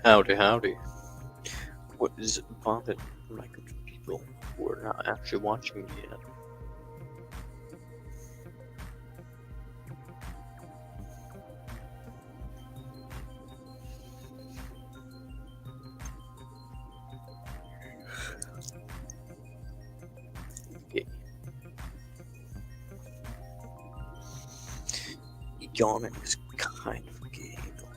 Howdy, howdy. What is it bothered my good people who are not actually watching me yet? Okay. Yawning is kind of gay, though.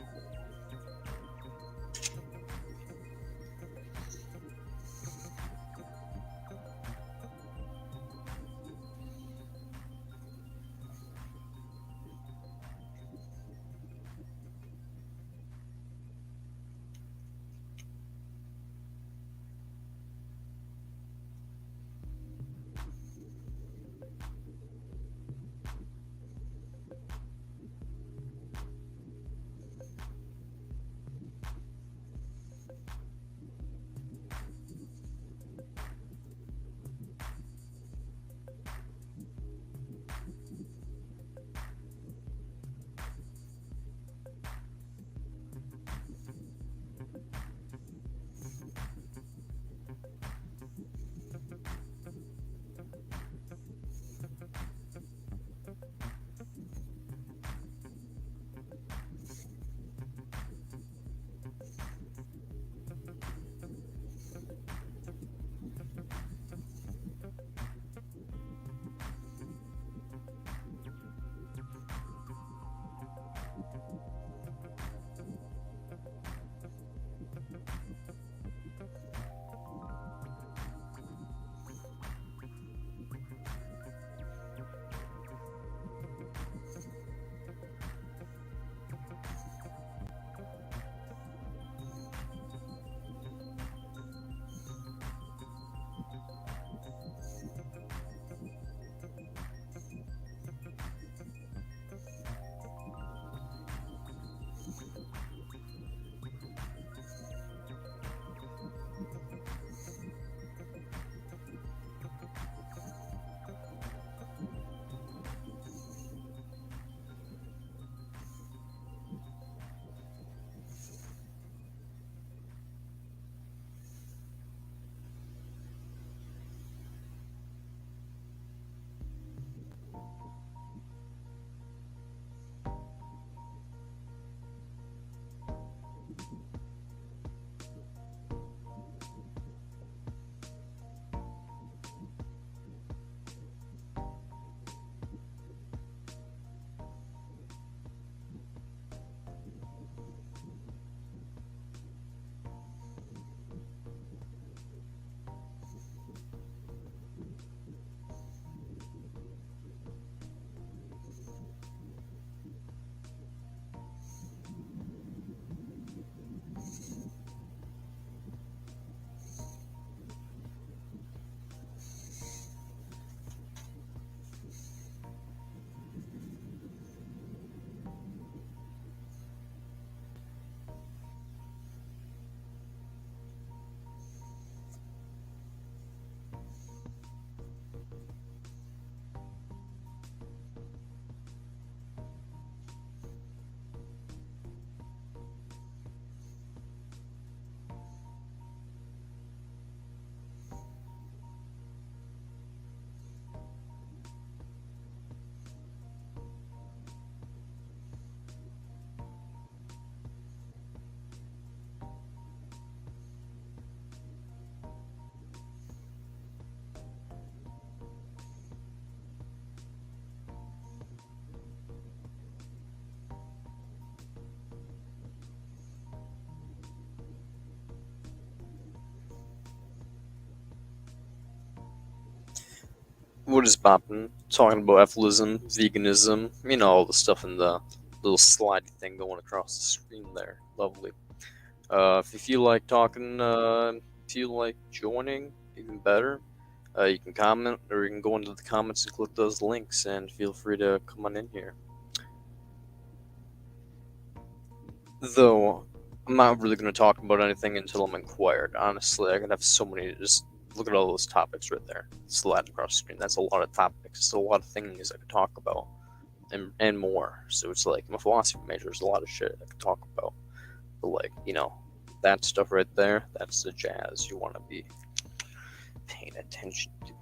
What is poppin'? Talking about EFILism, veganism, all the stuff in the little slidey thing going across the screen there. Lovely. If you feel like talking, feel like joining, even better, you can comment or you can go into the comments and click those links and feel free to come on in here. Though, I'm not really going to talk about anything until I'm inquired. Honestly, I could have so many. Just look at all those topics right there. Slide across the screen. That's a lot of topics. It's a lot of things I could talk about, and more. So it's like I'm a philosophy major. There's a lot of shit I could talk about. But that stuff right there, that's the jazz you want to be paying attention to.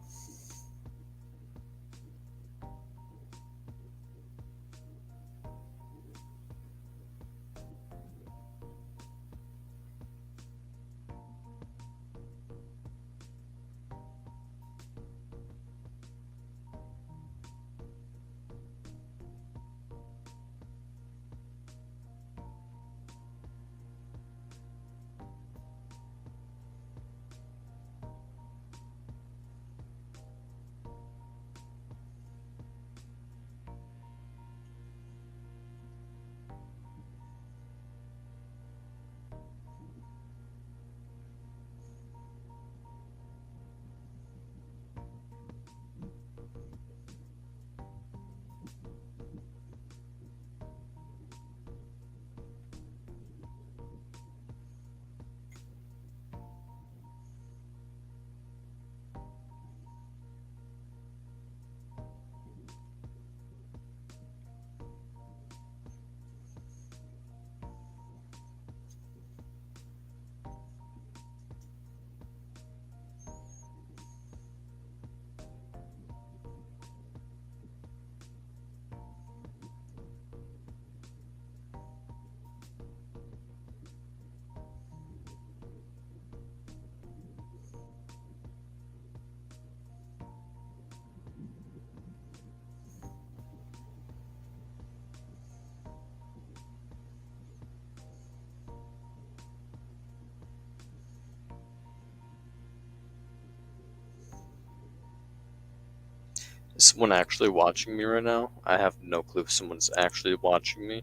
Is someone actually watching me right now? I have no clue if someone's actually watching me,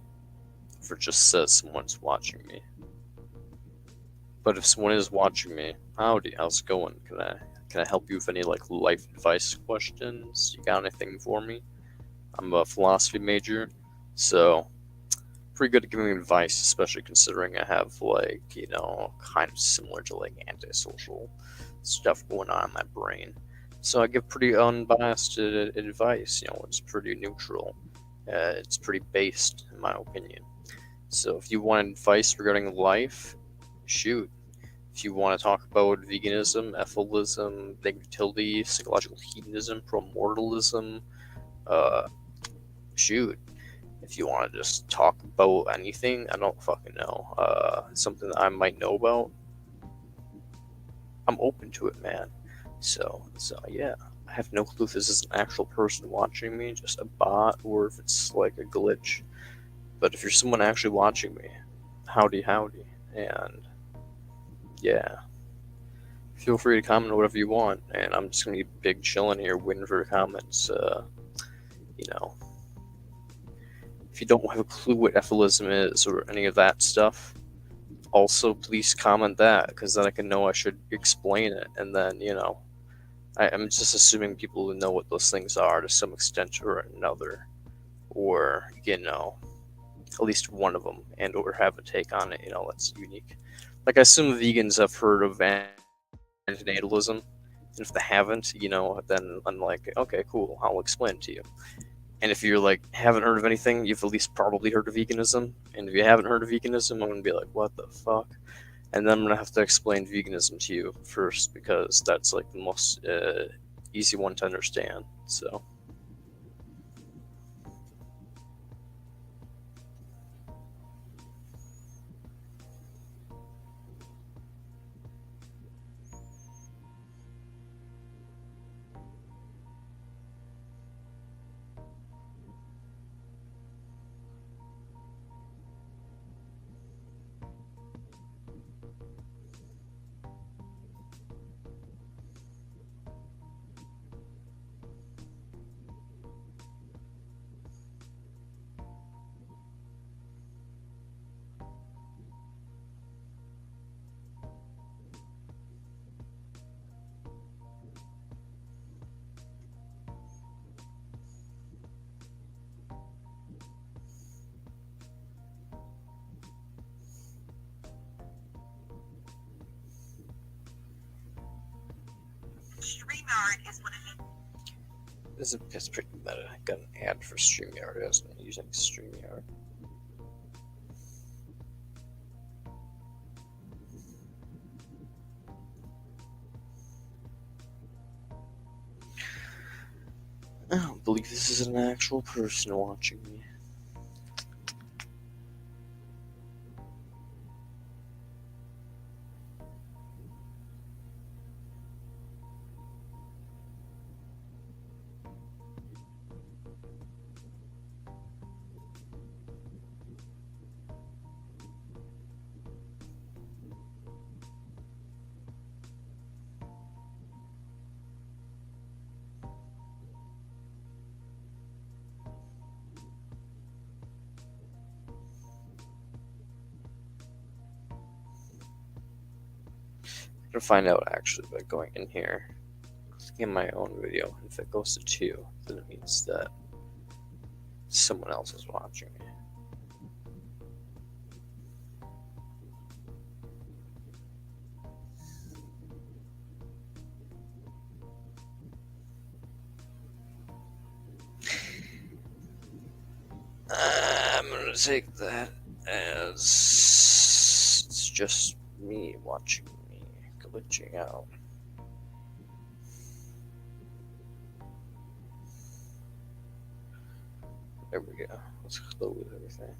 if it just says someone's watching me. But if someone is watching me, howdy, how's it going? Can I help you with any like life advice questions? You got anything for me? I'm a philosophy major, so pretty good at giving advice, especially considering I have like, kind of similar to like antisocial stuff going on in my brain. So I give pretty unbiased advice. It's pretty neutral. It's pretty based, in my opinion. So if you want advice regarding life, shoot. If you want to talk about veganism, EFILism, negativity, psychological hedonism, pro-mortalism, shoot. If you want to just talk about anything, I don't fucking know, something that I might know about, I'm open to it, man. So yeah, I have no clue if this is an actual person watching me, just a bot, or if it's like a glitch. But if you're someone actually watching me, howdy, and yeah, feel free to comment whatever you want, and I'm just gonna be big chilling here, waiting for comments. If you don't have a clue what EFILism is or any of that stuff, also please comment that, because then I can know I should explain it, and then I'm just assuming people know what those things are to some extent or another, or at least one of them, and or have a take on it, that's unique. Like, I assume vegans have heard of natalism, and if they haven't, then I'm like, okay, cool, I'll explain it to you. And if you're like, haven't heard of anything, you've at least probably heard of veganism. And if you haven't heard of veganism, I'm gonna be like, what the fuck? And then I'm gonna have to explain veganism to you first, because that's like the most easy one to understand. So. StreamYard is one of the... It's pretty meta. I got an ad for StreamYard. I wasn't using StreamYard. I don't believe this is an actual person watching me. I'm gonna find out actually by going in here, clicking in my own video. If it goes to 2, then it means that someone else is watching me. I'm gonna take that as it's just me watching me glitching out. There we go. Let's close everything.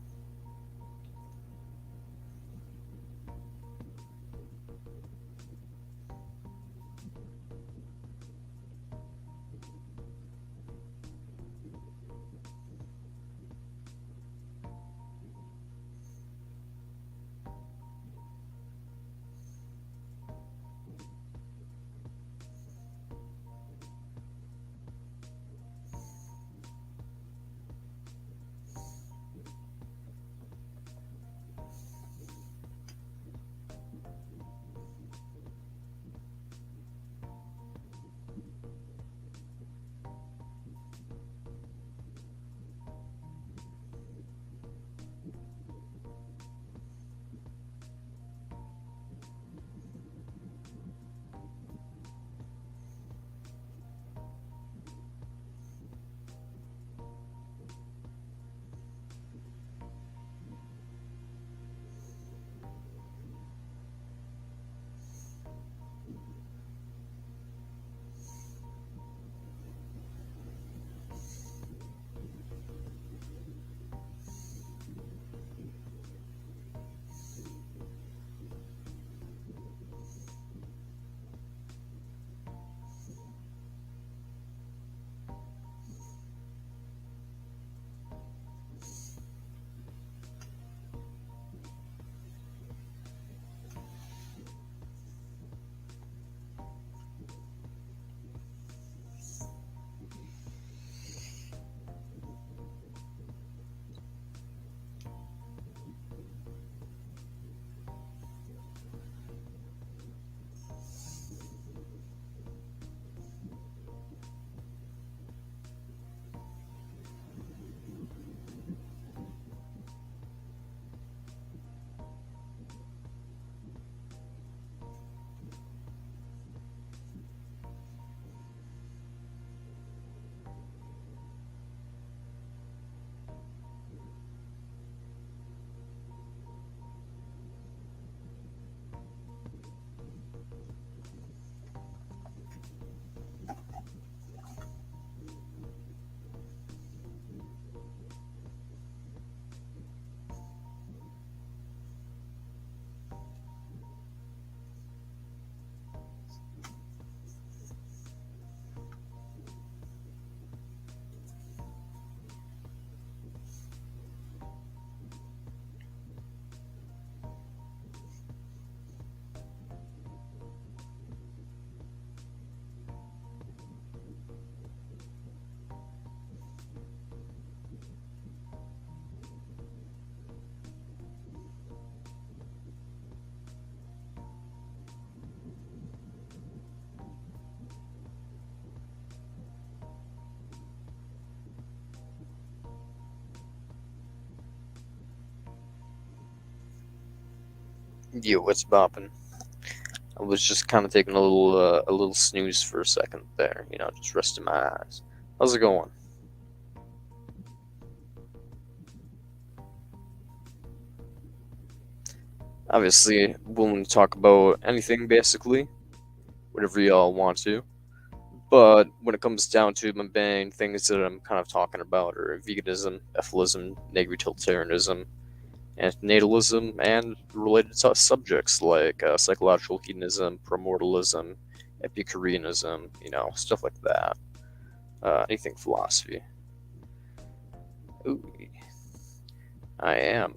Yo, what's bopping? I was just kind of taking a little snooze for a second there, just resting my eyes. How's it going? Obviously, willing to talk about anything, basically, whatever y'all want to. But when it comes down to my main things that I'm kind of talking about are veganism, EFILism, neg-utilitarianism, and natalism, and related subjects like psychological hedonism, primordialism, Epicureanism, stuff like that. Anything philosophy. Ooh, I am.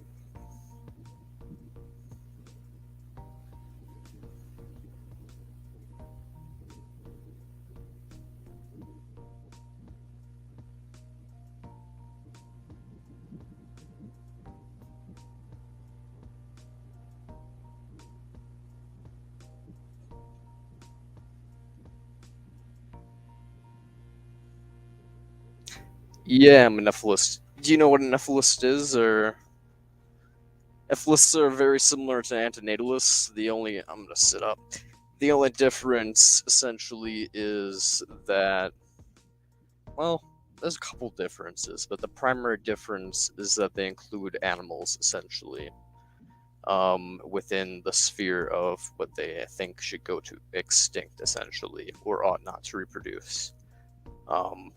Yeah, I'm a nephilist. Do you know what a nephilist is, or nephilists are very similar to antinatalists. I'm gonna sit up. The only difference essentially is that, well, there's a couple differences, but the primary difference is that they include animals essentially within the sphere of what they think should go to extinct essentially, or ought not to reproduce. Um,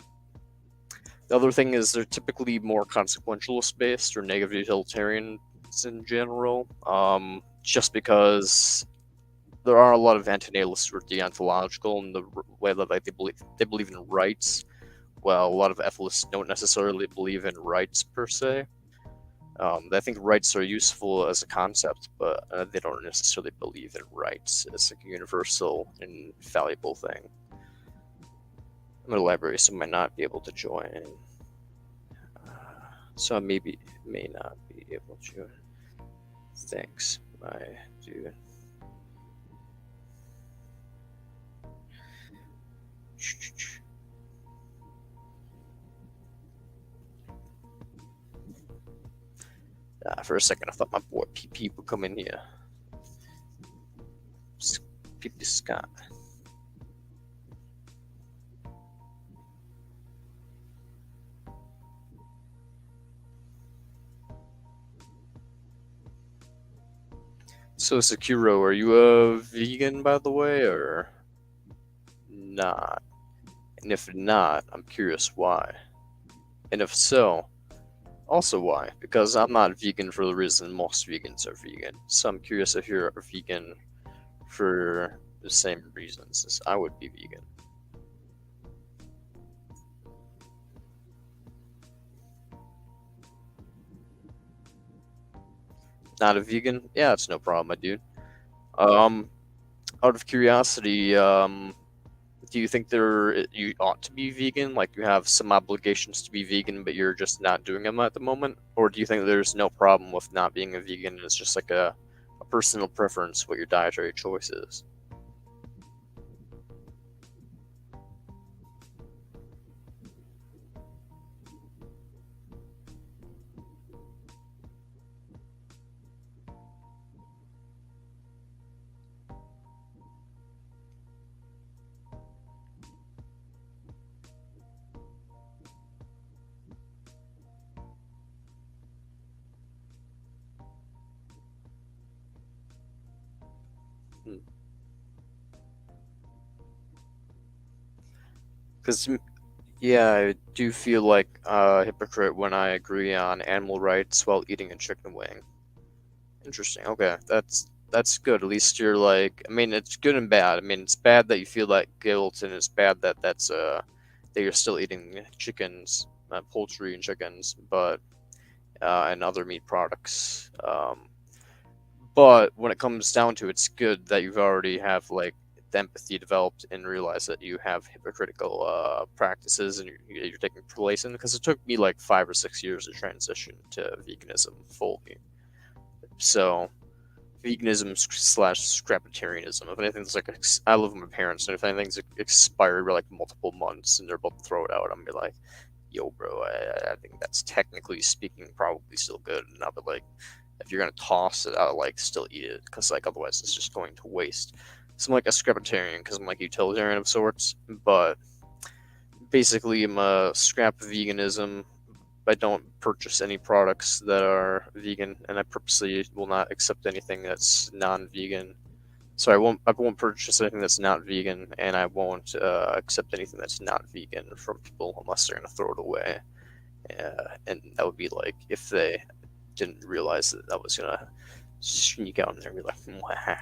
the other thing is they're typically more consequentialist based or negative utilitarian in general, just because there are a lot of antinatalists who are deontological in the way that like they believe in rights. Well, a lot of ethicists don't necessarily believe in rights per se. I think rights are useful as a concept, but they don't necessarily believe in rights as like a universal, infallible thing. I'm gonna elaborate, so I might not be able to join. So I may not be able to. Thanks, my dude. For a second, I thought my boy PP would come in here. PP Scott. So, Sakuro, are you a vegan, by the way, or not? And if not, I'm curious why. And if so, also why? Because I'm not vegan for the reason most vegans are vegan. So I'm curious if you're a vegan for the same reasons as I would be vegan. Not a vegan? Yeah, it's no problem, my dude. Um, out of curiosity, do you think you ought to be vegan? Like you have some obligations to be vegan, but you're just not doing them at the moment? Or do you think there's no problem with not being a vegan and it's just like a personal preference what your dietary choice is? Because, yeah, I do feel like a hypocrite when I agree on animal rights while eating a chicken wing. Interesting. Okay, that's good. At least you're like, I mean, it's good and bad. I mean, it's bad that you feel that guilt, and it's bad that that you're still eating chickens, poultry and chickens, but and other meat products. But when it comes down to it, it's good that you've already have like the empathy developed and realize that you have hypocritical practices and you're taking place in, because it took me like 5 or 6 years to transition to veganism fully. So veganism slash scrapitarianism. If anything's like, I live with my parents, and if anything's expired for like multiple months and they're about to throw it out, I'm gonna be like, yo, bro, I think that's technically speaking probably still good. And I'll be like, if you're gonna toss it, I'll like still eat it, because like otherwise it's just going to waste. So I'm like a scrapitarian because I'm like utilitarian of sorts, but basically I'm a scrap veganism. I don't purchase any products that are vegan, and I purposely will not accept anything that's non-vegan. So I won't purchase anything that's not vegan, and I won't accept anything that's not vegan from people unless they're gonna throw it away. And that would be like if they didn't realize that I was gonna sneak out in there and be like, "Mwah,"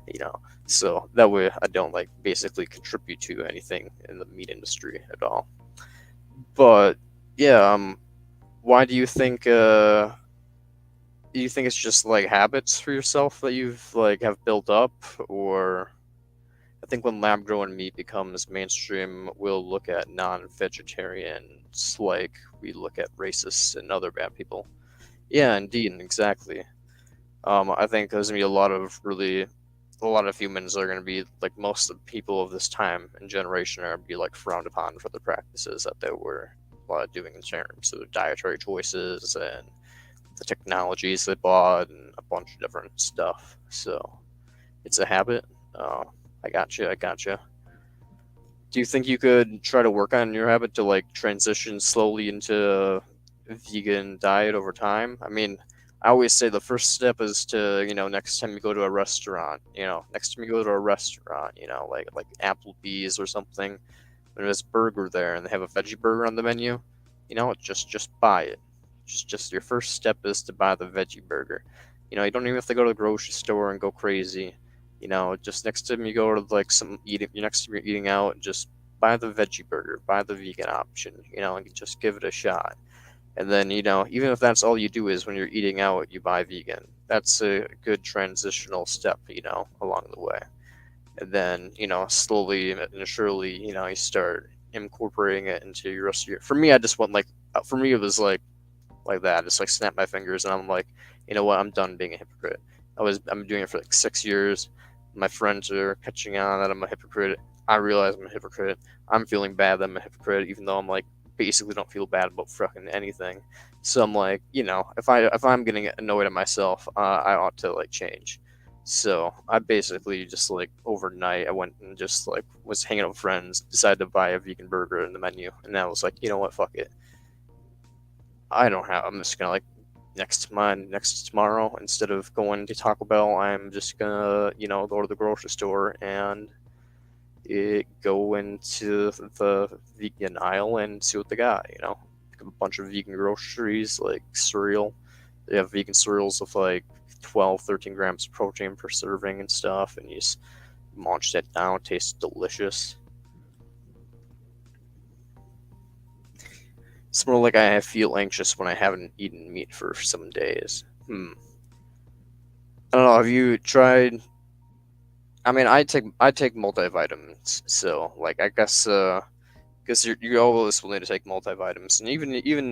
you know. So that way I don't like basically contribute to anything in the meat industry at all. But yeah, why do you think it's just like habits for yourself that you've like have built up, or I think when lab grown meat becomes mainstream, we'll look at non-vegetarians like we look at racists and other bad people. Yeah, indeed, exactly. I think there's gonna be a lot of humans are gonna be like most of the people of this time and generation are gonna be like frowned upon for the practices that they were doing in terms of their dietary choices and the technologies they bought and a bunch of different stuff. So it's a habit. Uh, I got you. I got you. Do you think you could try to work on your habit to like transition slowly into a vegan diet over time? I mean, I always say the first step is to, next time you go to a restaurant, like Applebee's or something, and there's a burger there and they have a veggie burger on the menu, just buy it. Just your first step is to buy the veggie burger. You don't even have to go to the grocery store and go crazy. Just next time you go to like some eating, next time you're eating out, just buy the veggie burger, buy the vegan option, and just give it a shot. And then, even if that's all you do is when you're eating out, you buy vegan, that's a good transitional step, along the way. And then, slowly and surely, you start incorporating it into your rest of your. For me, I just went like, for me, it was like that. Just like snap my fingers, and I'm like, you know what? I'm done being a hypocrite. I'm doing it for like 6 years. My friends are catching on that I'm a hypocrite. I realize I'm a hypocrite. I'm feeling bad that I'm a hypocrite, even though I'm like basically don't feel bad about fucking anything. So I'm like, if I'm getting annoyed at myself, I ought to like change. So I basically just like overnight I went and just like was hanging out with friends, decided to buy a vegan burger in the menu, and I was like, you know what, fuck it. I'm just gonna like next tomorrow, instead of going to Taco Bell, I'm just gonna, go to the grocery store and go into the vegan aisle and see what they got, Pick up a bunch of vegan groceries like cereal. They have vegan cereals with like 12, 13 grams of protein per serving and stuff, and you just munch that down. It tastes delicious. It's more like I feel anxious when I haven't eaten meat for some days. I don't know. Have you tried? I mean, I take multivitamins, so like I guess because you always will need to take multivitamins, and even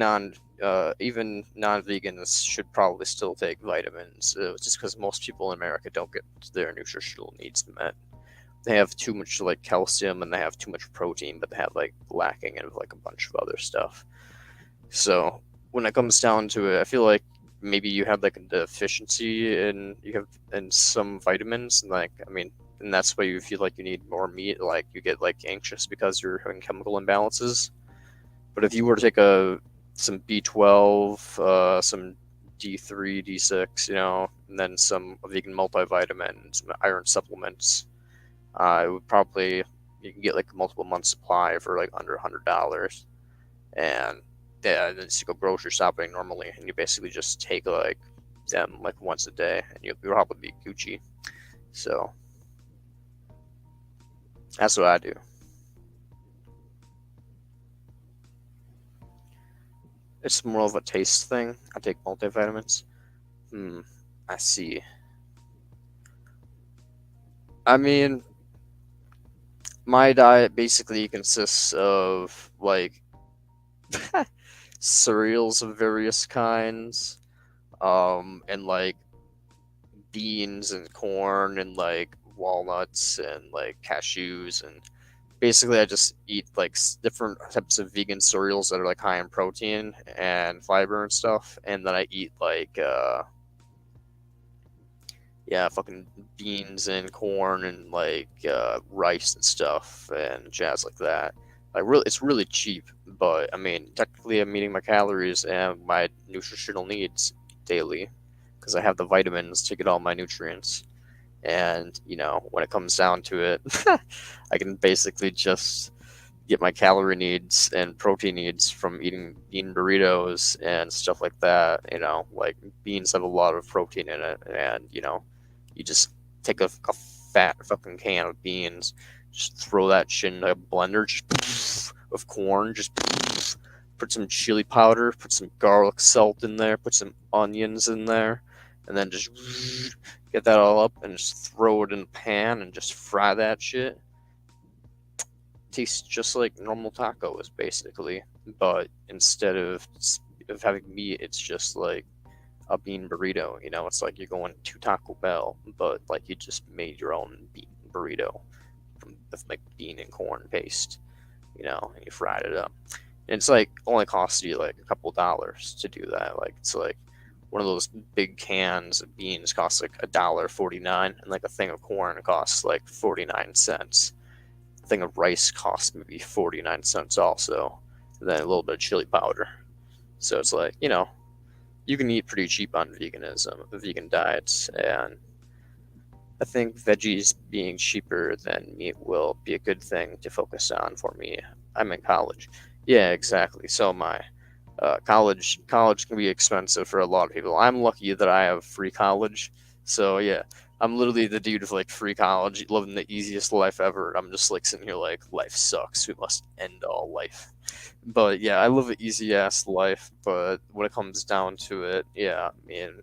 non-vegans should probably still take vitamins, just because most people in America don't get their nutritional needs met. They have too much like calcium and they have too much protein, but they have like lacking in like a bunch of other stuff. So when it comes down to it, I feel like maybe you have like a deficiency in some vitamins, and like I mean, and that's why you feel like you need more meat. Like you get like anxious because you're having chemical imbalances. But if you were to take some B12, some D3, D6, and then some vegan multivitamin, some iron supplements, it would probably you can get like a multiple month supply for like under $100, and yeah, then you go grocery shopping normally, and you basically just take like them like once a day, and you'll probably be Gucci. So that's what I do. It's more of a taste thing. I take multivitamins. Hmm. I see. I mean, my diet basically consists of like cereals of various kinds, and like beans and corn and like walnuts and like cashews, and basically I just eat like different types of vegan cereals that are like high in protein and fiber and stuff, and then I eat like yeah, fucking beans and corn and like rice and stuff and jazz like that. Like really, it's really cheap, but I mean, technically, I'm meeting my calories and my nutritional needs daily because I have the vitamins to get all my nutrients. And, when it comes down to it, I can basically just get my calorie needs and protein needs from eating bean burritos and stuff like that. Like beans have a lot of protein in it, and you just take a fat fucking can of beans, just throw that shit in a blender, just of corn, just put some chili powder, put some garlic salt in there, put some onions in there, and then just get that all up and just throw it in a pan and just fry that shit. Tastes just like normal tacos, basically, but instead of having meat, it's just like a bean burrito. It's like you're going to Taco Bell, but like you just made your own bean burrito with like bean and corn paste, and you fried it up. And it's like only costs you like a couple dollars to do that. Like it's like one of those big cans of beans costs like $1.49, and like a thing of corn costs like 49 cents. A thing of rice costs maybe 49 cents also, and then a little bit of chili powder. So it's like, you can eat pretty cheap on vegan diets, and I think veggies being cheaper than meat will be a good thing to focus on for me. I'm in college. Yeah, exactly. So my college can be expensive for a lot of people. I'm lucky that I have free college. So yeah, I'm literally the dude of like free college, living the easiest life ever. I'm just like sitting here like life sucks. We must end all life. But yeah, I live an easy ass life. But when it comes down to it, yeah, I mean,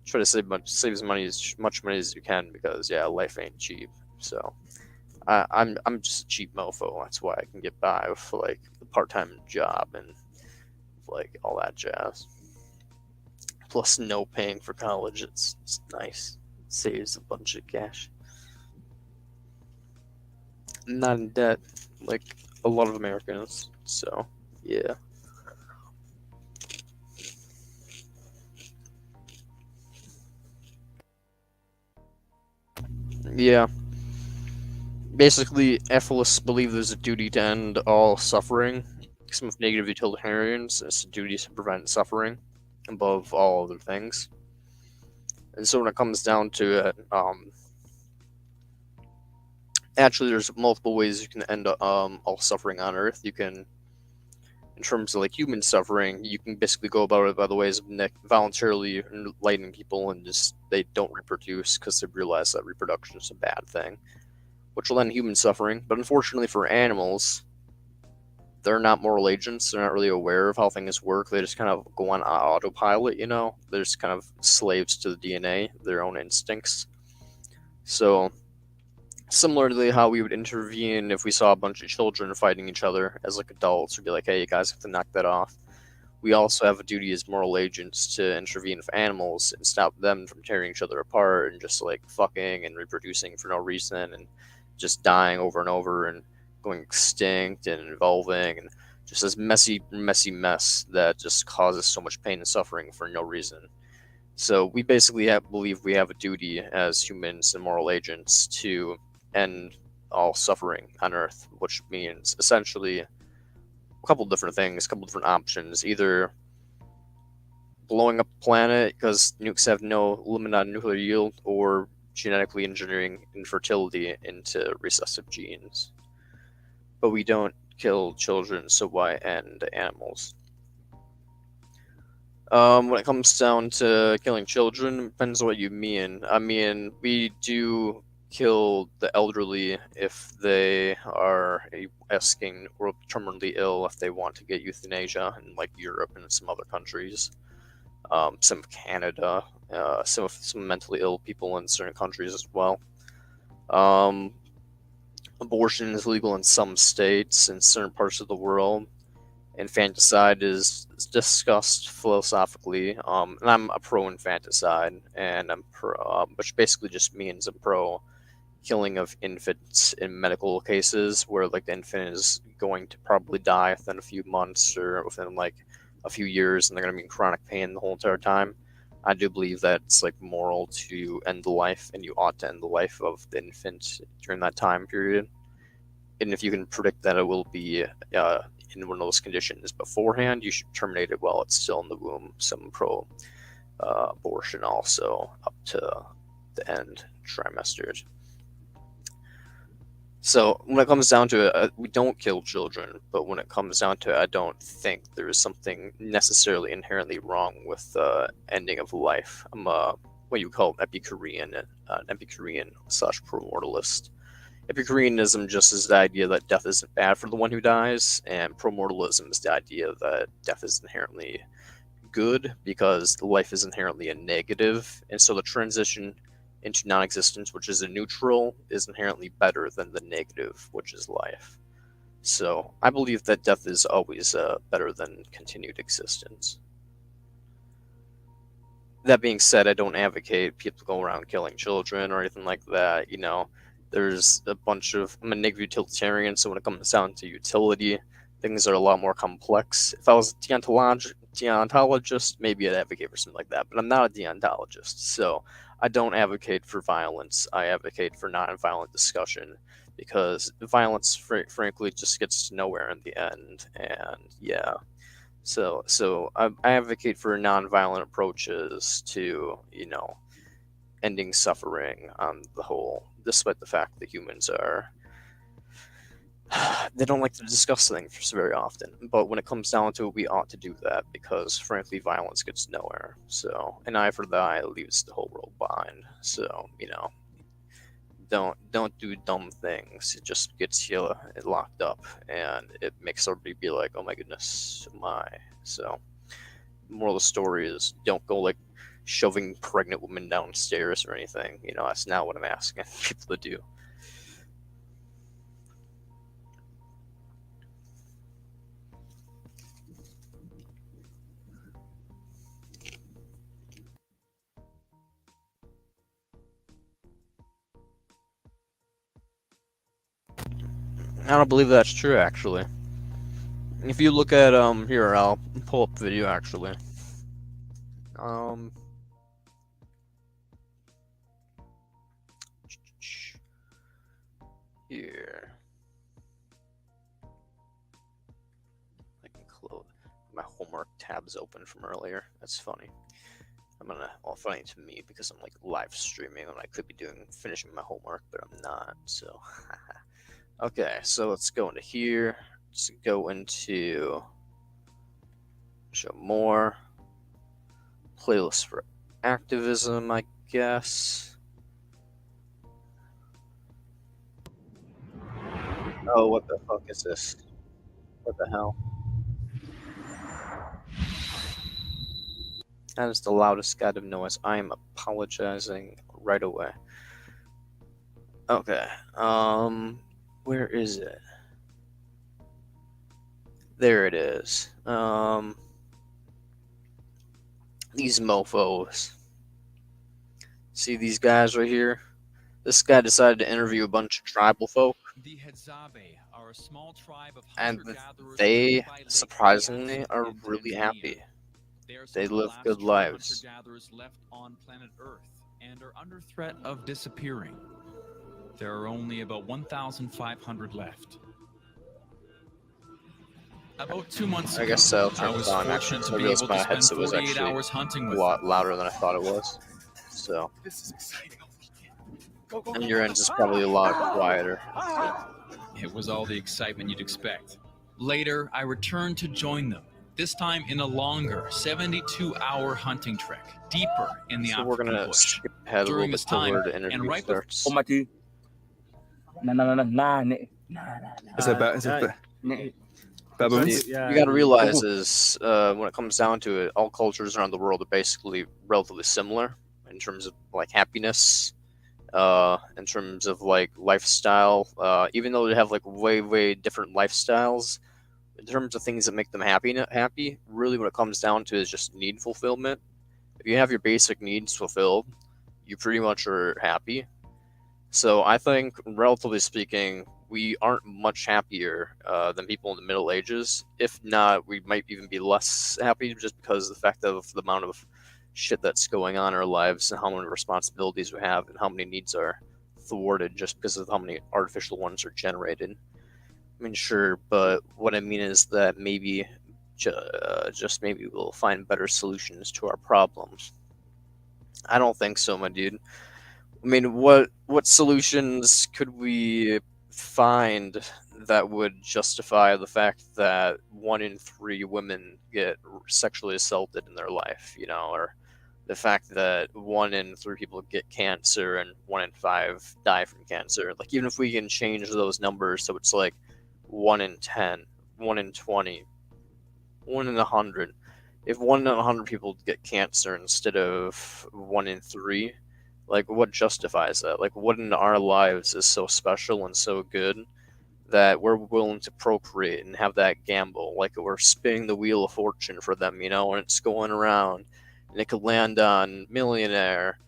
try to save as much money as you can, because yeah, life ain't cheap. So I'm just a cheap mofo. That's why I can get by with like a part-time job and like all that jazz. Plus, no paying for college. It's nice. It saves a bunch of cash. I'm not in debt like a lot of Americans. So yeah. Yeah. Basically, EFILists believe there's a duty to end all suffering. Some of negative utilitarians, it's a duty to prevent suffering above all other things. And so when it comes down to it, actually, there's multiple ways you can end all suffering on Earth. You can, in terms of like human suffering, you can basically go about it by the ways of voluntarily enlightening people, and just they don't reproduce because they realize that reproduction is a bad thing, which will end human suffering. But unfortunately for animals, they're not moral agents. They're not really aware of how things work. They just kind of go on autopilot. They're just kind of slaves to the DNA, their own instincts. So similarly, how we would intervene if we saw a bunch of children fighting each other as like adults, would be like, hey, you guys have to knock that off. We also have a duty as moral agents to intervene with animals and stop them from tearing each other apart and just like fucking and reproducing for no reason and just dying over and over and going extinct and evolving, and just this messy mess that just causes so much pain and suffering for no reason. So we basically believe we have a duty as humans and moral agents to end all suffering on Earth, which means essentially a couple different things, a couple different options. Either blowing up the planet because nukes have no limit on nuclear yield, or genetically engineering infertility into recessive genes. But we don't kill children, so why end animals? When it comes down to killing children, it depends on what you mean. I mean, we do kill the elderly if they are asking or terminally ill, if they want to get euthanasia in like Europe and some other countries. Some of Canada, some mentally ill people in certain countries as well. Abortion is legal in some states in certain parts of the world. Infanticide is discussed philosophically, and I'm a pro infanticide, and I'm pro, which basically just means I'm pro killing of infants in medical cases where like the infant is going to probably die within a few months or within like a few years, and they're going to be in chronic pain the whole entire time. I do believe that it's like moral to end the life, and you ought to end the life of the infant during that time period. And if you can predict that it will be in one of those conditions beforehand, you should terminate it while it's still in the womb. Some pro abortion also up to the end. trimesters. So when it comes down to it, we don't kill children, but when it comes down to it, I don't think there is something necessarily inherently wrong with ending of life. I'm what you call Epicurean, an Epicurean / promortalist. Epicureanism just is the idea that death isn't bad for the one who dies, and promortalism is the idea that death is inherently good because life is inherently a negative, and so the transition into non-existence, which is a neutral, is inherently better than the negative, which is life. So I believe that death is always better than continued existence. That being said, I don't advocate people go around killing children or anything like that. There's a bunch of... I'm a negative utilitarian, so when it comes down to utility, things are a lot more complex. If I was a deontologist, maybe I'd advocate for something like that, but I'm not a deontologist, so I don't advocate for violence. I advocate for non-violent discussion, because violence, frankly, just gets to nowhere in the end, and yeah. So I advocate for non-violent approaches to, ending suffering on the whole, despite the fact that humans are... they don't like to discuss things very often, but when it comes down to it, we ought to do that, because frankly, violence gets nowhere. So an eye for the eye leaves the whole world behind. So, don't do dumb things. It just gets you locked up, and it makes everybody be like, oh my goodness, my. So moral of the story is, don't go like shoving pregnant women downstairs or anything. That's not what I'm asking people to do. I don't believe that's true, actually. If you look at, here, I'll pull up the video, actually. Here. I can close my homework tabs open from earlier. That's funny. Well, funny to me, because I'm like live streaming and I could be finishing my homework, but I'm not, so. Okay, so let's go into here. Let's go into show more. Playlist for activism, I guess. Oh, what the fuck is this? What the hell? That is the loudest goddamn noise. I am apologizing right away. Okay, where is it? There it is. These mofos. See these guys right here? This guy decided to interview a bunch of tribal folk. The Hadzabe are a small tribe of And hunter-gatherers they, surprisingly, are really happy. They live good lives. Hunter-gatherers left on planet Earth and are under threat of disappearing. There are only about 1,500 left. About 2 months ago, I guess I'll turn I was it on. fortunate Actually, to I be realized able to my spend headset was 48 actually hours hunting a with lot them. louder than I thought it was. So, This is exciting. and your end is probably a lot quieter. So. It was all the excitement you'd expect. Later, I returned to join them, this time in a longer 72-hour hunting trek, deeper in the So we're African gonna bush. skip ahead During a little this bit to where time, the interview and right starts. Is that bad? Is that baboons? You gotta realize is, when it comes down to it, all cultures around the world are basically relatively similar in terms of like happiness, in terms of like lifestyle. Even though they have like way different lifestyles, in terms of things that make them happy, really what it comes down to is just need fulfillment. If you have your basic needs fulfilled, you pretty much are happy. So I think, relatively speaking, we aren't much happier than people in the Middle Ages. If not, we might even be less happy, just because of the fact of the amount of shit that's going on in our lives and how many responsibilities we have and how many needs are thwarted just because of how many artificial ones are generated. I mean, sure, but what I mean is that maybe, just maybe, we'll find better solutions to our problems. I don't think so, my dude. I mean, what solutions could we find that would justify the fact that 1 in 3 women get sexually assaulted in their life, or the fact that 1 in 3 people get cancer and 1 in 5 die from cancer? Like, even if we can change those numbers so it's like 1 in 10, 1 in 20, 1 in 100. If 1 in 100 people get cancer instead of 1 in 3, like, what justifies that? Like, what in our lives is so special and so good that we're willing to procreate and have that gamble? Like, we're spinning the wheel of fortune for them, and it's going around, and it could land on millionaire,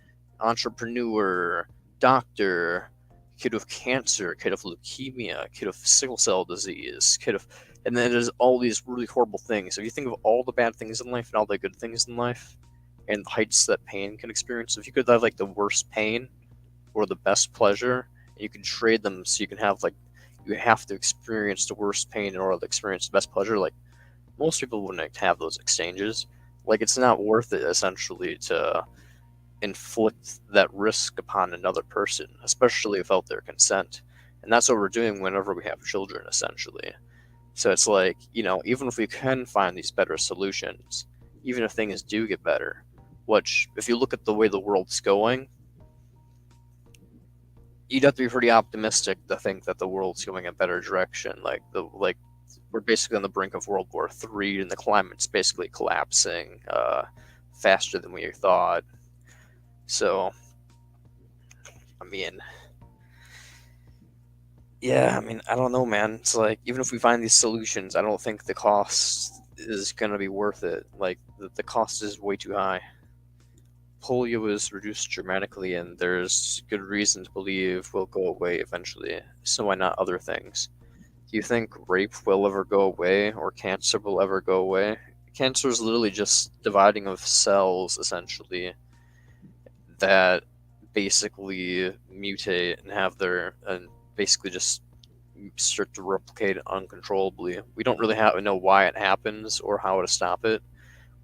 entrepreneur, doctor, kid with cancer, kid with leukemia, kid with sickle cell disease, and then there's all these really horrible things. If you think of all the bad things in life and all the good things in life, and the heights that pain can experience, if you could have like the worst pain or the best pleasure, and you can trade them, so you can have like, you have to experience the worst pain in order to experience the best pleasure. Like, most people wouldn't have those exchanges. Like, it's not worth it essentially to inflict that risk upon another person, especially without their consent. And that's what we're doing whenever we have children, essentially. So it's like, even if we can find these better solutions, even if things do get better, which, if you look at the way the world's going, you'd have to be pretty optimistic to think that the world's going in a better direction. Like, we're basically on the brink of World War III, and the climate's basically collapsing faster than we thought. So, I mean, yeah, I don't know, man. It's like, even if we find these solutions, I don't think the cost is going to be worth it. Like, the cost is way too high. Polio is reduced dramatically, and there's good reason to believe will go away eventually. So why not other things? Do you think rape will ever go away, or cancer will ever go away? Cancer is literally just dividing of cells, essentially, that basically mutate and basically just start to replicate uncontrollably. We don't really know why it happens or how to stop it.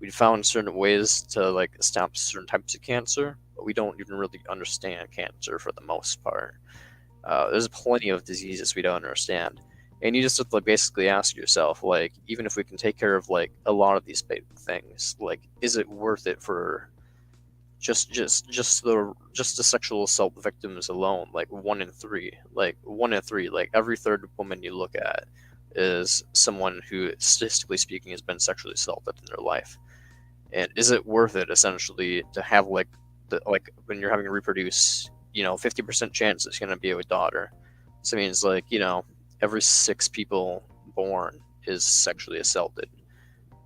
We found certain ways to like stop certain types of cancer, but we don't even really understand cancer for the most part. There's plenty of diseases we don't understand, and you just have to basically ask yourself, like, even if we can take care of like a lot of these big things, like, is it worth it for just the sexual assault victims alone? Like, 1 in 3, like every third woman you look at is someone who, statistically speaking, has been sexually assaulted in their life. And is it worth it, essentially, to have like when you're having to reproduce, 50% chance it's going to be a daughter? So it means, like, every 6 people born is sexually assaulted,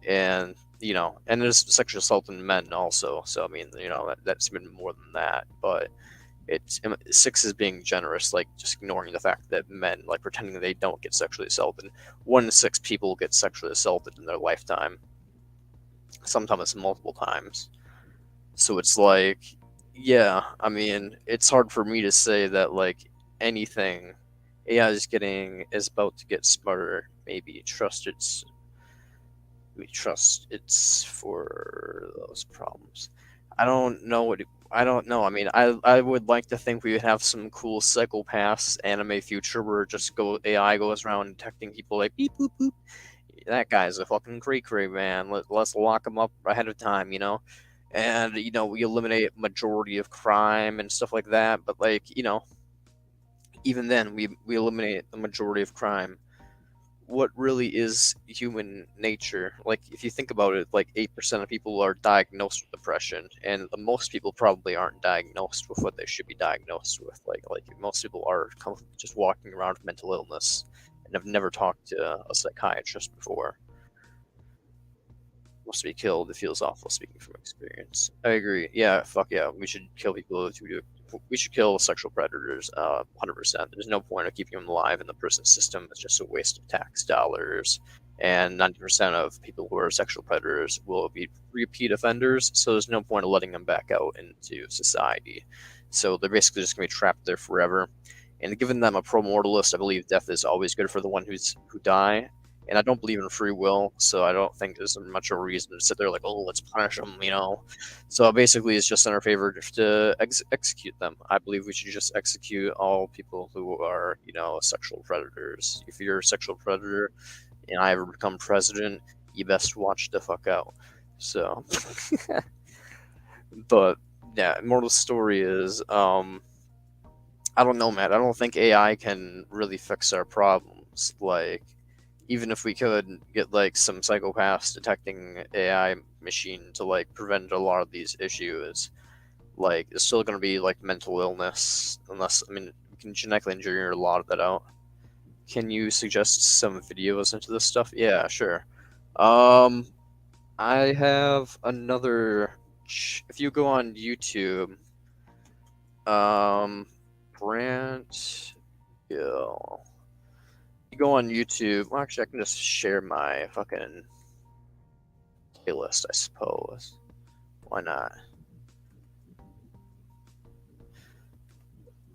and and there's sexual assault in men also. So that's even more than that. But 6 is being generous, like just ignoring the fact that men, like, pretending they don't get sexually assaulted. 1 in 6 people get sexually assaulted in their lifetime, sometimes multiple times. So it's like, yeah, it's hard for me to say that like anything AI is about to get smarter. Maybe we trust it's for those problems. I don't know. I would like to think we would have some cool psychopaths anime future where AI goes around detecting people like beep boop boop. That guy's a fucking cray man. Let's lock him up ahead of time, and we eliminate majority of crime and stuff like that. But like, even then we eliminate the majority of crime. What really is human nature? Like, if you think about it, like 8% of people are diagnosed with depression, and most people probably aren't diagnosed with what they should be diagnosed with. Like most people are just walking around with mental illness and have never talked to a psychiatrist before. Must be killed. It feels awful speaking from experience. I agree. Yeah, fuck yeah. We should kill people who do. We should kill sexual predators. 100%. There's no point of keeping them alive in the prison system. It's just a waste of tax dollars. And 90% of people who are sexual predators will be repeat offenders. So there's no point of letting them back out into society. So they're basically just gonna be trapped there forever. And given them a pro mortalist, I believe death is always good for the one who die. And I don't believe in free will, so I don't think there's much of a reason to sit there like, oh, let's punish them, you know. So basically, it's just in our favor to execute them. I believe we should just execute all people who are, you know, sexual predators. If you're a sexual predator and I ever become president, you best watch the fuck out. So, but yeah, moral story is, I don't know, man. I don't think AI can really fix our problems. Like, even if we could get like some psychopaths detecting AI machine to like prevent a lot of these issues, like it's still going to be like mental illness. Unless, I mean, we can genetically engineer a lot of that out. Can you suggest some videos into this stuff? Yeah, sure. Um, I have another. If you go on YouTube, Brant Gill. You go on YouTube. Well, actually, I can just share my fucking playlist, I suppose. Why not?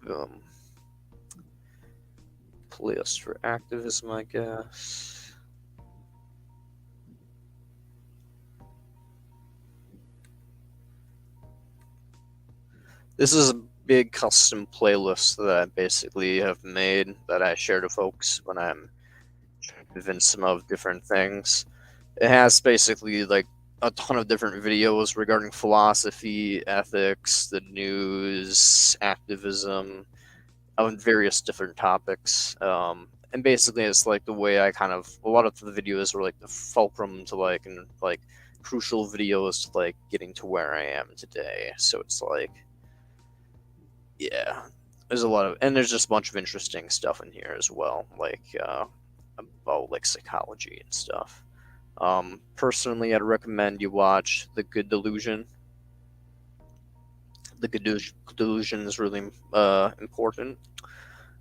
Boom. Playlist for activism, I guess. This is a big custom playlist that I basically have made that I share to folks when I'm trying to convince them of different things. It has basically like a ton of different videos regarding philosophy, ethics, the news, activism, on various different topics. And basically, it's like the way I kind of a lot of the videos were like the fulcrum to like and like crucial videos to like getting to where I am today. So it's like, yeah, there's a lot of and there's just a bunch of interesting stuff in here as well, like about like psychology and stuff. Personally, I'd recommend you watch The Good Delusion. The Good Delusion is really important.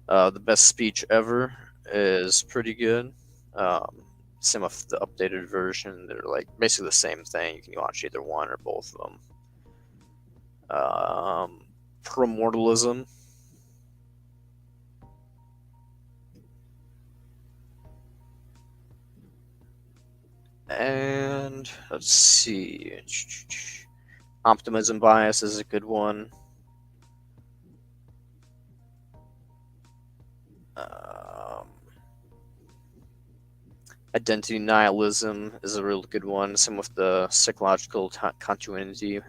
The Best Speech Ever is pretty good. Some of the updated version, they're like basically the same thing. You can watch either one or both of them. Promortalism. And let's see. Optimism Bias is a good one. Identity Nihilism is a real good one. Same with the psychological continuity.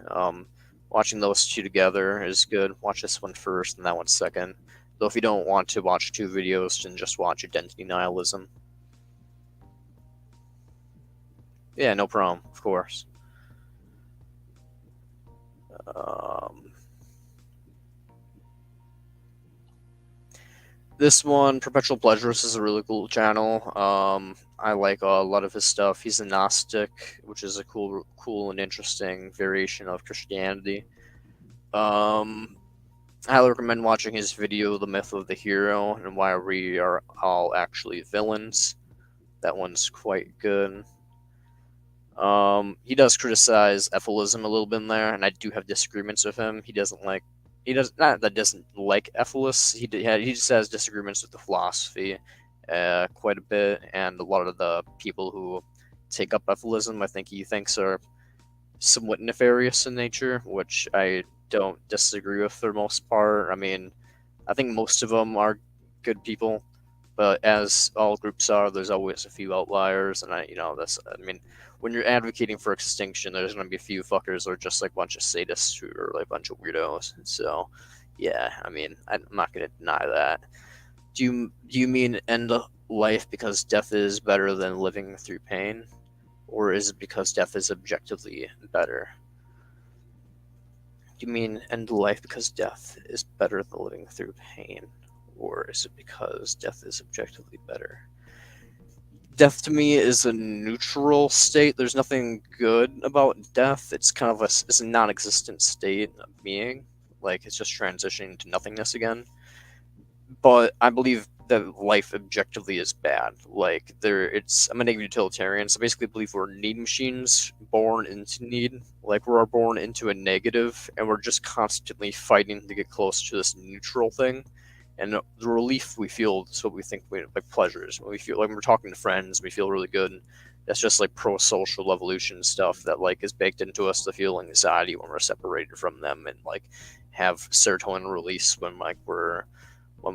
Watching those two together is good. Watch this one first and that one second. Though if you don't want to watch two videos, then just watch Identity Nihilism. Yeah, no problem, of course. This one, Perpetual Pleasures, is a really cool channel. I like a lot of his stuff. He's a Gnostic, which is a cool and interesting variation of Christianity. I highly recommend watching his video, The Myth of the Hero, and Why We Are All Actually Villains. That one's quite good. He does criticize EFILism a little bit in there, and I do have disagreements with him. He doesn't like EFILists. He just has disagreements with the philosophy quite a bit, and a lot of the people who take up EFILism, I think he thinks are somewhat nefarious in nature, which I don't disagree with for the most part. I mean, I think most of them are good people, but as all groups are, there's always a few outliers, and I mean, when you're advocating for extinction, there's going to be a few fuckers that are just like a bunch of sadists who are like a bunch of weirdos. So, yeah, I mean, I'm not going to deny that. Do you mean end life because death is better than living through pain, or is it because death is objectively better? Do you mean end life because death is better than living through pain, or is it because death is objectively better? Death to me is a neutral state. There's nothing good about death. It's kind of it's a non-existent state of being. Like, it's just transitioning to nothingness again. But I believe that life objectively is bad. Like, I'm a negative utilitarian, so I basically believe we're need machines born into need. Like, we're born into a negative, and we're just constantly fighting to get close to this neutral thing. And the relief we feel is what we think like pleasures. When we feel like when we're talking to friends, we feel really good. That's just like pro-social evolution stuff that like is baked into us to feel anxiety when we're separated from them, and like have serotonin release when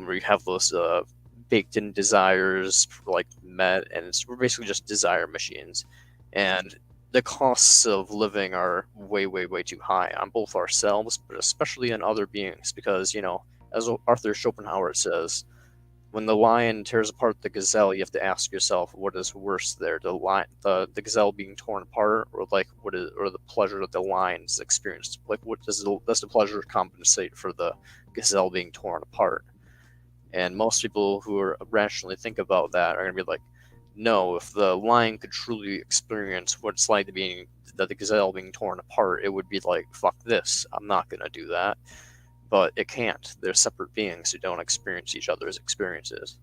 we have those baked in desires like met, and we're basically just desire machines. And the costs of living are way, way, way too high on both ourselves, but especially on other beings, because as Arthur Schopenhauer says, when the lion tears apart the gazelle, you have to ask yourself what is worse there, the gazelle being torn apart, or like or the pleasure that the lion's experienced. Like, what does the pleasure compensate for the gazelle being torn apart? And most people who are rationally think about that are going to be like, no, if the lion could truly experience what it's like to the gazelle being torn apart, it would be like, fuck this, I'm not going to do that. But it can't. They're separate beings who don't experience each other's experiences.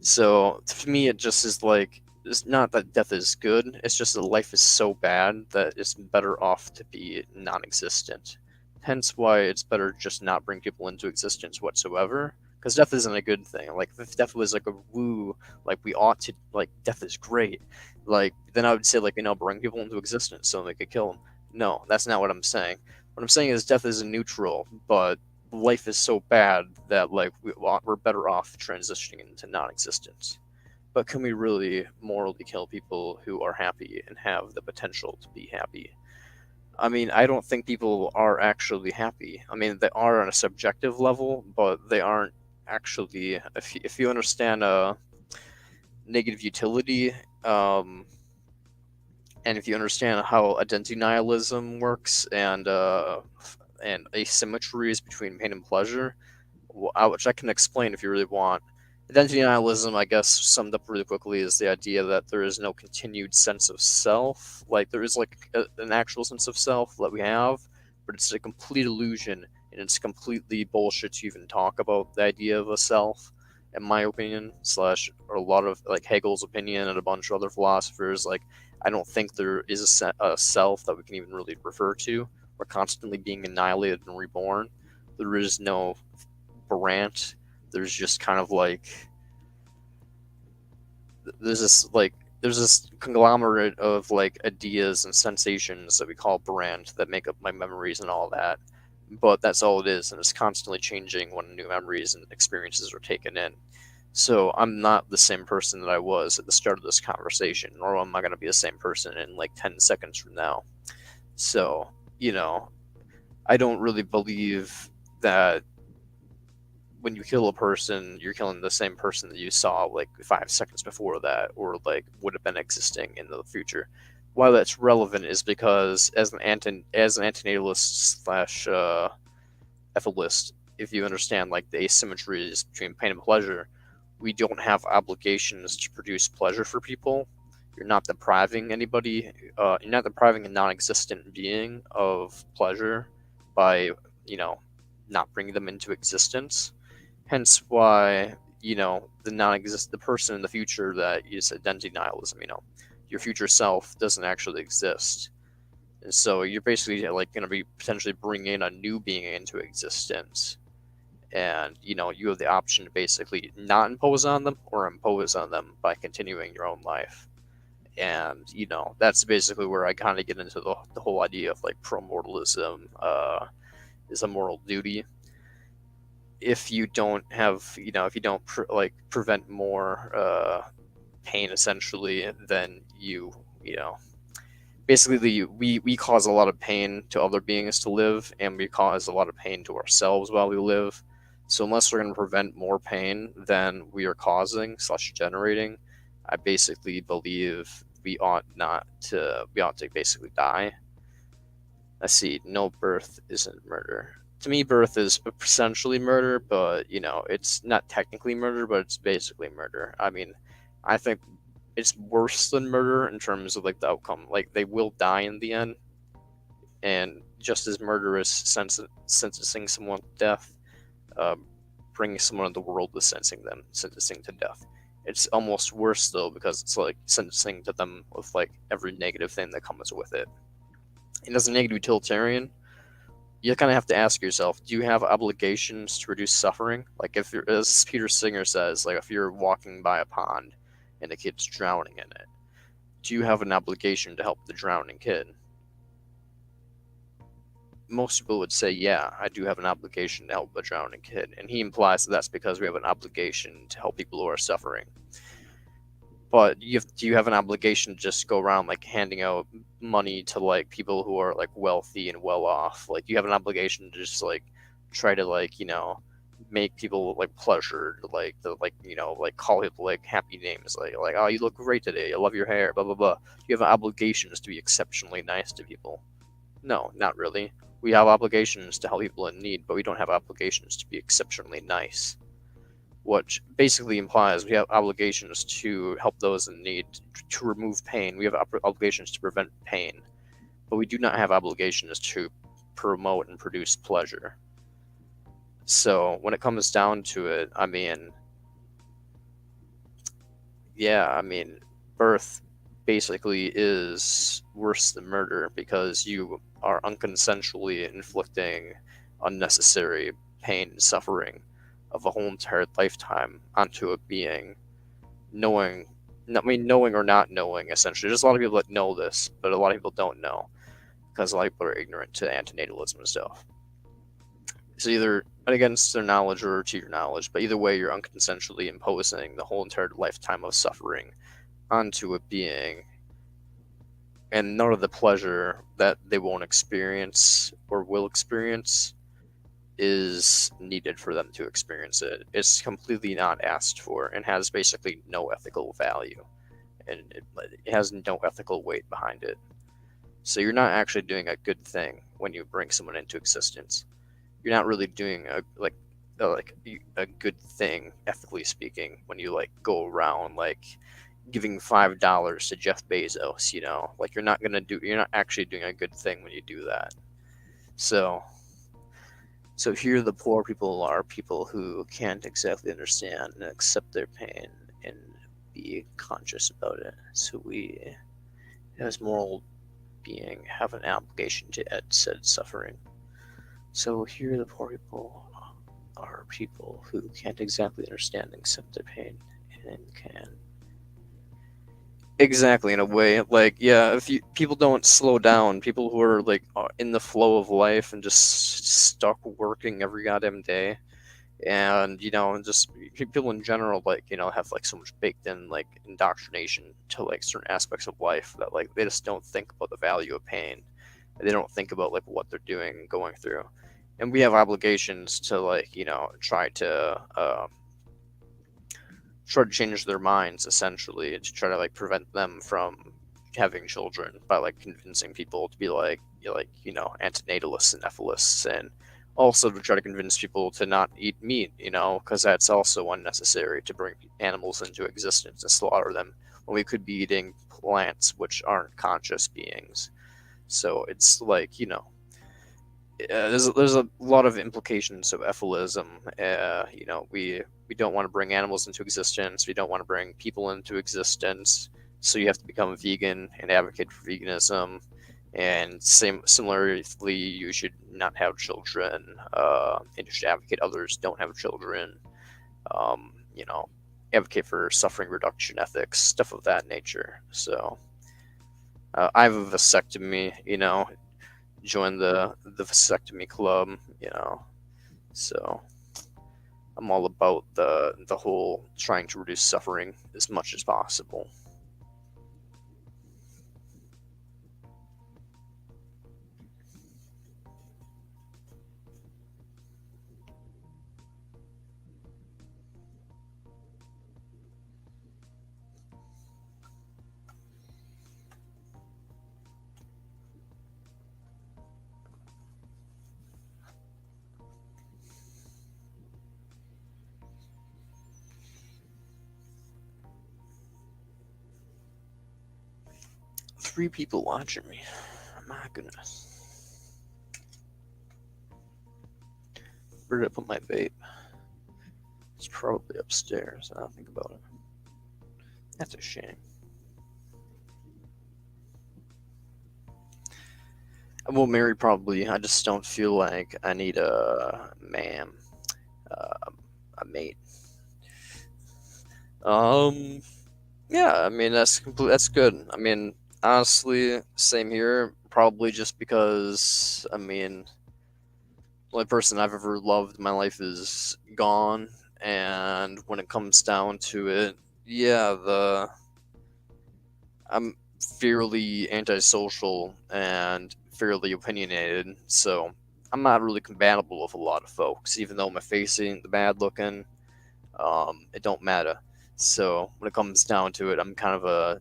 So to me, it just is like, it's not that death is good, it's just that life is so bad that it's better off to be non-existent. Hence why it's better just not bring people into existence whatsoever, because death isn't a good thing. Like, if death was like a woo, like we ought to, like, death is great, like, then I would say, like, bring people into existence so they could kill them. No, that's not what I'm saying. What I'm saying is death is neutral, but life is so bad that like we're better off transitioning into non-existence. But can we really morally kill people who are happy and have the potential to be happy? I mean, I don't think people are actually happy. I mean, they are on a subjective level, but they aren't actually. If you understand negative utility, and if you understand how identity nihilism works, and asymmetries between pain and pleasure, which I can explain if you really want. Identity nihilism, I guess, summed up really quickly, is the idea that there is no continued sense of self. Like, there is like an actual sense of self that we have, but it's a complete illusion, and it's completely bullshit to even talk about the idea of a self, in my opinion, or a lot of like Hegel's opinion and a bunch of other philosophers. Like, I don't think there is a self that we can even really refer to. We're constantly being annihilated and reborn. There is no Brant. There's just kind of like there's this conglomerate of like ideas and sensations that we call Brant that make up my memories and all that. But that's all it is, and it's constantly changing when new memories and experiences are taken in. So I'm not the same person that I was at the start of this conversation, nor am I going to be the same person in like 10 seconds from now. So, I don't really believe that when you kill a person, you're killing the same person that you saw like 5 seconds before that, or like would have been existing in the future. Why that's relevant is because as an antinatalist slash EFIList, if you understand like the asymmetries between pain and pleasure, we don't have obligations to produce pleasure for people. You're not depriving anybody. You're not depriving a non-existent being of pleasure by not bringing them into existence. Hence why the person in the future that is identity nihilism. Your future self doesn't actually exist, and so you're basically like going to be potentially bringing a new being into existence, and you have the option to basically not impose on them or impose on them by continuing your own life. And that's basically where I kind of get into the whole idea of like pro-mortalism is a moral duty. If you don't have if you don't prevent more pain, essentially, then basically we cause a lot of pain to other beings to live, and we cause a lot of pain to ourselves while we live. So unless we're going to prevent more pain than we are causing / generating, I basically believe we ought to basically die. Let's see, no, birth isn't murder. To me, birth is essentially murder, but it's not technically murder, but it's basically murder. I mean, I think it's worse than murder in terms of like the outcome. Like, they will die in the end, and just as murderous sentencing someone to death, bringing someone into the world is sentencing to death. It's almost worse though, because it's like sentencing to them with like every negative thing that comes with it. And as a negative utilitarian, you kind of have to ask yourself, do you have obligations to reduce suffering? Like if you're, as Peter Singer says, like if you're walking by a pond and a kid's drowning in it, do you have an obligation to help the drowning kid? Most people would say, yeah, I do have an obligation to help a drowning kid. And he implies that that's because we have an obligation to help people who are suffering. But do you have an obligation to just go around like handing out money to like people who are like wealthy and well off? Like you have an obligation to just like try to like, you know, make people like pleasured, like the like, you know, like call people like happy names, like oh, you look great today, I love your hair, blah blah blah. You have obligations to be exceptionally nice to people. No, not really. We have obligations to help people in need, but we don't have obligations to be exceptionally nice. Which basically implies we have obligations to help those in need, to remove pain. We have obligations to prevent pain, but we do not have obligations to promote and produce pleasure. So when it comes down to it, I mean, yeah, I mean, birth basically is worse than murder because you are unconsensually inflicting unnecessary pain and suffering of a whole entire lifetime onto a being, knowing or not knowing, essentially. There's a lot of people that know this, but a lot of people don't know because a lot of people are ignorant to antinatalism and stuff. It's either against their knowledge or to your knowledge, but either way, you're unconsensually imposing the whole entire lifetime of suffering onto a being, and none of the pleasure that they won't experience or will experience is needed for them to experience it. It's completely not asked for and has basically no ethical value, and it has no ethical weight behind it. So you're not actually doing a good thing when you bring someone into existence. You're not really doing a good thing, ethically speaking, when you like go around like giving $5 to Jeff Bezos. You know, like you're not actually doing a good thing when you do that. So here the poor people are people who can't exactly understand and accept their pain and be conscious about it. So we, as moral being, have an obligation to end said suffering. So here the poor people are people who can't exactly understand and accept their pain and can exactly, in a way, like, yeah, if people don't slow down, people who are like in the flow of life and just stuck working every goddamn day, and you know, and just people in general, like, you know, have like so much baked in like indoctrination to like certain aspects of life that like they just don't think about the value of pain. They don't think about like what they're doing and going through, and we have obligations to like, you know, try to change their minds, essentially, to try to like prevent them from having children by like convincing people to be like you know, antinatalists and EFILists, and also to try to convince people to not eat meat, you know, because that's also unnecessary to bring animals into existence and slaughter them when we could be eating plants which aren't conscious beings. So it's like, you know, there's a lot of implications of EFILism. You know, we don't want to bring animals into existence. We don't want to bring people into existence. So you have to become a vegan and advocate for veganism. And similarly, you should not have children. And you should advocate others don't have children. You know, advocate for suffering reduction ethics, stuff of that nature. So I have a vasectomy. You know, join the vasectomy club, you know. So I'm all about the whole trying to reduce suffering as much as possible. Three people watching me. My goodness. Where did I put my vape? It's probably upstairs. I don't think about it. That's a shame. Well, married probably. I just don't feel like I need a a mate. Um, yeah, I mean that's good. I mean, honestly, same here. Probably just because the only person I've ever loved in my life is gone, and when it comes down to it, yeah, I'm fairly antisocial and fairly opinionated, so I'm not really compatible with a lot of folks, even though my face ain't the bad looking. It don't matter. So when it comes down to it, I'm kind of an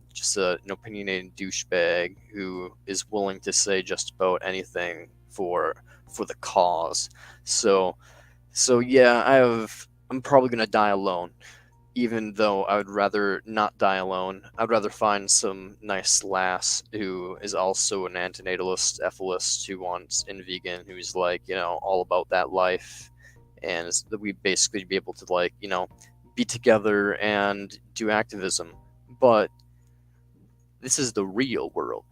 opinionated douchebag who is willing to say just about anything for the cause. So yeah, I'm probably gonna die alone, even though I would rather not die alone. I'd rather find some nice lass who is also an antinatalist, EFIList, who wants in vegan, who's like, all about that life, and that we basically be able to be together and do activism. But this is the real world,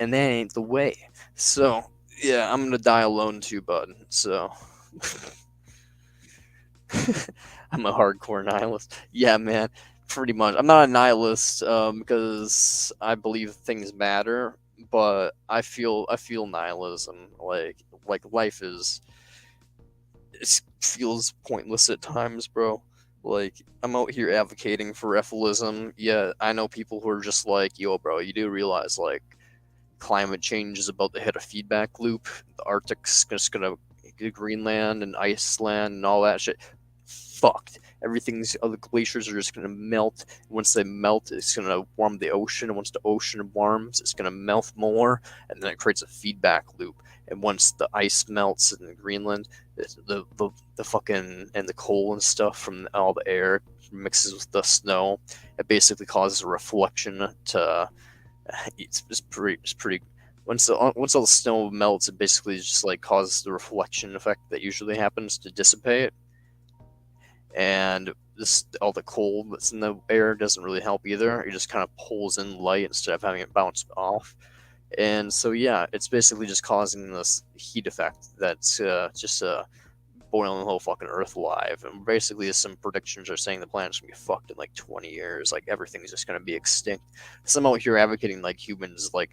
and that ain't the way. So yeah, I'm gonna die alone too, bud. So I'm a hardcore nihilist. Yeah, man, pretty much. I'm not a nihilist because I believe things matter, but I feel nihilism. Like life it feels pointless at times, bro. Like I'm out here advocating for EFILism. Yeah, I know people who are just like, yo, bro, you do realize like climate change is about to hit a feedback loop. The Arctic's just gonna Greenland and Iceland and all that shit fucked. All the glaciers are just gonna melt. Once they melt, it's gonna warm the ocean. And once the ocean warms, it's gonna melt more, and then it creates a feedback loop. And once the ice melts in Greenland, the fucking and the coal and stuff from all the air mixes with the snow. It basically causes a reflection to. It's pretty. Once all the snow melts, it basically just like causes the reflection effect that usually happens to dissipate, and all the cold that's in the air doesn't really help either. It just kind of pulls in light instead of having it bounce off. And so yeah, it's basically just causing this heat effect that's just boiling the whole fucking Earth alive. And basically, some predictions are saying the planet's gonna be fucked in like 20 years. Like everything's just gonna be extinct. Some out here advocating like humans, like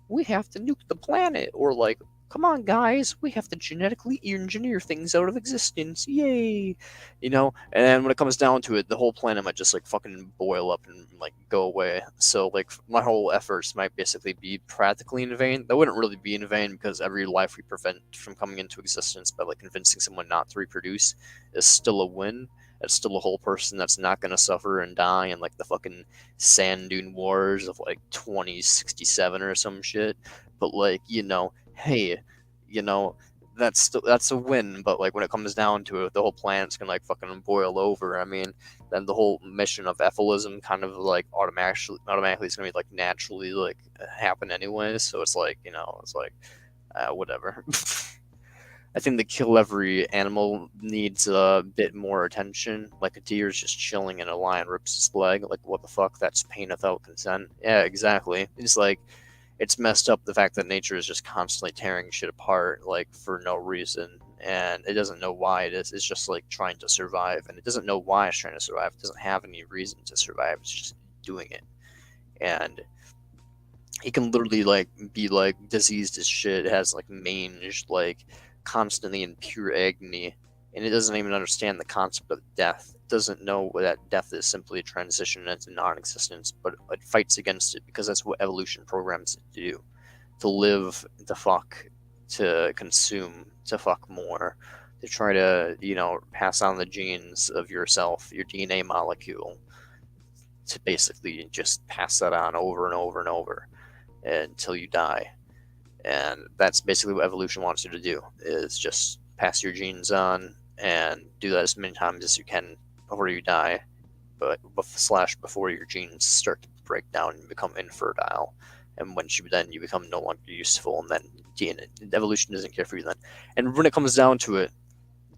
we have to nuke the planet, or like, come on guys, we have to genetically engineer things out of existence. Yay, And then when it comes down to it, the whole planet might just like fucking boil up and like go away. So like my whole efforts might basically be practically in vain. That wouldn't really be in vain, because every life we prevent from coming into existence by like convincing someone not to reproduce is still a win. It's still a whole person that's not going to suffer and die in like the fucking sand dune wars of like 2067 or some shit. But like, hey, you know that's a win. But like when it comes down to it, the whole planet's gonna like fucking boil over. I mean, then the whole mission of EFILism kind of like automatically is gonna be like naturally like happen anyway. So it's like, whatever. I think the kill every animal needs a bit more attention. Like a deer's just chilling and a lion rips its leg. Like, what the fuck? That's pain without consent. Yeah, exactly. It's like, it's messed up the fact that nature is just constantly tearing shit apart, like, for no reason. And it doesn't know why it is. It's just, like, trying to survive. And it doesn't know why it's trying to survive. It doesn't have any reason to survive. It's just doing it. And it can literally, like, be, like, diseased as shit. It has, like, mange, like, constantly in pure agony, and it doesn't even understand the concept of death. It doesn't know that death is simply a transition into non-existence, but it fights against it because that's what evolution programs it to do: to live, to fuck, to consume, to fuck more, to try to pass on the genes of yourself, your DNA molecule, to basically just pass that on over and over and over until you die. And that's basically what evolution wants you to do, is just pass your genes on and do that as many times as you can before you die, but before your genes start to break down and become infertile. And once you become no longer useful, and then DNA, evolution doesn't care for you then. And when it comes down to it,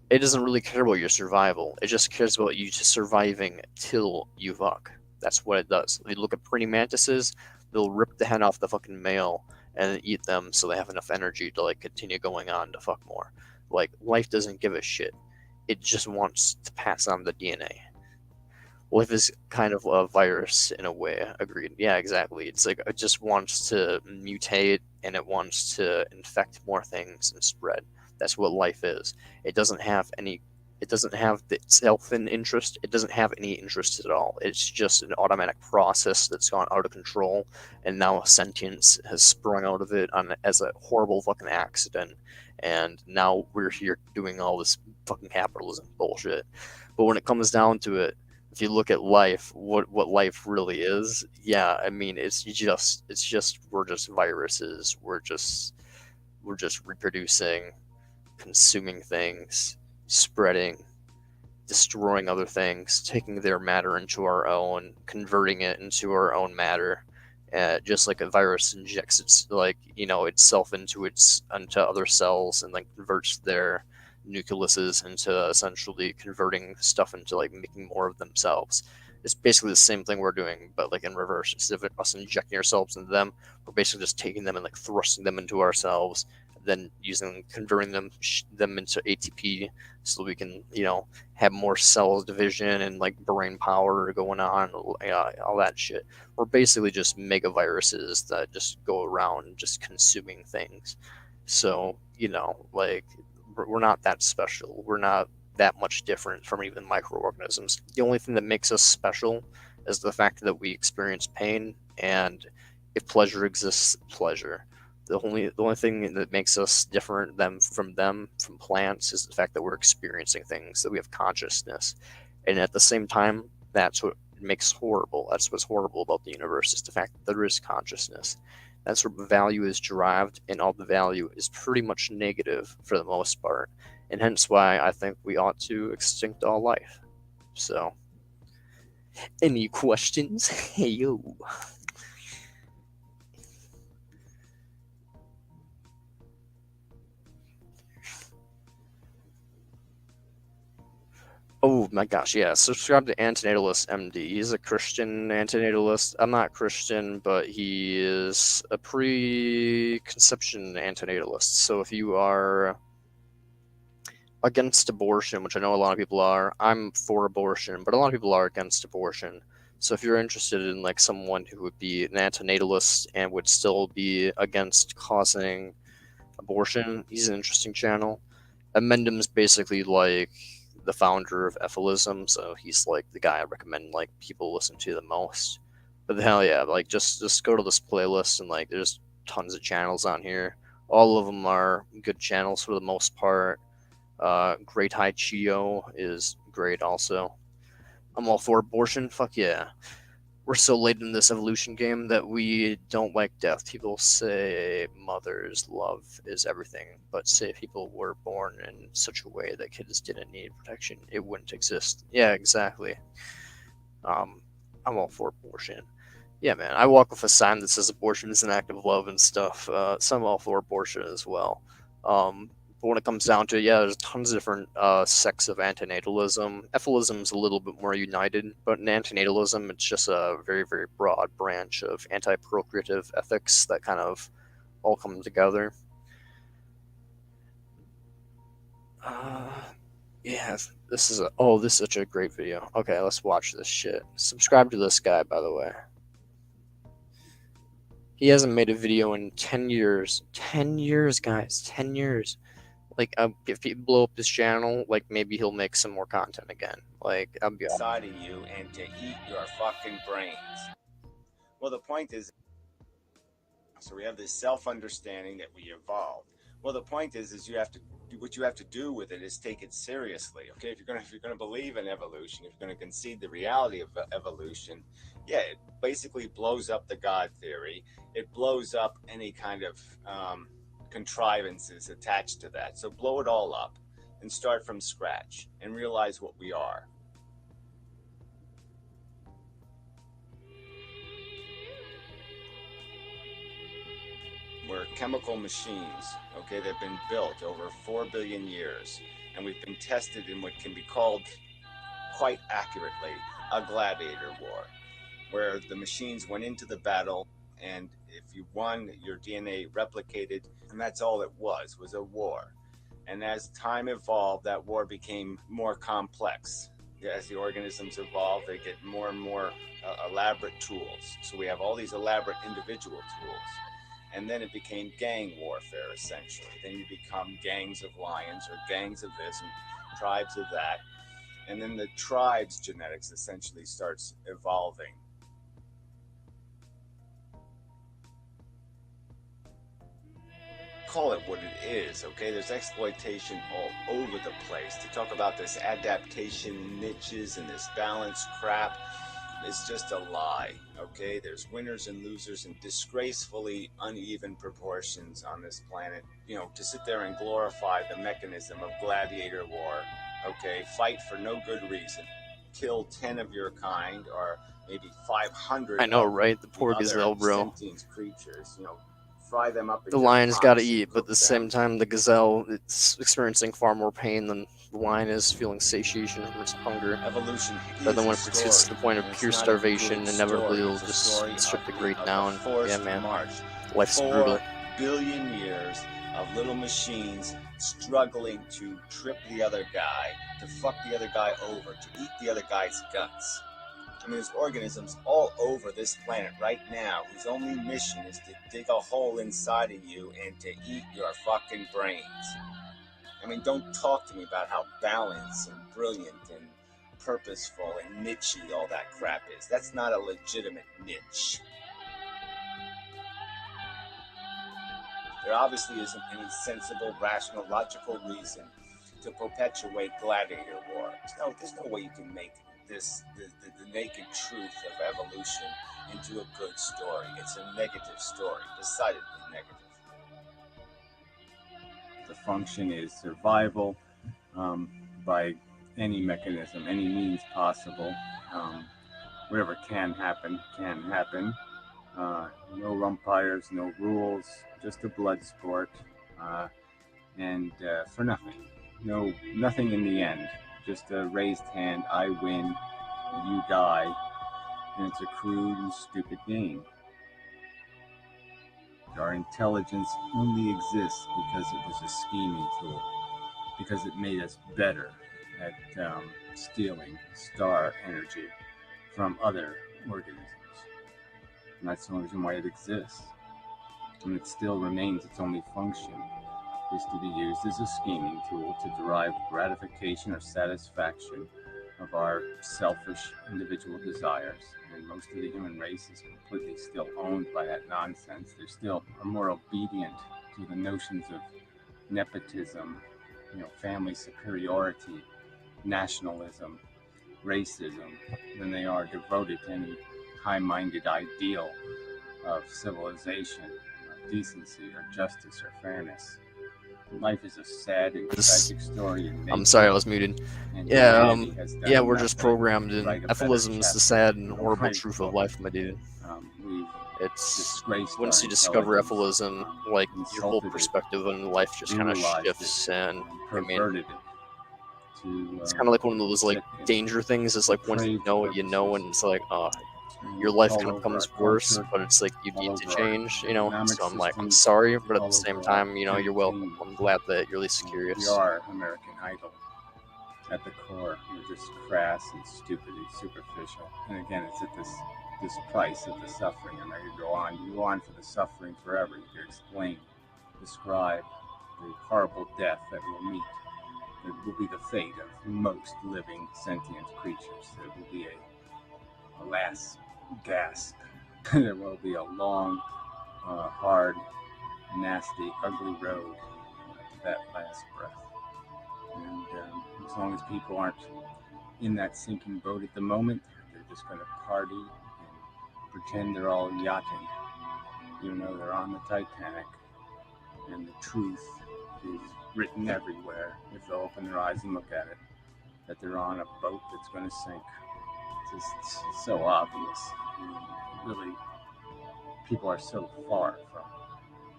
it doesn't really care about your survival. It just cares about you just surviving till you fuck. That's what it does. You look at praying mantises, they'll rip the head off the fucking male, and then eat them so they have enough energy to like continue going on to fuck more. Like, life doesn't give a shit. It just wants to pass on the DNA. Life is kind of a virus in a way. Agreed. Yeah, exactly. It's like it just wants to mutate and it wants to infect more things and spread. That's what life is. It doesn't have any. It doesn't have the self in interest. It doesn't have any interest at all. It's just an automatic process that's gone out of control, and now sentience has sprung out of it as a horrible fucking accident. And now we're here doing all this fucking capitalism bullshit. But when it comes down to it, if you look at life, what life really is, yeah, I mean, it's just we're just viruses. We're just reproducing, consuming things, spreading, destroying other things, taking their matter into our own, converting it into our own matter. Just like a virus injects itself into other cells and like converts their nucleuses into essentially converting stuff into like making more of themselves. It's basically the same thing we're doing, but like in reverse. Instead of us injecting ourselves into them, we're basically just taking them and like thrusting them into ourselves, then converting them into ATP so we can have more cell division and like brain power going on, all that shit. We're basically just mega viruses that just go around just consuming things. So like we're not that special. We're not that much different from even microorganisms. The only thing that makes us special is the fact that we experience pain, and if pleasure exists, pleasure. The only thing that makes us different from plants is the fact that we're experiencing things, that we have consciousness. And at the same time, that's what makes horrible. That's what's horrible about the universe, is the fact that there is consciousness. That's where value is derived, and all the value is pretty much negative for the most part. And hence why I think we ought to extinct all life. So, any questions? Hey, yo. Oh my gosh, yeah. Subscribe to Antinatalist MD. He's a Christian antinatalist. I'm not Christian, but he is a pre-conception antinatalist. So if you are against abortion, which I know a lot of people are, I'm for abortion, but a lot of people are against abortion. So if you're interested in like someone who would be an antinatalist and would still be against causing abortion, he's an interesting channel. Amendum's basically like the founder of EFILism, so he's like the guy I recommend like people listen to the most. But hell yeah, like just go to this playlist, and like there's tons of channels on here. All of them are good channels for the most part. Great High Chio is great also. I'm all for abortion. Fuck yeah. We're so late in this evolution game that we don't like death. People say mother's love is everything, but say people were born in such a way that kids didn't need protection, it wouldn't exist. Yeah, exactly. I'm all for abortion. Yeah, man. I walk with a sign that says abortion is an act of love and stuff. So I'm all for abortion as well. But when it comes down to it, yeah, there's tons of different sects of antinatalism. EFILism is a little bit more united, but in antinatalism, it's just a very, very broad branch of anti-procreative ethics that kind of all come together. Yeah, this is such a great video. Okay, let's watch this shit. Subscribe to this guy, by the way. He hasn't made a video in 10 years. 10 years, guys. 10 years. Like, if he blow up his channel, like, maybe he'll make some more content again. Like, I'll be inside of you and to eat your fucking brains. Well, the point is, so we have this self-understanding that we evolved. Well, the point is you have to do what you have to do with it is take it seriously. Okay, if you're gonna believe in evolution, if you're gonna concede the reality of evolution, yeah, it basically blows up the God theory. It blows up any kind of contrivances attached to that. So blow it all up and start from scratch and realize what we are. We're chemical machines, okay, that have been built over 4 billion years, and we've been tested in what can be called, quite accurately, a gladiator war, where the machines went into the battle, and if you won, your DNA replicated, and that's all it was a war. And as time evolved, that war became more complex. As the organisms evolve, they get more and more elaborate tools. So we have all these elaborate individual tools. And then it became gang warfare, essentially. Then you become gangs of lions or gangs of this and tribes of that. And then the tribe's genetics essentially starts evolving. Call it what it is, okay? There's exploitation all over the place. To talk about this adaptation niches and this balance crap, it's just a lie, okay? There's winners and losers in disgracefully uneven proportions on this planet. You know, to sit there and glorify the mechanism of gladiator war, okay? Fight for no good reason. Kill 10 of your kind, or maybe 500 I know, of right? The poor other gazelle, bro. sentient creatures, you know, fry them up. The lion's got to eat, but at the same time, the gazelle is experiencing far more pain than the lion is, feeling satiation from its hunger. Evolution But then when it gets to the point of pure starvation, inevitably it'll just strip the great down. Yeah, man. Life's brutal. 4 billion years of little machines struggling to trip the other guy, to fuck the other guy over, to eat the other guy's guts. I mean, there's organisms all over this planet right now whose only mission is to dig a hole inside of you and to eat your fucking brains. I mean, don't talk to me about how balanced and brilliant and purposeful and nichey all that crap is. That's not a legitimate niche. There obviously isn't any sensible, rational, logical reason to perpetuate gladiator war. No, there's no way you can make this the naked truth of evolution into a good story. It's a negative story, decidedly negative. The function is survival by any mechanism, any means possible. Whatever can happen, can happen. No umpires, no rules, just a blood sport, and for nothing. Nothing in the end. Just a raised hand, I win, you die, and it's a crude and stupid game. Our intelligence only exists because it was a scheming tool, because it made us better at stealing star energy from other organisms. And that's the only reason why it exists. And it still remains its only function is to be used as a scheming tool to derive gratification or satisfaction of our selfish individual desires. And most of the human race is completely still owned by that nonsense. They still are more obedient to the notions of nepotism, family superiority, nationalism, racism, than they are devoted to any high-minded ideal of civilization, or decency, or justice, or fairness. Life is a sad and tragic story. I'm sorry, I was muted. Yeah, we're just programmed in. EFILism is the sad and horrible truth of life, my dude. It's once you discover EFILism, like your whole perspective on life just kind of shifts, and I mean, it's kind of like one of those like danger things. It's like once you know what you know, and it's like, your life kind of becomes worse, but it's like you need to change, So I'm like, I'm sorry, but at the same time, you're welcome. I'm glad that you're at least curious. We are American Idol. At the core, we're just crass and stupid and superficial. And again, it's at this price of the suffering. And you go on for the suffering forever. You can explain, describe the horrible death that we'll meet. It will be the fate of most living sentient creatures. There will be a last gasp. There will be a long, hard, nasty, ugly road to that last breath. And as long as people aren't in that sinking boat at the moment, they're just going to party and pretend they're all yachting, even though they're on the Titanic. And the truth is written everywhere, if they'll open their eyes and look at it, that they're on a boat that's going to sink. It's so obvious. Really, people are so far from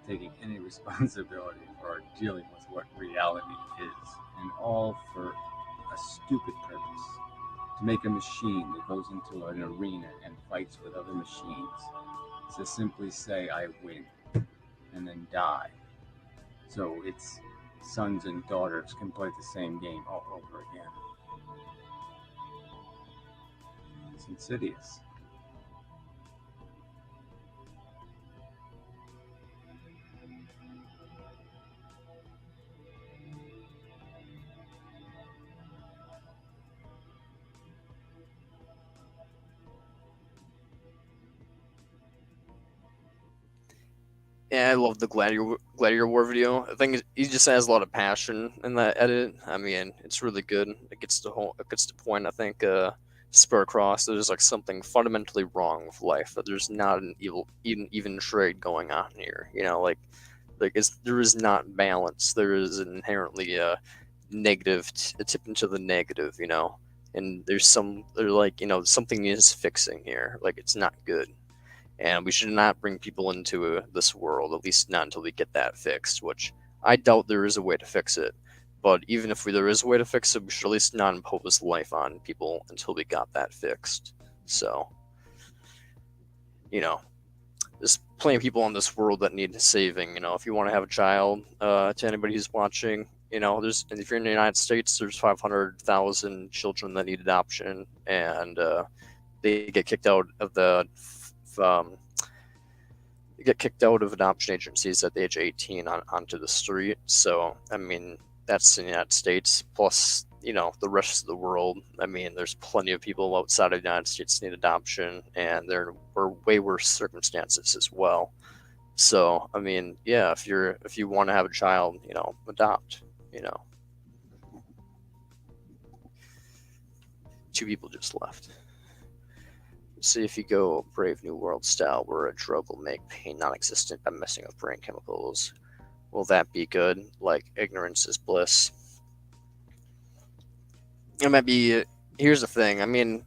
taking any responsibility for dealing with what reality is, and all for a stupid purpose: to make a machine that goes into an arena and fights with other machines. to simply say, I win, and then die. So its sons and daughters can play the same game all over again. It's insidious. Yeah, I love the Gladiator War video. I think he just has a lot of passion in that edit. I mean, it's really good. It gets the point. I think spur across. There's like something fundamentally wrong with life. That there's not an even trade going on here. You know, like there is not balance. There is inherently a negative, a tip into the negative. You know, and there's something is fixing here. Like it's not good. And we should not bring people into this world, at least not until we get that fixed, which I doubt there is a way to fix it. But even if there is a way to fix it, we should at least not impose life on people until we got that fixed. So, you know, there's plenty of people in this world that need saving. You know, if you want to have a child, to anybody who's watching, you know, if you're in the United States, there's 500,000 children that need adoption, and they get kicked out of adoption agencies at the age of 18 onto the street. So, I mean, that's in the United States. Plus, you know, the rest of the world. I mean, there's plenty of people outside of the United States need adoption, and there were way worse circumstances as well. So, I mean, yeah, if you want to have a child, you know, adopt. You know, 2 people just left. See if you go Brave New World style, where a drug will make pain non-existent by messing with brain chemicals. Will that be good? Like, ignorance is bliss. It might be. Here's the thing. I mean,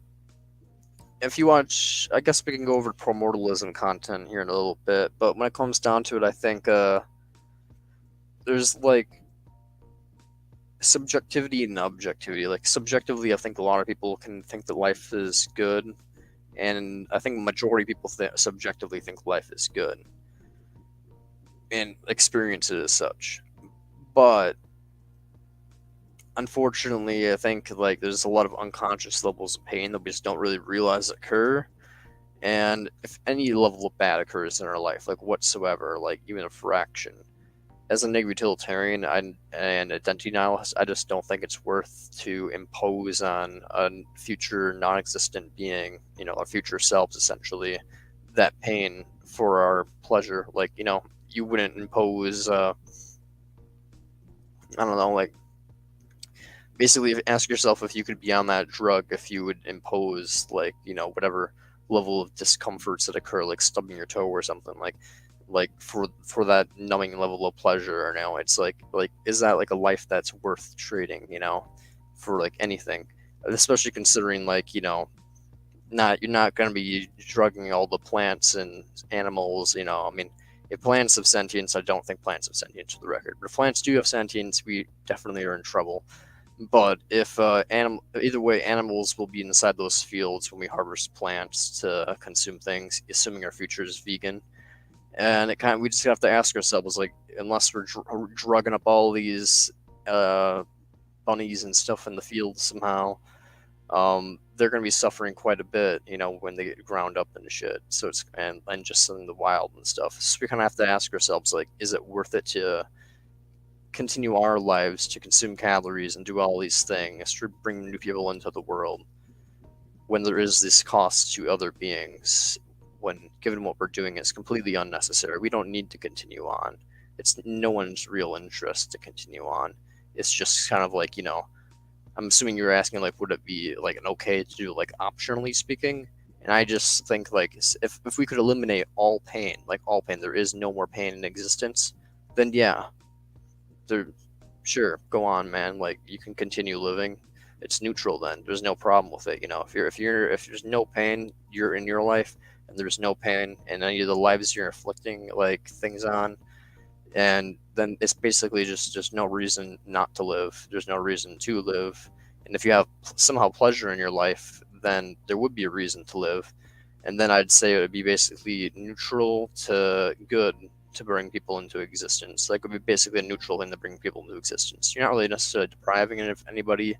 if you watch, I guess we can go over promortalism content here in a little bit. But when it comes down to it, I think there's like subjectivity and objectivity. Like subjectively, I think a lot of people can think that life is good. And I think the majority of people subjectively think life is good and experience it as such. But unfortunately, I think like there's a lot of unconscious levels of pain that we just don't really realize occur. And if any level of bad occurs in our life, like whatsoever, like even a fraction, as a negative utilitarian and identity nihilist, I just don't think it's worth to impose on a future non-existent being, you know, our future selves, essentially, that pain for our pleasure. Like, you know, you wouldn't impose, I don't know, like, basically ask yourself if you could be on that drug, if you would impose, like, you know, whatever level of discomforts that occur, like stubbing your toe or something, like for that numbing level of pleasure. You know, it's like is that like a life that's worth trading, you know, for like anything, especially considering, like, you know, you're not going to be drugging all the plants and animals, you know. I mean, if plants have sentience, I don't think plants have sentience, for the record, but if plants do have sentience, we definitely are in trouble. But if either way, animals will be inside those fields when we harvest plants to consume things, assuming our future is vegan. And we just have to ask ourselves, like, unless we're drugging up all these bunnies and stuff in the field somehow, they're going to be suffering quite a bit, you know, when they get ground up and shit. So it's and just in the wild and stuff. So we kind of have to ask ourselves, like, is it worth it to continue our lives to consume calories and do all these things to bring new people into the world when there is this cost to other beings? When given what we're doing is completely unnecessary. We don't need to continue on. It's no one's real interest to continue on. It's just kind of like, you know, I'm assuming you're asking, like, would it be like an okay to do, like, optionally speaking? And I just think, like, if we could eliminate all pain, like all pain, there is no more pain in existence, then yeah, sure, go on, man. Like, you can continue living. It's neutral then. There's no problem with it. You know, if there's no pain you're in your life, and there's no pain in any of the lives you're inflicting, like, things on, and then it's basically just no reason not to live. There's no reason to live. And if you have somehow pleasure in your life, then there would be a reason to live. And then I'd say it would be basically neutral to good to bring people into existence. Like, it would be basically a neutral thing to bring people into existence. You're not really necessarily depriving anybody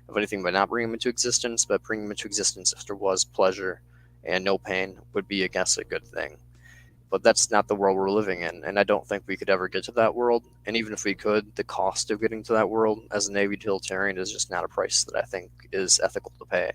of anything by not bringing them into existence, but bringing them into existence if there was pleasure and no pain would be, I guess, a good thing. But that's not the world we're living in, and I don't think we could ever get to that world. And even if we could, the cost of getting to that world as a neo utilitarian is just not a price that I think is ethical to pay.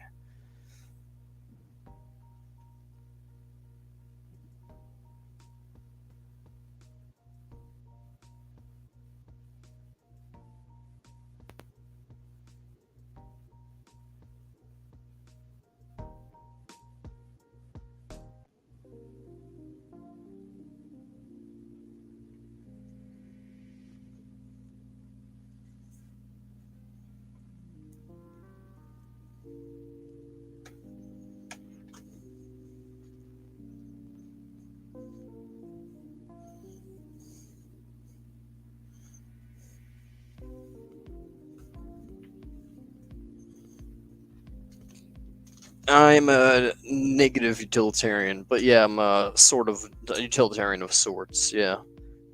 I'm a negative utilitarian, but yeah, I'm a sort of a utilitarian of sorts, yeah.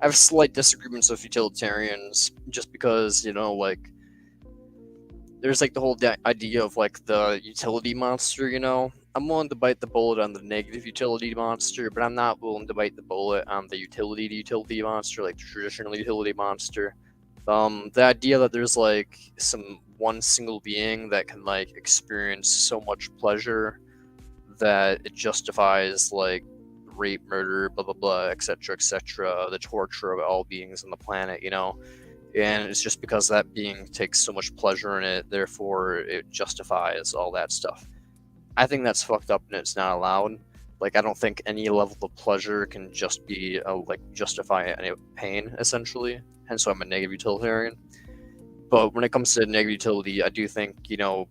I have slight disagreements with utilitarians, just because, like, there's, like, the whole idea of, like, the utility monster, I'm willing to bite the bullet on the negative utility monster, but I'm not willing to bite the bullet on the utility monster, like the traditional utility monster. The idea that there's, like, one single being that can, like, experience so much pleasure that it justifies, like, rape, murder, blah blah blah, etc., the torture of all beings on the planet, and it's just because that being takes so much pleasure in it, therefore it justifies all that stuff. I think that's fucked up and it's not allowed. Like, I don't think any level of pleasure can just be justify any pain, essentially. Hence why I'm a negative utilitarian. But when it comes to negative utility, I do think,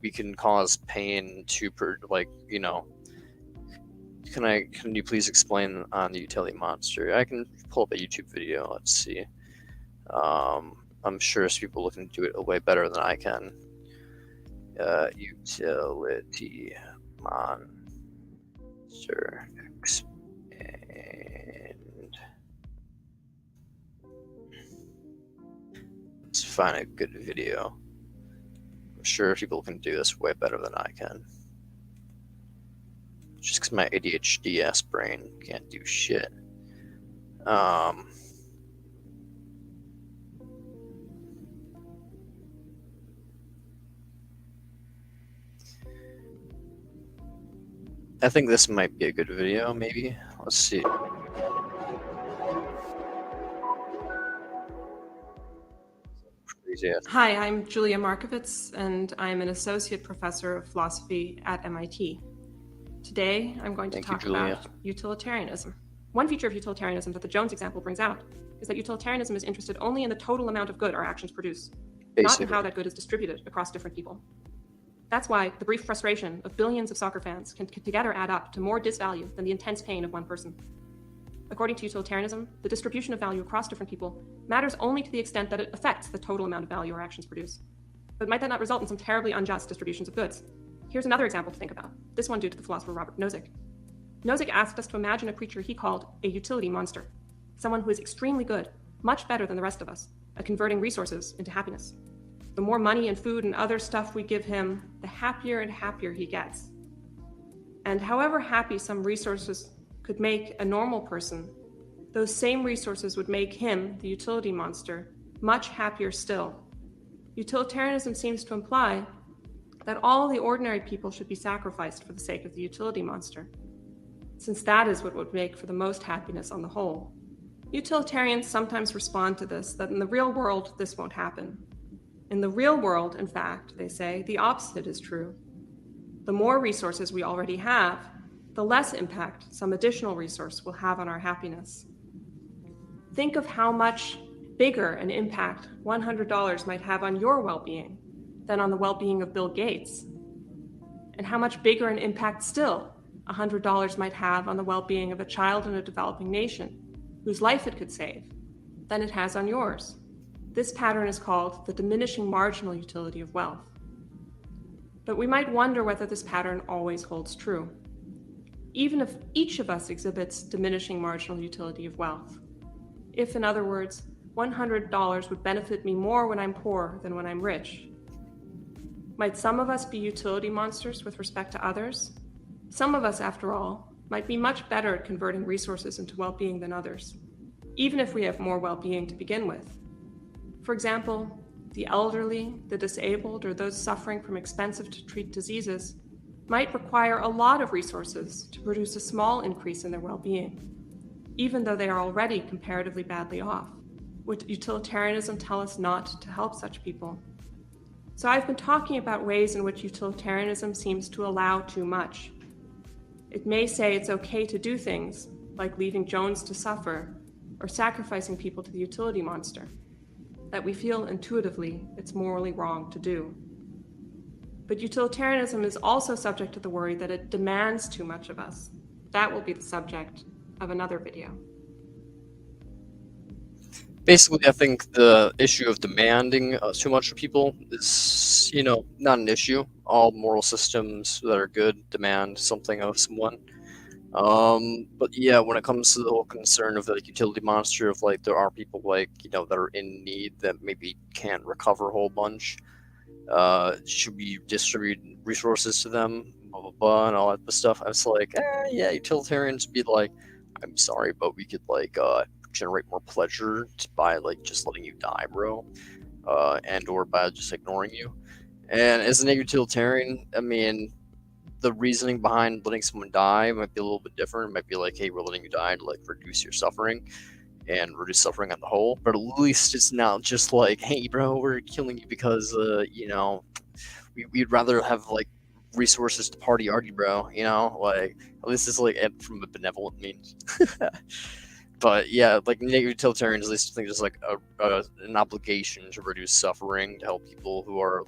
we can cause pain to, can you please explain on the utility monster? I can pull up a YouTube video. Let's see. I'm sure there's people looking to do it way better than I can. Utility monster expand. Let's find a good video. I'm sure people can do this way better than I can. Just because my ADHD ass brain can't do shit. I think this might be a good video, maybe. Let's see. Hi, I'm Julia Markovits, and I'm an associate professor of philosophy at MIT. Today, I'm going to talk about utilitarianism. One feature of utilitarianism that the Jones example brings out is that utilitarianism is interested only in the total amount of good our actions produce, not in how that good is distributed across different people. That's why the brief frustration of billions of soccer fans can together add up to more disvalue than the intense pain of one person. According to utilitarianism, the distribution of value across different people matters only to the extent that it affects the total amount of value our actions produce. But might that not result in some terribly unjust distributions of goods? Here's another example to think about, this one due to the philosopher Robert Nozick. Nozick asked us to imagine a creature he called a utility monster, someone who is extremely good, much better than the rest of us, at converting resources into happiness. The more money and food and other stuff we give him, the happier and happier he gets. And however happy some resources could make a normal person, those same resources would make him, the utility monster, much happier still. Utilitarianism seems to imply that all the ordinary people should be sacrificed for the sake of the utility monster, since that is what would make for the most happiness on the whole. Utilitarians sometimes respond to this, that in the real world, this won't happen. In the real world, in fact, they say, the opposite is true. The more resources we already have, the less impact some additional resource will have on our happiness. Think of how much bigger an impact $100 might have on your well-being than on the well-being of Bill Gates, and how much bigger an impact still $100 might have on the well-being of a child in a developing nation whose life it could save than it has on yours. This pattern is called the diminishing marginal utility of wealth. But we might wonder whether this pattern always holds true. even if each of us exhibits diminishing marginal utility of wealth. If, in other words, $100 would benefit me more when I'm poor than when I'm rich. Might some of us be utility monsters with respect to others? Some of us, after all, might be much better at converting resources into well-being than others, even if we have more well-being to begin with. For example, the elderly, the disabled, or those suffering from expensive-to-treat diseases might require a lot of resources to produce a small increase in their well-being, even though they are already comparatively badly off. Would utilitarianism tell us not to help such people? So I've been talking about ways in which utilitarianism seems to allow too much. It may say it's okay to do things, like leaving Jones to suffer, or sacrificing people to the utility monster, that we feel intuitively it's morally wrong to do. But utilitarianism is also subject to the worry that it demands too much of us. That will be the subject of another video. Basically, I think the issue of demanding too much of people is, not an issue. All moral systems that are good demand something of someone. But yeah, when it comes to the whole concern of the utility monster, of there are people that are in need that maybe can't recover a whole bunch. Should we distribute resources to them, blah blah blah, and all that stuff? I was like, yeah, utilitarians be like, I'm sorry, but we could generate more pleasure by just letting you die, bro, and or by just ignoring you. And as a utilitarian, I mean, the reasoning behind letting someone die might be a little bit different. It might be like, hey, we're letting you die to reduce your suffering and reduce suffering on the whole. But at least it's not just like, hey, bro, we're killing you because we'd rather have resources to party arty, bro. At least it's from a benevolent means. But yeah, utilitarians at least think there's an obligation to reduce suffering, to help people who are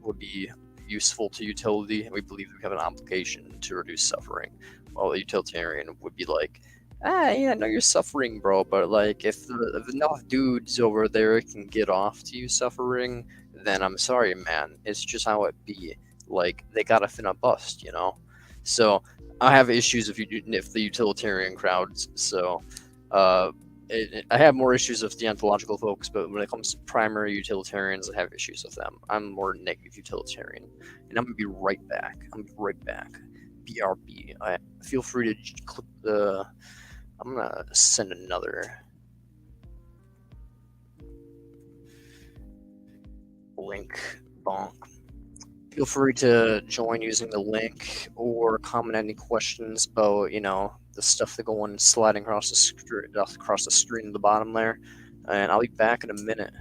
would be useful to utility, and we believe we have an obligation to reduce suffering. While a utilitarian would be like, yeah, I know you're suffering, bro, but if enough dudes over there can get off to you suffering, then I'm sorry, man. It's just how it be. They gotta finna bust, So I have issues if the utilitarian crowds. So I have more issues with the ontological folks, but when it comes to primary utilitarians, I have issues with them. I'm more negative utilitarian, and I'm gonna be right back. BRB. Feel free to click the. I'm gonna send another link. Bonk. Feel free to join using the link or comment any questions about the stuff that go on sliding across the screen at the bottom there, and I'll be back in a minute.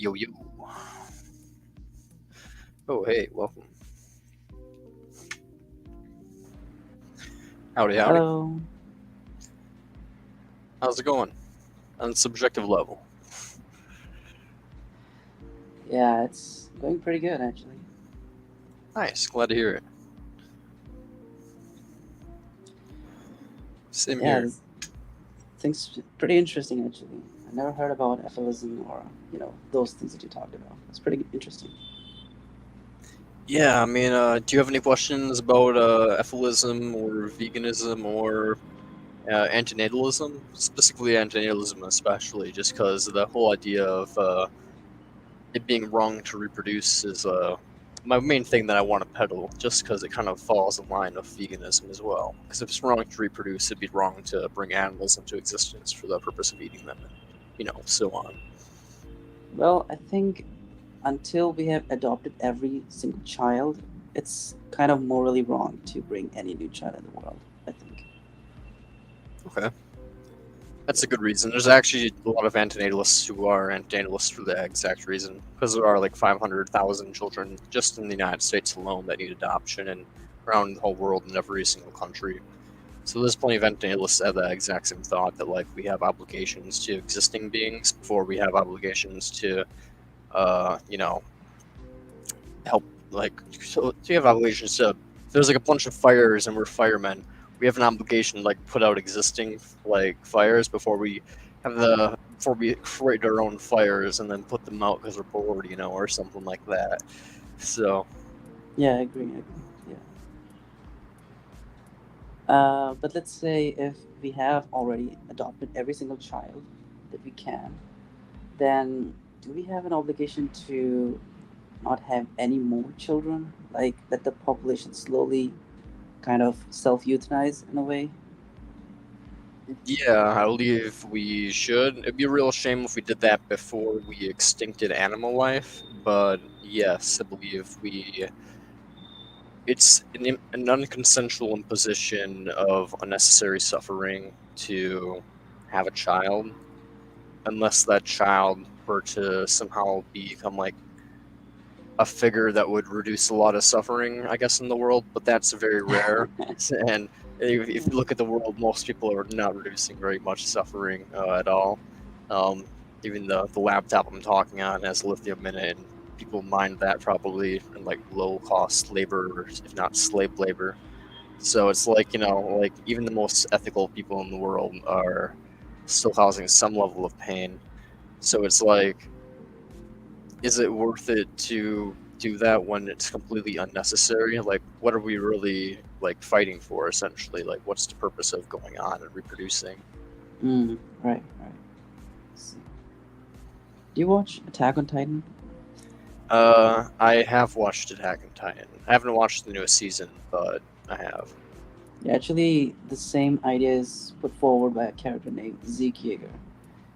Yo, yo. Oh, hey, welcome. Howdy, howdy. Hello. How's it going? On a subjective level. Yeah, it's going pretty good, actually. Nice, glad to hear it. Same here. Things pretty interesting, actually. I never heard about EFILism or, those things that you talked about. It's pretty interesting. Yeah, I mean, do you have any questions about EFILism or veganism or antinatalism? Specifically antinatalism especially, just because the whole idea of it being wrong to reproduce is my main thing that I want to peddle, just because it kind of falls in line with veganism as well. Because if it's wrong to reproduce, it'd be wrong to bring animals into existence for the purpose of eating them, and so on. Well, I think until we have adopted every single child, it's kind of morally wrong to bring any new child in the world, I think. Okay. That's a good reason. There's actually a lot of antinatalists who are antinatalists for the exact reason, because there are like 500,000 children just in the United States alone that need adoption, and around the whole world in every single country. So there's plenty of antinatalists that have that exact same thought, that like we have obligations to existing beings before we have obligations to, help. Like, so you have obligations to. If there's like a bunch of fires and we're firemen, we have an obligation to like put out existing like fires before we create our own fires and then put them out because we're bored, or something like that. So Yeah, I agree. Yeah. But let's say if we have already adopted every single child that we can, then do we have an obligation to not have any more children? Like, let the population slowly kind of self-euthanize in a way? yeah, I believe we should. It'd be a real shame if we did that before we extincted animal life, but yes, I believe it's an unconsensual imposition of unnecessary suffering to have a child, unless that child were to somehow become like a figure that would reduce a lot of suffering, I guess, in the world, but that's very rare. And if you look at the world, most people are not reducing very much suffering at all. Even the laptop I'm talking on has lithium in it, and people mine that probably in like low-cost labor, if not slave labor. So it's like, like even the most ethical people in the world are still causing some level of pain. So it's like, is it worth it to do that when it's completely unnecessary? Like, what are we really like fighting for, essentially? Like, what's the purpose of going on and reproducing? Right. So, do you watch Attack on Titan? I have watched Attack on Titan. I haven't watched the newest season, but I have. Yeah, actually, the same idea is put forward by a character named Zeke Yeager.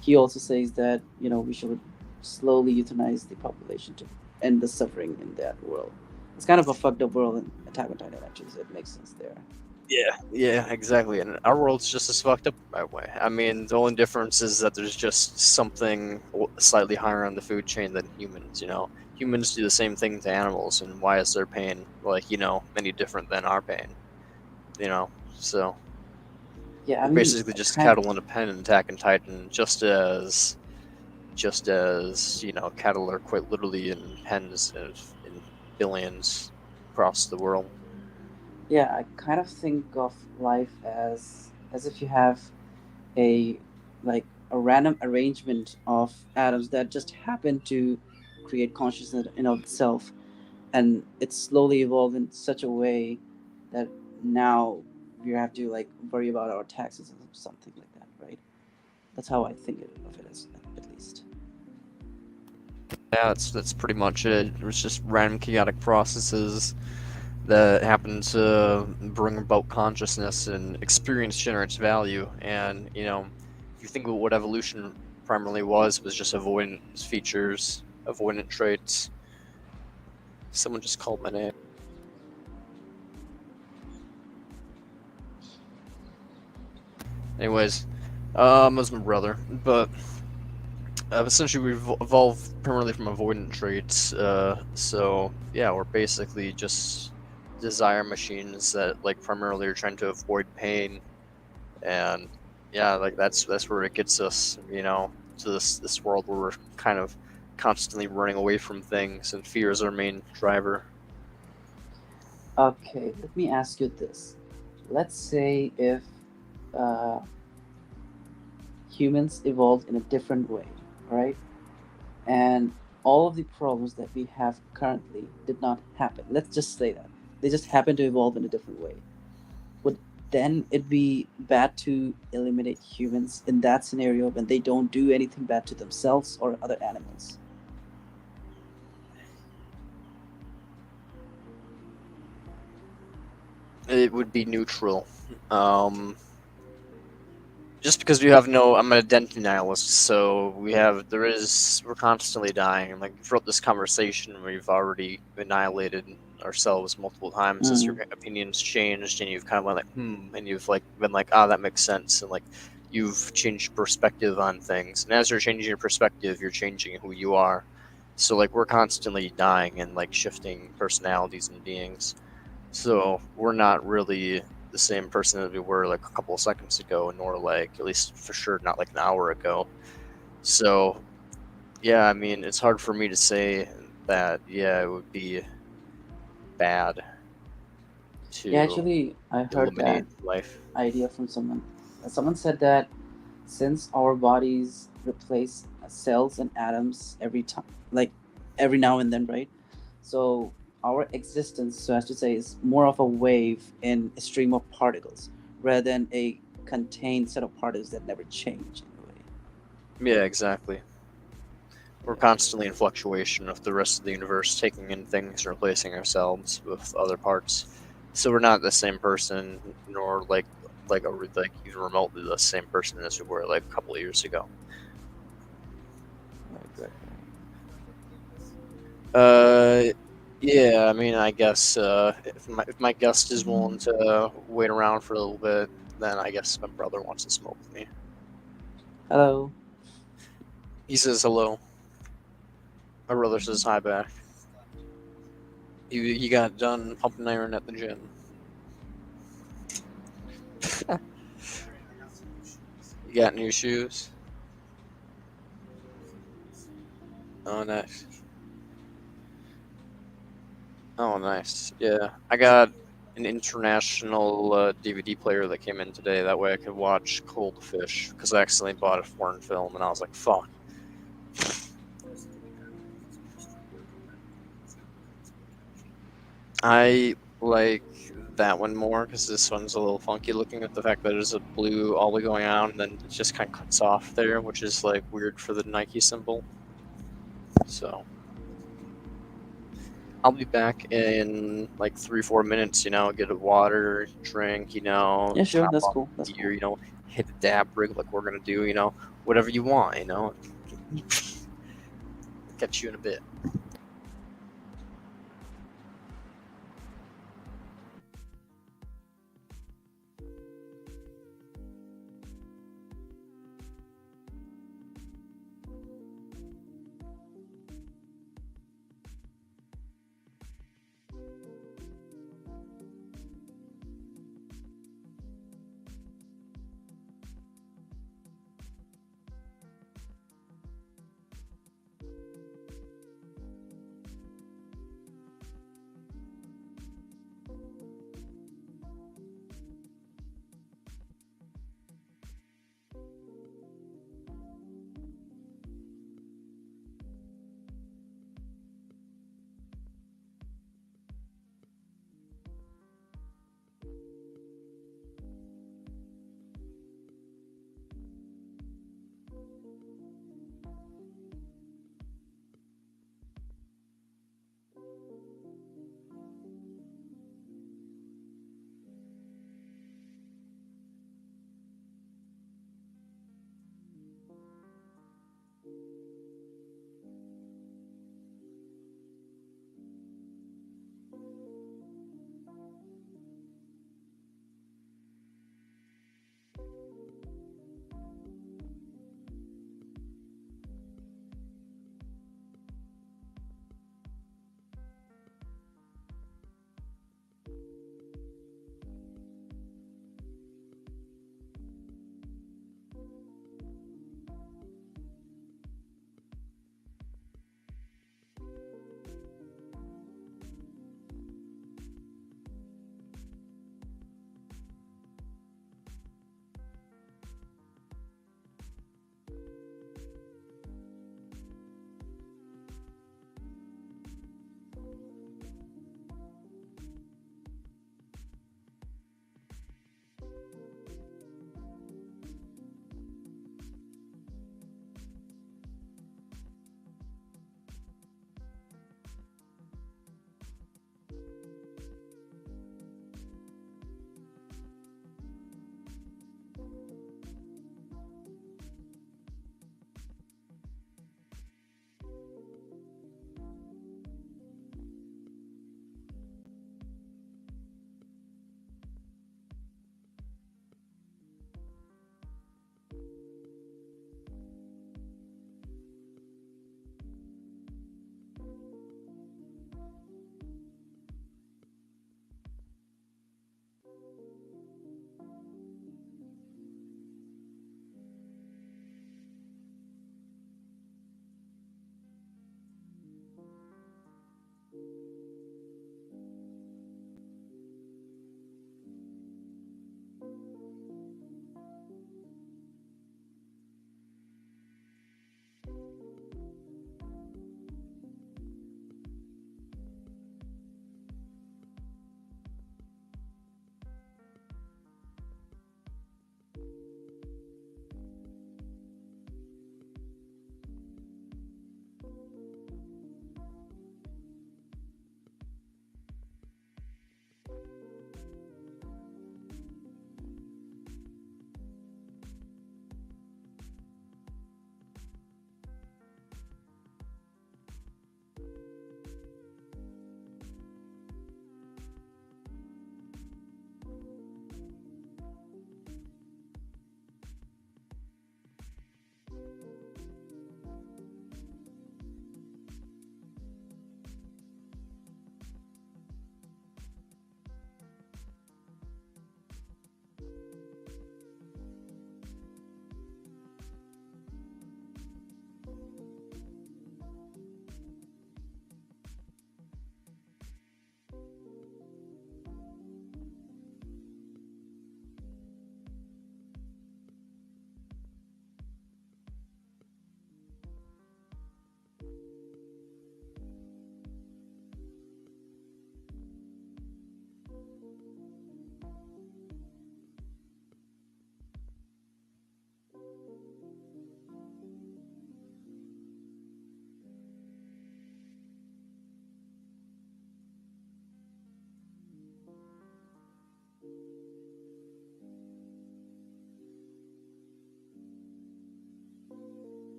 He also says that, we should slowly euthanize the population to end the suffering in that world. It's kind of a fucked up world in Attack on Titan, actually, so it makes sense there. Yeah, exactly. And our world's just as fucked up that way. I mean, the only difference is that there's just something slightly higher on the food chain than humans, Humans do the same thing to animals, and why is their pain, like, any different than our pain? So Yeah, I mean, basically just cattle in a pen in Attack on Titan, just as cattle are quite literally in pens in billions across the world. Yeah, I kind of think of life as if you have a random arrangement of atoms that just happen to create consciousness in of itself, and it's slowly evolved in such a way that now we have to worry about our taxes or something like that, right? That's how I think of it as, at least. Yeah, that's pretty much it. It's just random chaotic processes that happen to bring about consciousness, and experience generates value. And if you think about what evolution primarily was just avoidance features, avoidant traits. Someone just called my name. Anyways, it was my brother, but essentially we've evolved primarily from avoidant traits. So yeah, we're basically just desire machines that like primarily are trying to avoid pain, and yeah, like that's where it gets us, to this world where we're kind of constantly running away from things, and fear is our main driver. Okay, let me ask you this. Let's say if uh, humans evolved in a different way, right? And all of the problems that we have currently did not happen. Let's just say that. They just happen to evolve in a different way. Would then it be bad to eliminate humans in that scenario when they don't do anything bad to themselves or other animals? It would be neutral. Just because we have no, I'm an identity nihilist, so we're constantly dying. And like throughout this conversation, we've already annihilated ourselves multiple times as your opinions changed, and you've kind of went like, and you've like been like, that makes sense, and like you've changed perspective on things. And as you're changing your perspective, you're changing who you are. So like we're constantly dying and like shifting personalities and beings. So we're not really the same person as we were like a couple of seconds ago, nor like at least for sure not like an hour ago. So yeah, I mean it's hard for me to say that it would be bad to Yeah, actually, I heard that eliminate life. idea from someone. Someone said that since our bodies replace cells and atoms every time, like every now and then, right? So our existence, so as to say, is more of a wave in a stream of particles rather than a contained set of particles that never change in a way. Yeah, exactly. We're constantly in fluctuation with the rest of the universe, taking in things and replacing ourselves with other parts. So we're not the same person, nor like even remotely the same person as we were like a couple of years ago. Yeah, I mean, I guess if my guest is willing to wait around for a little bit, then I guess my brother wants to smoke with me. Hello. He says hello. My brother says hi back. He got done pumping iron at the gym. You got new shoes? Oh, nice. Oh, nice. Yeah, I got an international DVD player that came in today. That way I could watch Cold Fish, because I accidentally bought a foreign film, and I was like, fuck. I like that one more, because this one's a little funky looking at the fact that there's a blue ollie going on, and then it just kind of cuts off there, which is like weird for the Nike symbol. So I'll be back in like 3-4 minutes, get a water, drink, Yeah, sure. top That's off cool. That's gear, cool. hit the dab rig like we're gonna do, whatever you want, Catch you in a bit.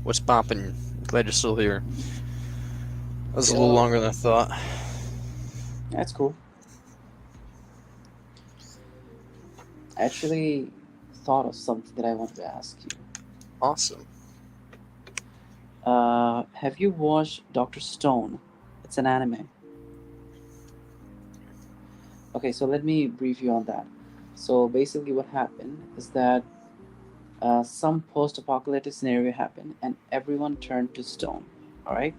What's poppin'? Glad you're still here. That was a little longer than I thought. That's cool. I actually thought of something that I wanted to ask you. Awesome. Have you watched Dr. Stone? It's an anime. Okay, so let me brief you on that. So basically, what happened is that some post-apocalyptic scenario happened, and everyone turned to stone. All right,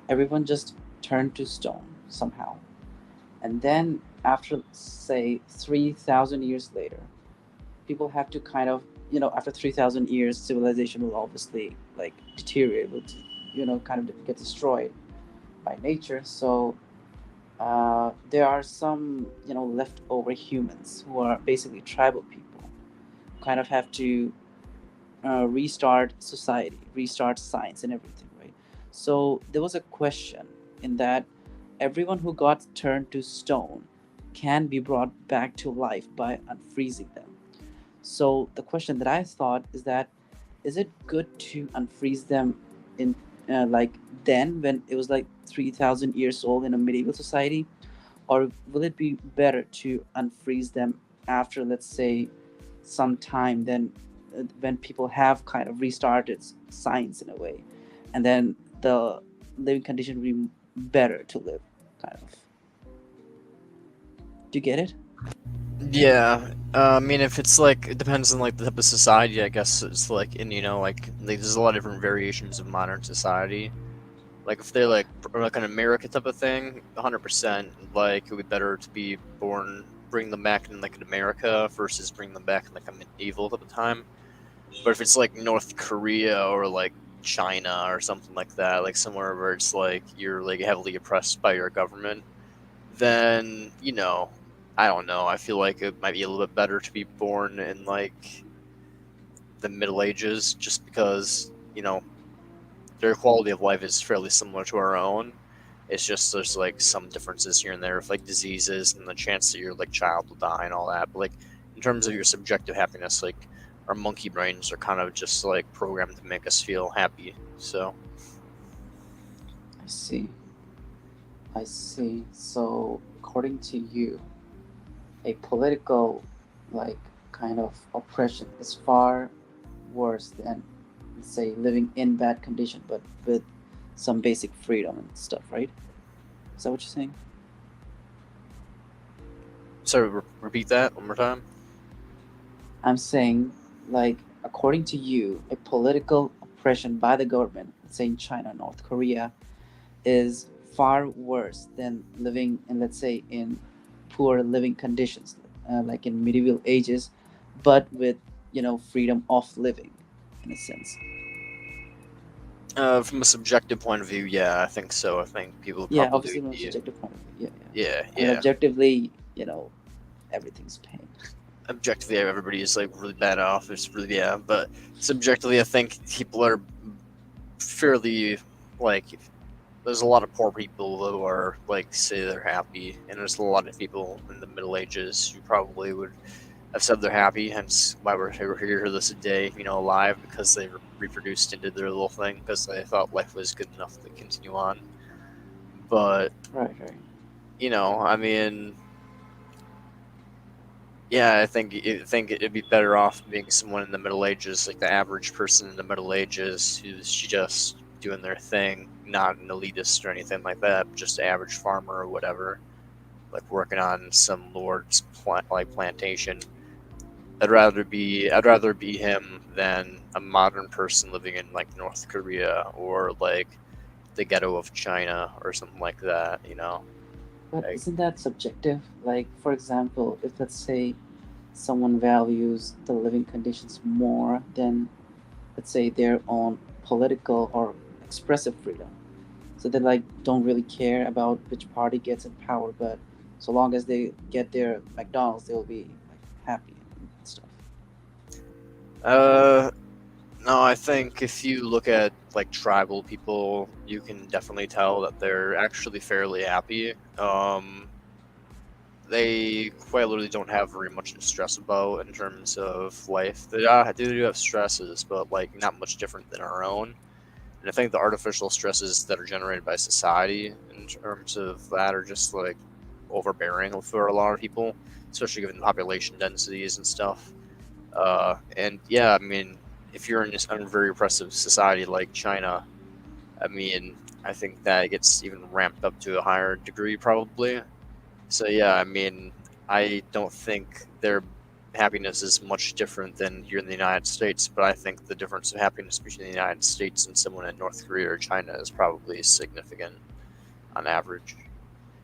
everyone just turned to stone somehow, and then after say 3,000 years later, people have to kind of after 3,000 years, civilization will obviously like deteriorate, will kind of get destroyed by nature. So there are some leftover humans who are basically tribal people, kind of have to restart society, restart science and everything, right? So there was a question in that everyone who got turned to stone can be brought back to life by unfreezing them. So the question that I thought is that, is it good to unfreeze them in like then when it was like 3,000 years old in a medieval society, or will it be better to unfreeze them after, let's say, some time, then when people have kind of restarted science in a way, and then the living condition will be better to live, kind of. Do you get it? Yeah, I mean, if it's like, it depends on like the type of society, I guess. It's like, and like there's a lot of different variations of modern society. Like if they're like an America type of thing, 100%. Like it would be better to be born, bring them back in like in America versus bring them back in like a medieval type of time. But if it's like North Korea or like China or something like that, like somewhere where it's like you're like heavily oppressed by your government, then I don't know. I feel like it might be a little bit better to be born in like the Middle Ages, just because their quality of life is fairly similar to our own. It's just there's like some differences here and there with like diseases and the chance that your like child will die and all that. But like in terms of your subjective happiness, like our monkey brains are kind of just like programmed to make us feel happy. So I see. So according to you, a political like kind of oppression is far worse than, let's say, living in bad condition but with some basic freedom and stuff, right? Is that what you're saying? sorry, repeat that one more time. I'm saying, like, according to you, a political oppression by the government, let's say in China, North Korea, is far worse than living in, let's say, in poor living conditions, like in medieval ages, but with freedom of living, in a sense. From a subjective point of view, yeah, I think so. I think people Yeah, probably obviously from a would subjective point of view. yeah, And yeah. objectively, everything's pain. Objectively, everybody is like really bad off. It's really but subjectively, I think people are fairly like. There's a lot of poor people who are like say they're happy, and there's a lot of people in the Middle Ages who probably would have said they're happy. Hence why we're here this day, alive, because they reproduced and did their little thing because they thought life was good enough to continue on. But Right. I mean, yeah, I think it'd be better off being someone in the Middle Ages, like the average person in the Middle Ages, who's just doing their thing, not an elitist or anything like that, but just an average farmer or whatever, like working on some lord's plantation. I'd rather be him than a modern person living in like North Korea or like the ghetto of China or something like that. But Like, isn't that subjective? Like, for example, if, let's say, someone values the living conditions more than, let's say, their own political or expressive freedom, so they like don't really care about which party gets in power, but so long as they get their McDonald's, they'll be like happy and stuff. No, I think if you look at like tribal people, you can definitely tell that they're actually fairly happy. they quite literally don't have very much to stress about in terms of life. They do have stresses, but like not much different than our own. And I think the artificial stresses that are generated by society in terms of that are just like overbearing for a lot of people, especially given the population densities and stuff. And yeah, I mean, if you're in this very oppressive society like China, I mean, I think that gets even ramped up to a higher degree probably. So yeah, I mean, I don't think their happiness is much different than here in the United States, but I think the difference of happiness between the United States and someone in North Korea or China is probably significant on average.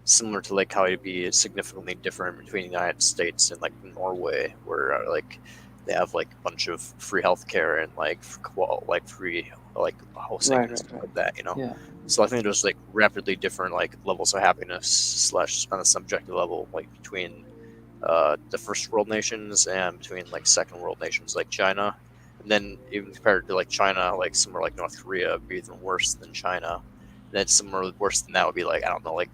Similar to like how it'd be significantly different between the United States and like Norway, where like they have like a bunch of free healthcare and like free like housing and stuff like that, you know. Yeah. So I think there's like rapidly different like levels of happiness / on a subjective level, like between the first world nations and between like second world nations like China. And then even compared to like China, like somewhere like North Korea would be even worse than China. And then somewhere worse than that would be like, I don't know, like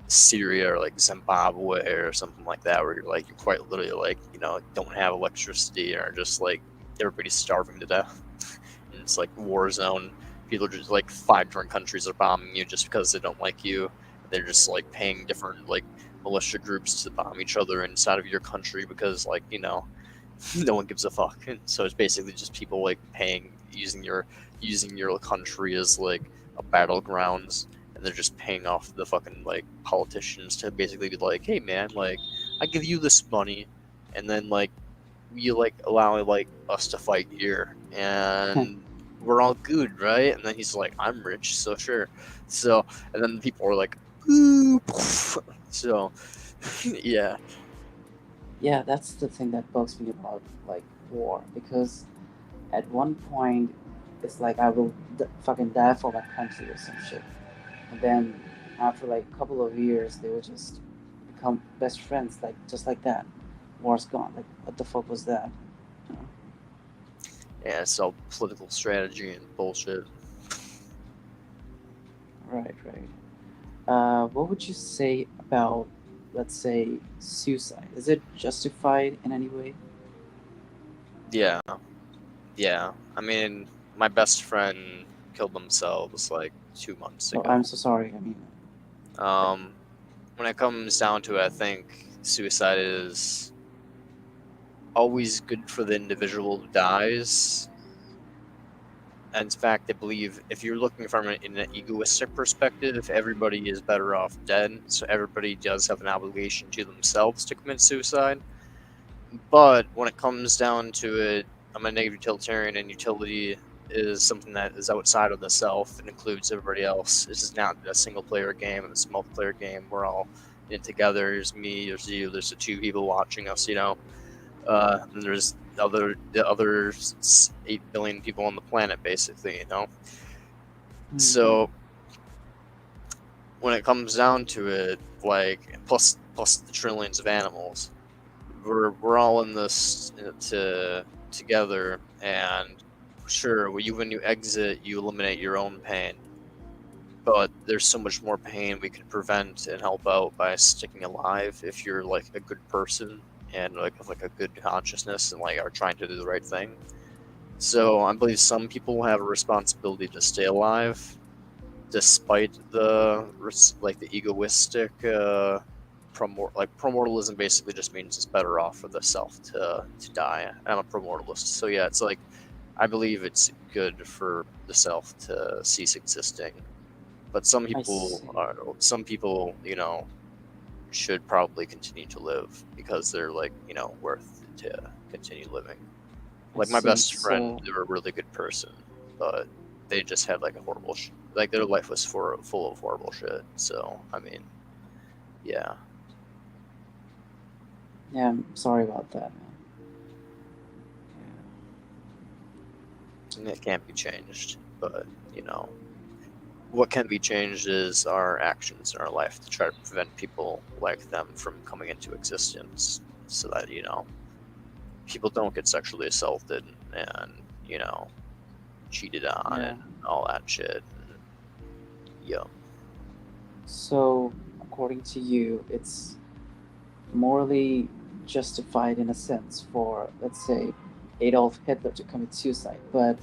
Syria or like Zimbabwe or something like that, where you're quite literally like, you know, don't have electricity or just like everybody's starving to death. And it's like war zone. People are just like 5 different countries are bombing you just because they don't like you. They're just like paying different like militia groups to bomb each other inside of your country because like, you know, no one gives a fuck. And so it's basically just people like using your country as like a battlegrounds, and they're just paying off the fucking like politicians to basically be like, hey man, like I give you this money, and then like you like allow like us to fight here, and we're all good, right? And then he's like, I'm rich, so sure. So and then people are like, ooh, so yeah. Yeah, that's the thing that bugs me about like war, because at one point it's like I will fucking die for my country or some shit, and then after like a couple of years they will just become best friends, like just like that. War's gone. Like what the fuck was that? You know? Yeah, it's all political strategy and bullshit. Right. What would you say about, let's say, suicide? Is it justified in any way? Yeah. I mean, my best friend killed themselves like 2 months ago. Oh, I'm so sorry. I mean, when it comes down to it, I think suicide is always good for the individual who dies. And in fact, I believe if you're looking from it in an egoistic perspective, everybody is better off dead. So everybody does have an obligation to themselves to commit suicide. But when it comes down to it, I'm a negative utilitarian, and utility is something that is outside of the self and includes everybody else. This is not a single player game, it's a multiplayer game. We're all in together. There's me, there's you, there's the 2 people watching us, you know. And there's the other 8 billion people on the planet, basically, you know. So when it comes down to it, like plus the trillions of animals, we're all in this together. And sure, when you exit, you eliminate your own pain, but there's so much more pain we can prevent and help out by sticking alive if you're like a good person and like have like a good consciousness and like are trying to do the right thing. So I believe some people have a responsibility to stay alive despite the egoistic promortalism basically just means it's better off for the self to die. I'm a promortalist, so yeah, it's like I believe it's good for the self to cease existing, but some people you know should probably continue to live because they're like, you know, worth to continue living. Like my best friend, they were a really good person, but they just had like a horrible like their life was full of horrible shit. So I mean, yeah. Yeah, I'm sorry about that, man. And it can't be changed, but you know, what can be changed is our actions in our life to try to prevent people like them from coming into existence, so that, you know, people don't get sexually assaulted and, you know, cheated on and all that shit. Yeah. So, according to you, it's morally justified in a sense for, let's say, Adolf Hitler to commit suicide, but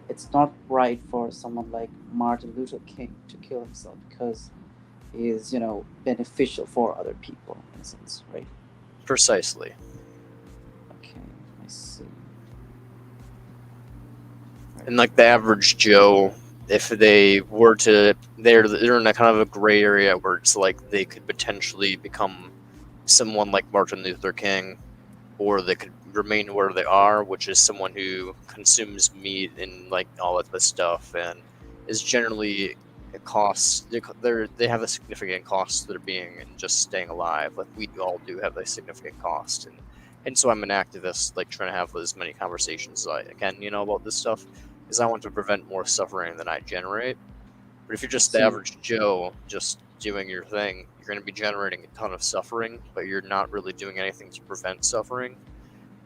it's not right for someone like Martin Luther King to kill himself because he is, beneficial for other people in a sense, right? Precisely. Okay, I see. And like the average Joe, if they were to, they're in a kind of a gray area where it's like they could potentially become someone like Martin Luther King, or they could remain where they are, which is someone who consumes meat and like all of this stuff, and is generally a cost. They have a significant cost to their being and just staying alive. Like we all do have a significant cost, and so I'm an activist, like trying to have as many conversations as I can, about this stuff, because I want to prevent more suffering than I generate. But if you're just the average Joe, just doing your thing, you're going to be generating a ton of suffering, but you're not really doing anything to prevent suffering.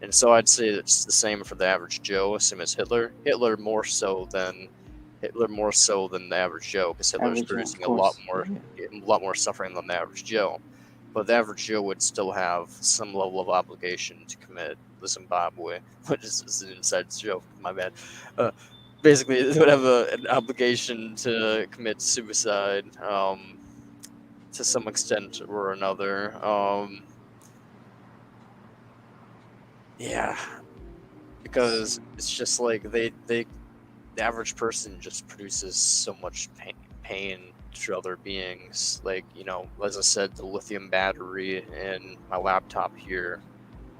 And so I'd say it's the same for the average Joe, same as Hitler. Hitler more so than the average Joe, because Hitler's producing a lot more suffering than the average Joe. But the average Joe would still have some level of obligation to commit the Zimbabwe, which is an inside joke. My bad. Basically, they would have an obligation to commit suicide, to some extent or another. Yeah, because it's just like the average person just produces so much pain to other beings. Like, as I said, the lithium battery in my laptop here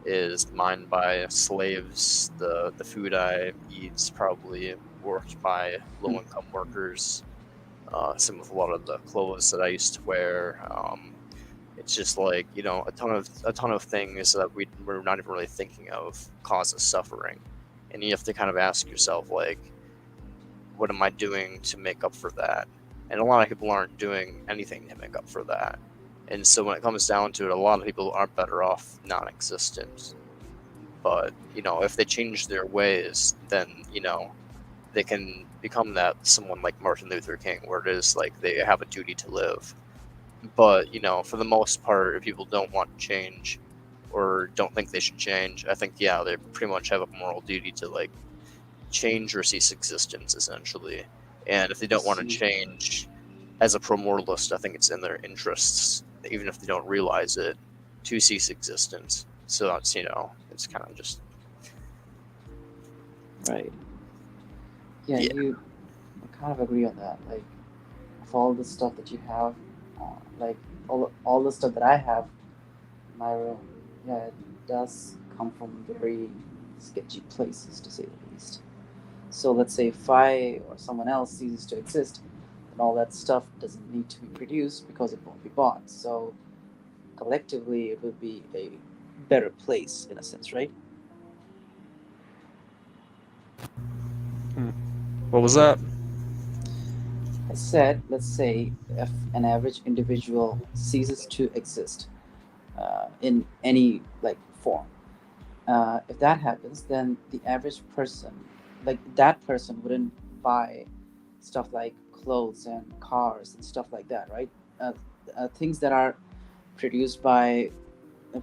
is mined by slaves. The food I eat is probably worked by low-income workers. Same with a lot of the clothes that I used to wear. It's just like, a ton of things that we're not even really thinking of causes suffering, and you have to kind of ask yourself, like, what am I doing to make up for that? And a lot of people aren't doing anything to make up for that. And so when it comes down to it, a lot of people are better off non-existent. But, if they change their ways, then, they can become that someone like Martin Luther King, where it is like they have a duty to live. But, for the most part, if people don't want to change or don't think they should change, I think, yeah, they pretty much have a moral duty to, like, change or cease existence, essentially. And if they don't want to change, as a pro-moralist, I think it's in their interests, even if they don't realize it, to cease existence. So that's, it's kind of just... Right. Yeah, you kind of agree on that. Like, of all the stuff that you have, like, all the stuff that I have in my room, yeah, it does come from very sketchy places, to say the least. So let's say if I or someone else ceases to exist, then all that stuff doesn't need to be produced because it won't be bought. So collectively, it would be a better place in a sense, right? What was that? I said, let's say if an average individual ceases to exist in any form, if that happens, then the average person, that person wouldn't buy stuff like clothes and cars and stuff like that, right? Things that are produced by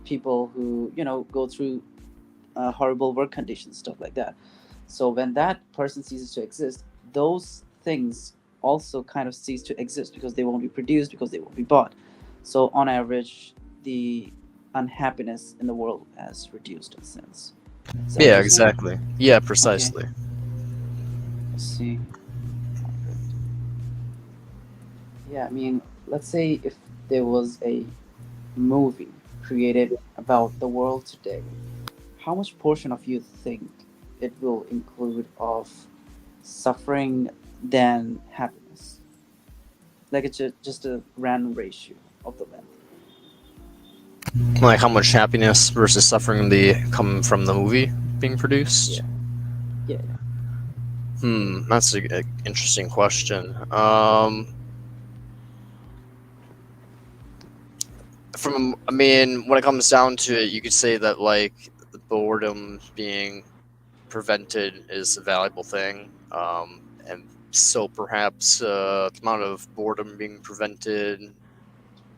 people who go through horrible work conditions, stuff like that. So when that person ceases to exist, those things also kind of cease to exist because they won't be produced, because they won't be bought. So on average, the unhappiness in the world has reduced in a sense. Yeah, exactly. Yeah, precisely. Okay. Let's see. Yeah, I mean, let's say if there was a movie created about the world today, how much portion of you think it will include of suffering than happiness? Like it's just a random ratio of the length. Like how much happiness versus suffering come from the movie being produced? Yeah. That's an interesting question. When it comes down to it, you could say that like the boredom being prevented is a valuable thing, and so perhaps the amount of boredom being prevented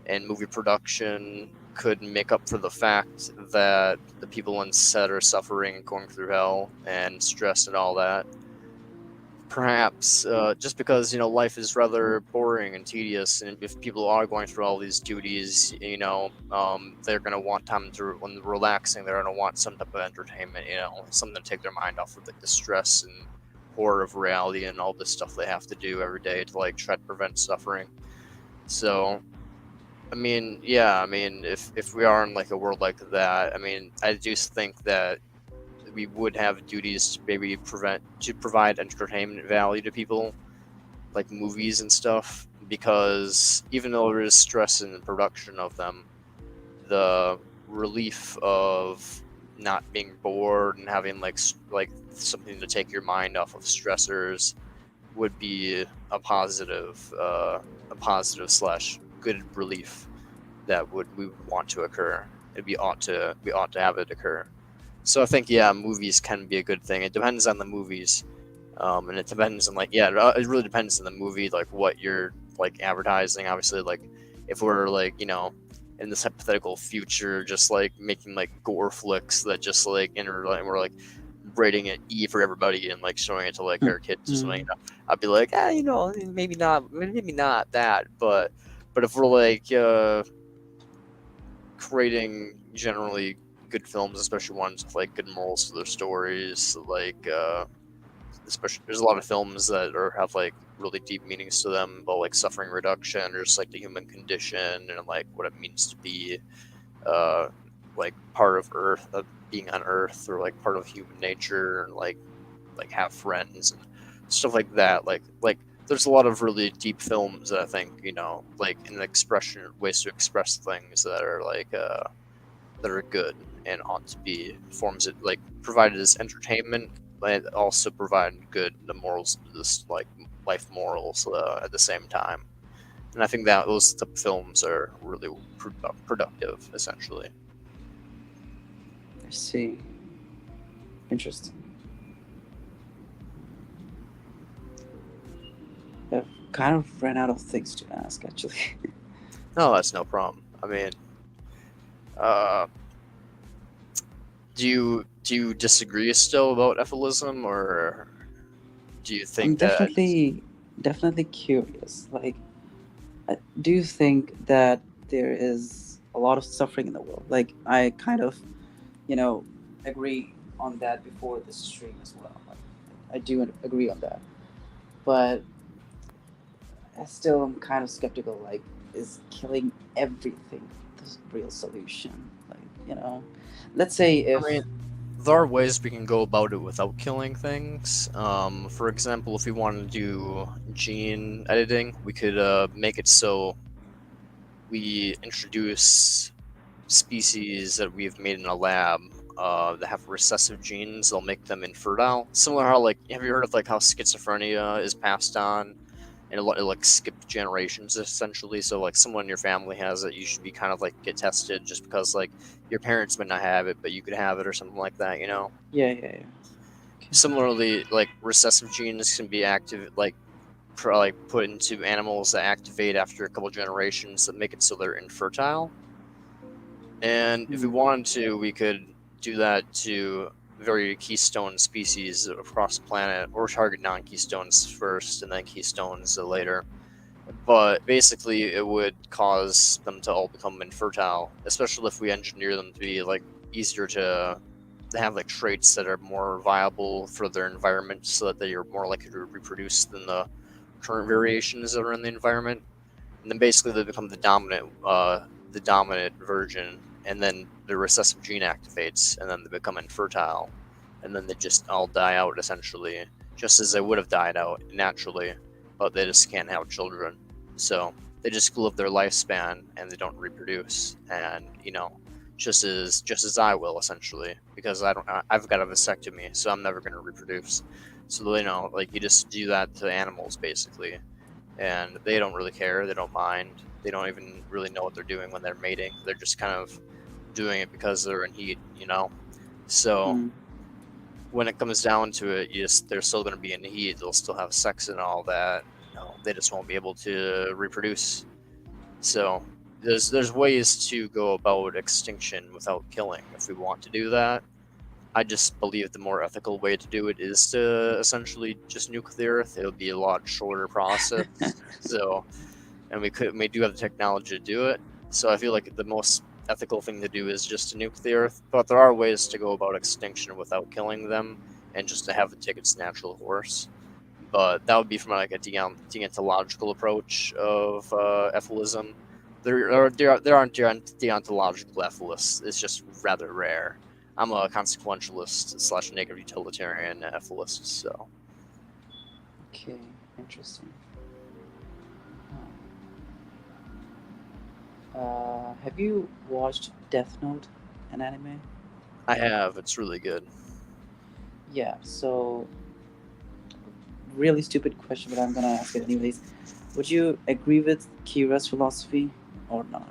in movie production could make up for the fact that the people on set are suffering and going through hell and stress and all that. Perhaps just because, you know, life is rather boring and tedious, and if people are going through all these duties, you know, they're going to want time to, when they're relaxing, they're going to want some type of entertainment, you know, something to take their mind off of the stress and horror of reality and all this stuff they have to do every day to like try to prevent suffering. So I mean, yeah, I mean, if we are in like a world like that, I mean, I do think that we would have duties to maybe provide entertainment value to people, like movies and stuff, because even though there is stress in the production of them, the relief of not being bored and having like something to take your mind off of stressors would be a positive / good relief that we would want to occur. We ought to have it occur. So I think, yeah, movies can be a good thing. It depends on the movies, and it depends on it really depends on the movie, like what you're like advertising. Obviously, like if we're like, you know, in this hypothetical future, just like making like gore flicks that just like we're like rating it E for everybody and like showing it to like our kids or something. You know, I'd be like, you know, maybe not that, but if we're like creating generally good films, especially ones with like good morals to their stories, like especially there's a lot of films that have like really deep meanings to them about like suffering reduction or just like the human condition and like what it means to be like part of Earth, being on Earth, or like part of human nature, and like have friends and stuff like that. Like there's a lot of really deep films that I think, you know, like ways to express things that are like that are good and ought to be forms that like provided as entertainment, but also provide the morals, this like life morals at the same time. And I think that those type of films are really productive, essentially. I see. Interesting. I've kind of ran out of things to ask, actually. No, that's no problem. I mean, do you disagree still about EFILism, or do you think I'm definitely curious. Like, do you think that there is a lot of suffering in the world? Like, I kind of, you know, agree on that before this stream as well. Like, I do agree on that, but I still am kind of skeptical. Like, is killing everything the real solution? Like, you know, let's say if. I mean, there are ways we can go about it without killing things. For example, if we want to do gene editing, we could make it so we introduce species that we've made in a lab that have recessive genes. They'll make them infertile. Similar how, like, have you heard of like how schizophrenia is passed on, and it like skipped generations essentially? So like someone in your family has it, you should be kind of like get tested, just because like your parents might not have it, but you could have it or something like that, you know? Yeah. Okay. Similarly, like recessive genes can be put into animals that activate after a couple generations that make it so they're infertile. And if we wanted to, we could do that to very keystone species across the planet, or target non-keystones first and then keystones later. But basically, it would cause them to all become infertile, especially if we engineer them to be like easier to have like traits that are more viable for their environment, so that they are more likely to reproduce than the current variations that are in the environment. And then basically they become the dominant version, and then the recessive gene activates, and then they become infertile, and then they just all die out essentially, just as they would have died out naturally, but they just can't have children. So they just live their lifespan and they don't reproduce, and you know, just as I will essentially, because I've got a vasectomy, so I'm never going to reproduce. So, you know, like, you just do that to animals basically, and they don't really care, they don't mind, they don't even really know what they're doing when they're mating. They're just kind of doing it because they're in heat, you know? So when it comes down to it, they're still going to be in heat, they'll still have sex and all that, you know, they just won't be able to reproduce. So there's ways to go about extinction without killing if we want to do that. I just believe the more ethical way to do it is to essentially just nuke the Earth. It'll be a lot shorter process. So, and we do have the technology to do it. So I feel like the most ethical thing to do is just to nuke the Earth. But there are ways to go about extinction without killing them, and just to have it take its natural course. But that would be from like a deontological approach of EFILism. There aren't deontological EFILists. It's just rather rare. I'm a consequentialist / negative utilitarian EFIList, so. Okay, interesting. Have you watched Death Note, an anime? I have. It's really good. Yeah, so really stupid question, but I'm gonna ask it anyways. Would you agree with Kira's philosophy or not?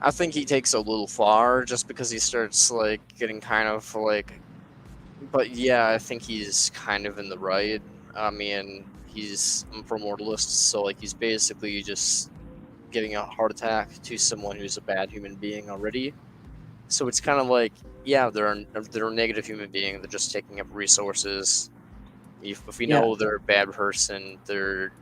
I think he takes a little far just because he starts like getting kind of like, but yeah, I think he's kind of in the right. I mean, he's a primordialist, so like he's basically just giving a heart attack to someone who's a bad human being already. So it's kind of like, yeah, they're a negative human being. They're just taking up resources. If we know they're a bad person, they're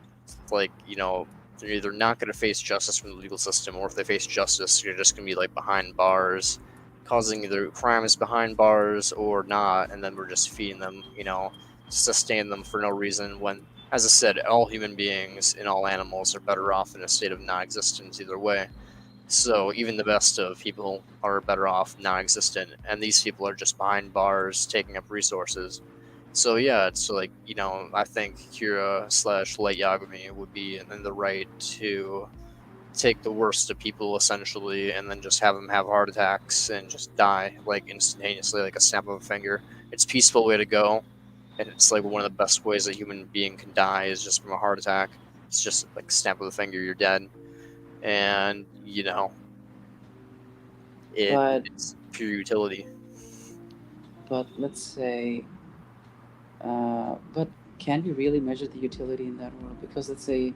like, you know, they're either not going to face justice from the legal system, or if they face justice, you're just going to be like behind bars, causing either crimes behind bars or not, and then we're just feeding them, you know, to sustain them for no reason. When, as I said, all human beings and all animals are better off in a state of non-existence either way. So even the best of people are better off non-existent, and these people are just behind bars, taking up resources. So yeah, it's like, you know, I think Kira / Light Yagami would be in the right to take the worst of people essentially, and then just have them have heart attacks and just die like instantaneously, like a snap of a finger. It's a peaceful way to go, and it's like one of the best ways a human being can die is just from a heart attack. It's just like snap of the finger, you're dead, and you know, it's pure utility. But let's say. But can we really measure the utility in that world? Because let's say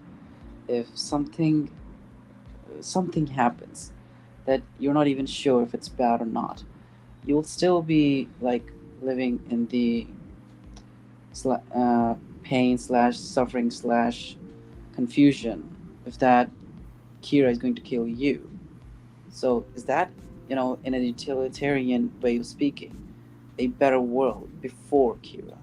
if something happens that you're not even sure if it's bad or not, you will still be like living in the pain / suffering / confusion if that Kira is going to kill you. So is that, you know, in a utilitarian way of speaking, a better world before Kira?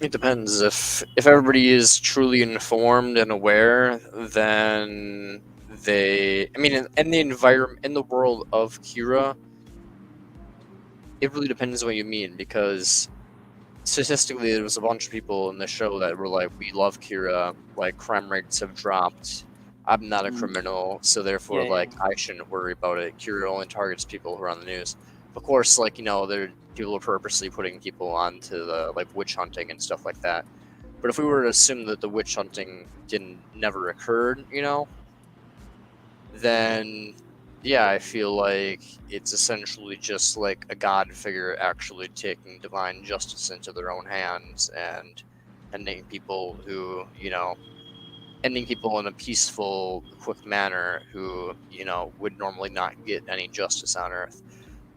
It depends. If everybody is truly informed and aware, then they. I mean, in the environment, in the world of Kira, it really depends what you mean, because statistically, there was a bunch of people in the show that were like, "We love Kira. Like, crime rates have dropped. I'm not a criminal, so therefore, I shouldn't worry about it. Kira only targets people who are on the news." Of course, like, you know, people are purposely putting people onto the like witch hunting and stuff like that. But if we were to assume that the witch hunting never occurred, you know, then yeah, I feel like it's essentially just like a god figure actually taking divine justice into their own hands and ending people who, you know, ending people in a peaceful, quick manner who, you know, would normally not get any justice on Earth.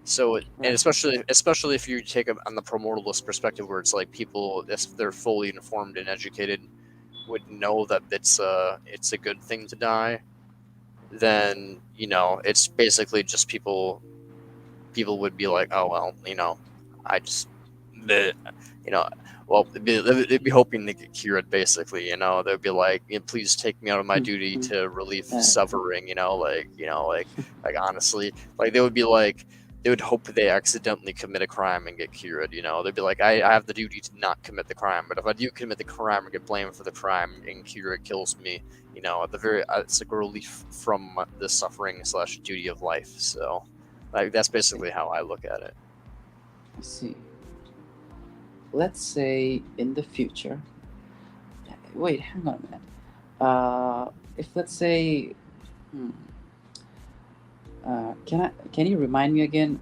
So, and especially if you take it on the primordialist perspective, where it's like people, if they're fully informed and educated, would know that it's a good thing to die, then, you know, it's basically just people would be like, oh well, you know, I just, you know, well, they'd be hoping to get cured, basically, you know. They'd be like, please take me out of my duty to relieve suffering, you know, like honestly, like they would hope they accidentally commit a crime and get cured, you know. They'd be like, I have the duty to not commit the crime, but if I do commit the crime or get blamed for the crime and Kira kills me, you know, at the very, it's like a relief from the suffering / duty of life. So, like, that's basically how I look at it. I see. Let's say in the future. Wait, hang on a minute. If let's say, can you remind me again?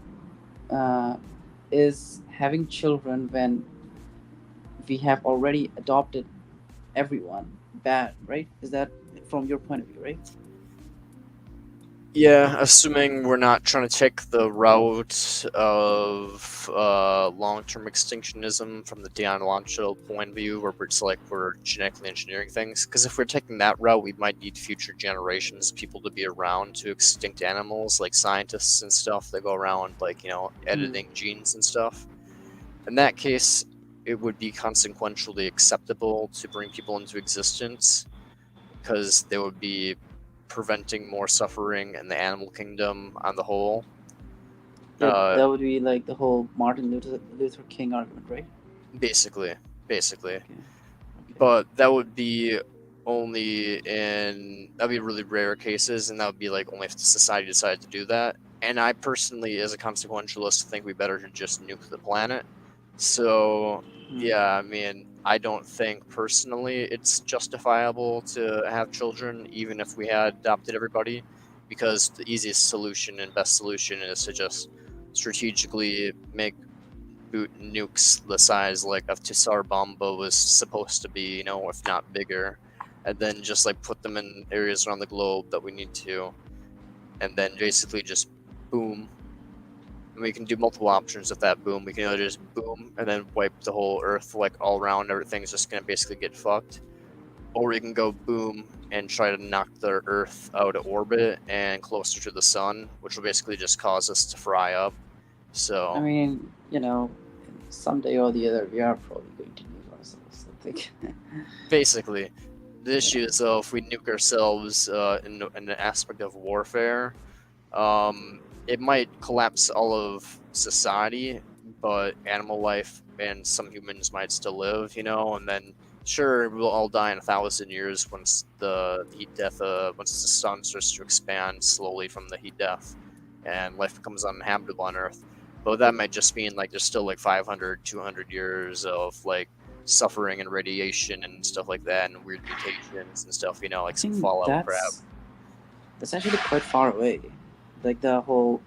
Is having children when we have already adopted everyone bad, right? Is that from your point of view, right? Yeah, assuming we're not trying to take the route of long-term extinctionism from the deontological point of view, where it's like we're genetically engineering things. Because if we're taking that route, we might need future generations of people to be around to extinct animals, like scientists and stuff that go around, like, editing genes and stuff. In that case, it would be consequentially acceptable to bring people into existence, because they would be preventing more suffering in the animal kingdom on the whole. Yeah, that would be like the whole Martin Luther King argument, right? Basically. Okay. But that would be that'd be really rare cases, and that would be like only if society decided to do that. And I personally, as a consequentialist, think we better just nuke the planet. So yeah, I mean, I don't think personally it's justifiable to have children, even if we had adopted everybody, because the easiest solution and best solution is to just strategically make boot nukes the size like of Tsar Bomba was supposed to be, if not bigger, and then just like put them in areas around the globe that we need to, and then basically just boom. And we can do multiple options with that boom. We can either just boom and then wipe the whole Earth like all around. Everything's just gonna basically get fucked, or we can go boom and try to knock the Earth out of orbit and closer to the sun, which will basically just cause us to fry up. So I mean, someday or the other, we are probably going to nuke ourselves, I think. basically, the issue is though, if we nuke ourselves in an aspect of warfare, it might collapse all of society, but animal life and some humans might still live, and then sure, we'll all die in 1,000 years once the heat death, once the sun starts to expand slowly from the heat death, and life becomes uninhabitable on Earth. But that might just mean like there's still like 500, 200 years of like suffering and radiation and stuff like that, and weird mutations and stuff, like some Fallout crap. That's actually quite far away. Like the whole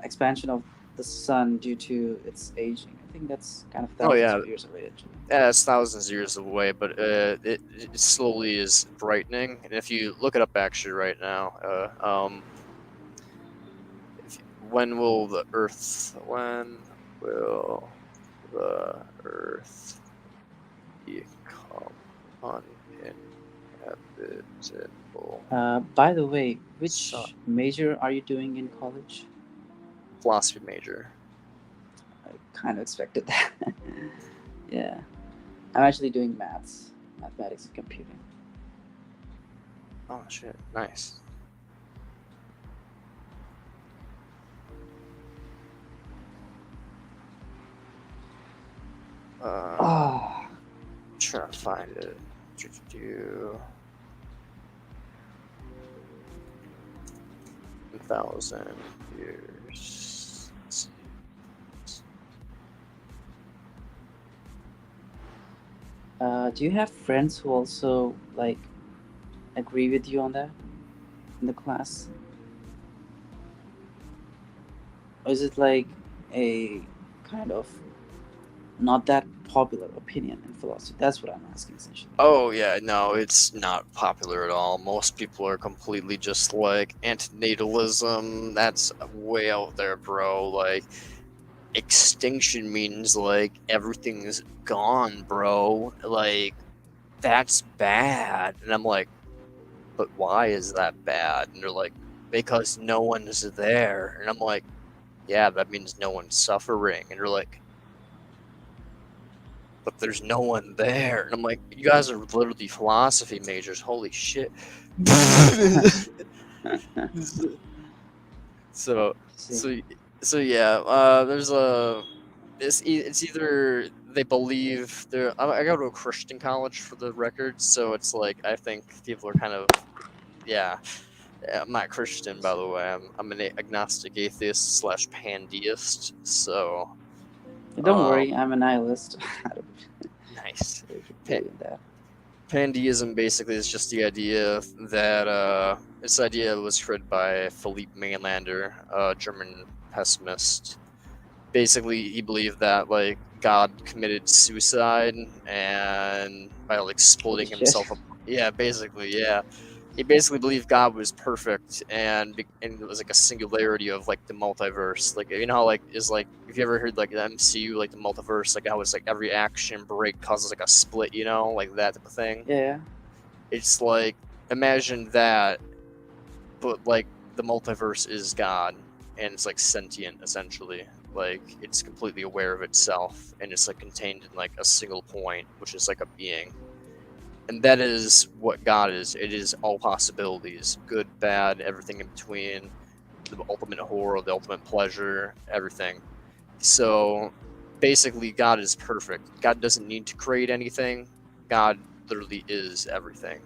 expansion of the sun due to its aging. I think that's kind of thousands of years away, actually. Yeah, it's thousands of years away, but it slowly is brightening. And if you look it up actually right now, when will the Earth become uninhabitable? By the way, which major are you doing in college? Philosophy major. I kind of expected that. Yeah. I'm actually doing mathematics and computing. Oh shit, nice. Trying to find it. 1,000 years. Do you have friends who also agree with you on that in the class? Or is it like a kind of not that popular opinion in philosophy? That's what I'm asking essentially. Oh yeah, no, it's not popular at all. Most people are completely just like antinatalism. That's way out there, bro. Like extinction means like everything's gone, bro. Like that's bad. And I'm like, but why is that bad? And they're like, because no one is there. And I'm like, yeah, that means no one's suffering. And they're like, but there's no one there. And I'm like, you guys are literally philosophy majors. Holy shit. So yeah, there's it's either they believe I go to a Christian college for the record, so it's like I think people are kind of I'm not Christian, by the way. I'm an agnostic atheist / pandeist, so don't worry, I'm a nihilist. Nice. Pandeism basically is just the idea that this idea was created by Philippe Mainlander, a German pessimist, basically he believed that like God committed suicide and by like splitting himself up. Yeah, basically, yeah. He basically believed God was perfect and it was like a singularity of like the multiverse. Like you know how like is like if you ever heard like the MCU like the multiverse, like how it's like every action break causes like a split, you know, like that type of thing. Yeah. It's like imagine that, but like the multiverse is God and it's like sentient essentially. Like it's completely aware of itself and it's like contained in like a single point, which is like a being. And that is what God is. It is all possibilities, good, bad, everything in between, the ultimate horror, the ultimate pleasure, everything. So basically, God is perfect. God doesn't need to create anything. God literally is everything.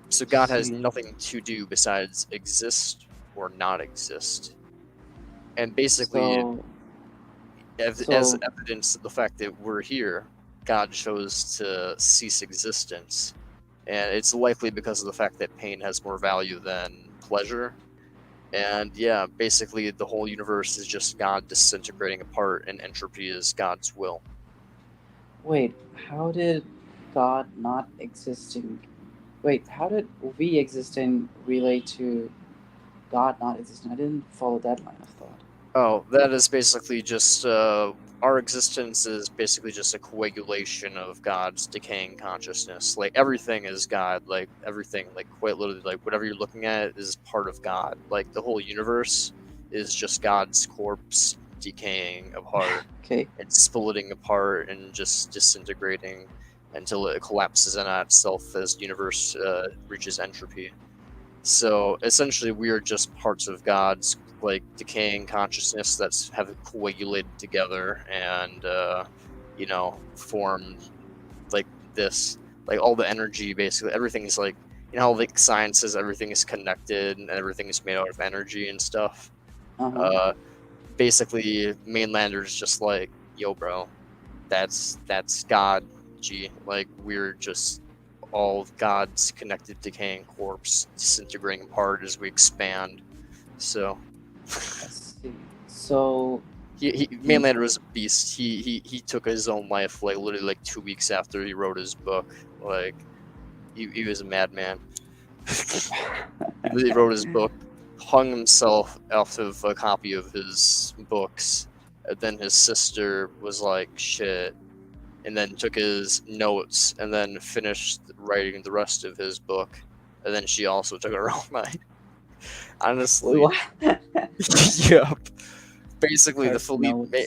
So God has nothing to do besides exist or not exist. And basically, as evidence of the fact that we're here, God chose to cease existence. And it's likely because of the fact that pain has more value than pleasure. And yeah, basically the whole universe is just God disintegrating apart, and entropy is God's will. Wait, how did God not existing? Wait, how did we existing relate to God not existing? I didn't follow that line of thought. Oh, that is basically just our existence is basically just a coagulation of God's decaying consciousness. Like everything is God. Like everything, like quite literally, like whatever you're looking at is part of God. Like the whole universe is just God's corpse decaying apart. Okay. It's splitting apart and just disintegrating until it collapses in on itself as the universe reaches entropy. So essentially, we are just parts of God's like decaying consciousness that's have coagulated together and you know formed like this, like all the energy. Basically, everything is like you know how like science says everything is connected and everything is made out of energy and stuff. Basically, mainlanders just like yo, bro, that's God. G, like we're just all of God's connected decaying corpse disintegrating apart as we expand. So Let's see. So Mainlander was a beast. He took his own life like literally like 2 weeks after he wrote his book. Like he was a madman. He wrote his book, hung himself off of a copy of his books, and then his sister was like shit, and then took his notes and then finished writing the rest of his book, and then she also took her own life. Honestly, yep. Basically, the Philippe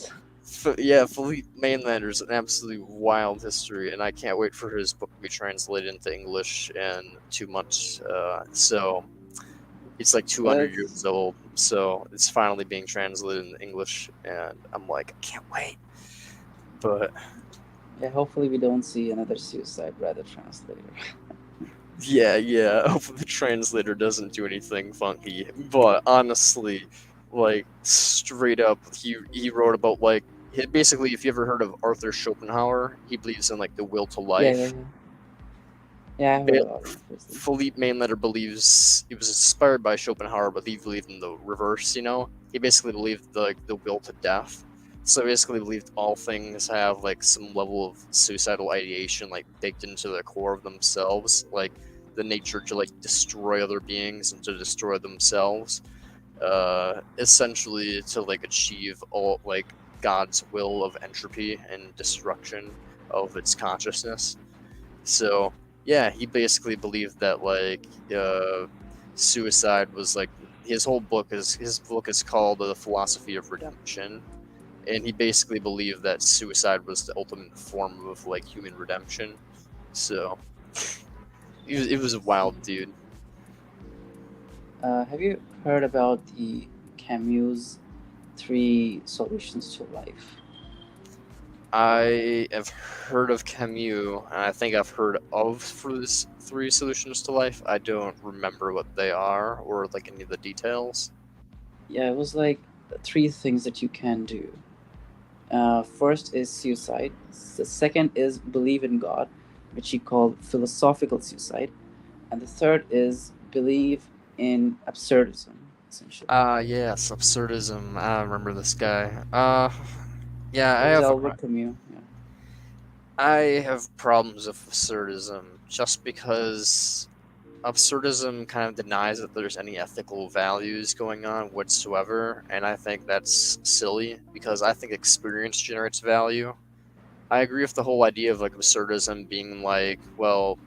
Mainlander is an absolutely wild history, and I can't wait for his book to be translated into English in 2 months. So it's like 200 years old, so it's finally being translated into English, and I'm like, I can't wait. But yeah, hopefully we don't see another suicide by the translator. Yeah. Hopefully the translator doesn't do anything funky. But honestly, like straight up, he wrote about like basically, if you ever heard of Arthur Schopenhauer, he believes in like the will to life. Yeah, I heard about it. Philippe Mainlander believes he was inspired by Schopenhauer, but he believed in the reverse. You know, he basically believed the will to death. So basically believed all things have like some level of suicidal ideation like baked into the core of themselves, like the nature to like destroy other beings and to destroy themselves, essentially to like achieve all like God's will of entropy and destruction of its consciousness. So yeah, he basically believed that like suicide was like his book is called The Philosophy of Redemption. And he basically believed that suicide was the ultimate form of like human redemption. So it was a wild dude. Have you heard about the Camus' 3 solutions to life? I have heard of Camus, and I think I've heard of his 3 solutions to life. I don't remember what they are or like any of the details. Yeah, it was like 3 things that you can do. First is suicide. The second is believe in God, which he called philosophical suicide. And the third is believe in absurdism. essentially. Yes, absurdism. I remember this guy. Yeah, It was Albert Camus. Yeah. I have problems with absurdism just because absurdism kind of denies that there's any ethical values going on whatsoever, and I think that's silly because I think experience generates value. I agree with the whole idea of like absurdism being like, well,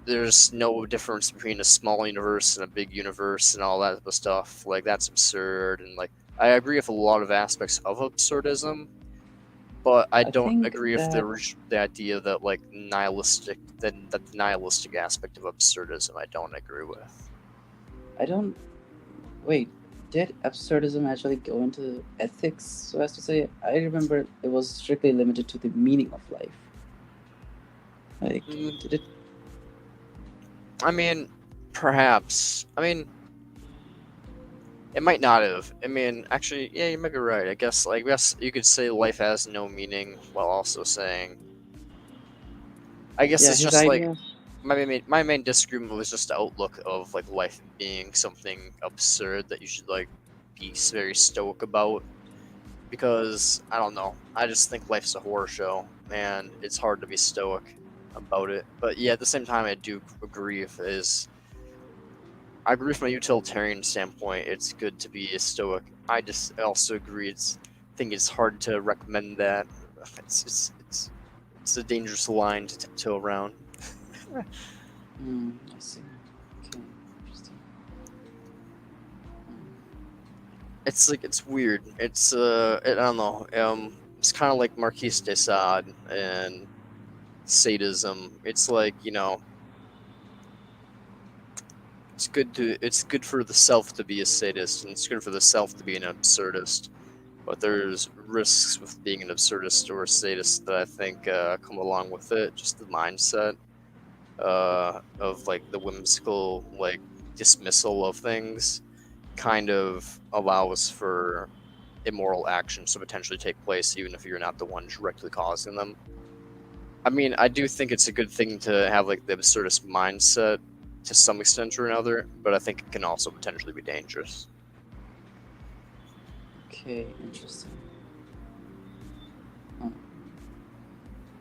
there's no difference between a small universe and a big universe and all that type of stuff. Like that's absurd, and like I agree with a lot of aspects of absurdism, but I don't agree with the idea that like nihilistic the nihilistic aspect of absurdism. I don't agree with. I don't. Wait, did absurdism actually go into ethics, so as to say? I remember it was strictly limited to the meaning of life. Like, did it? I mean, perhaps. I mean, it might not have. I mean, actually, yeah, you might be right. I guess, like, yes, you could say life has no meaning while also saying. I guess it's just like my main disagreement was just the outlook of like life being something absurd that you should like be very stoic about. Because I don't know, I just think life's a horror show, and it's hard to be stoic about it. But yeah, at the same time, I do agree I agree from a utilitarian standpoint. It's good to be a stoic. I also agree. Think it's hard to recommend that. It's a dangerous line to tiptoe around. I see. Okay, interesting. It's like it's weird. It's I don't know. It's kind of like Marquis de Sade and sadism. It's like, you know, it's good for the self to be a sadist, and it's good for the self to be an absurdist. But there's risks with being an absurdist or a sadist that I think come along with it. Just the mindset of like the whimsical like dismissal of things kind of allows for immoral actions to potentially take place, even if you're not the one directly causing them. I mean, I do think it's a good thing to have like the absurdist mindset to some extent or another, but I think it can also potentially be dangerous. Okay, interesting.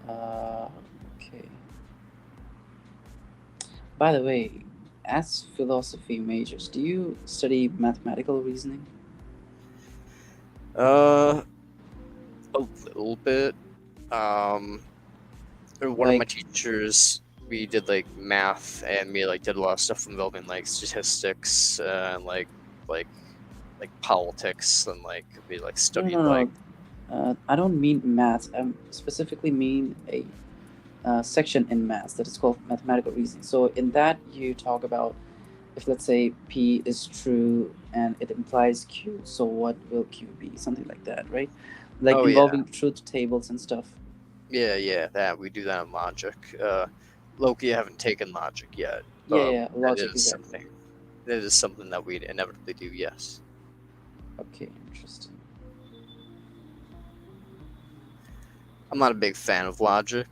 Okay. By the way, as philosophy majors, do you study mathematical reasoning? A little bit. One of my teachers, we did like math, and we like did a lot of stuff involving like statistics and like politics, and like we like studied like. I don't mean math. I specifically mean a section in math that is called mathematical reasoning. So in that you talk about if, let's say, P is true and it implies Q, so what will Q be? Something like that, right? Like involving truth tables and stuff. Yeah, that we do that in logic. Loki, I haven't taken logic yet. Logic is something. That is something that we'd inevitably do. Yes. Okay, interesting. I'm not a big fan of logic,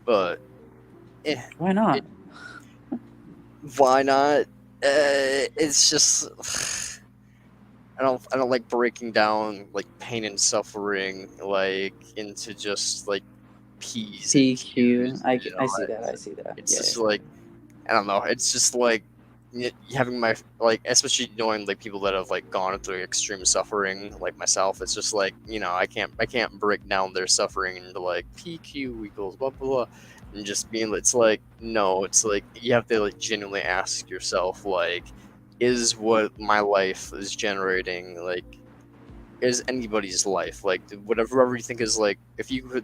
but why not? Why not? It's just I don't like breaking down like pain and suffering like into just like P's. PQ. I see that. It's just like I don't know. It's just like having my like, especially knowing like people that have like gone through extreme suffering like myself. It's just like, you know, I can't break down their suffering into like PQ equals blah blah blah, and just being, it's like, no, it's like you have to like genuinely ask yourself, like, is what my life is generating, like, is anybody's life, like whatever you think is like, if you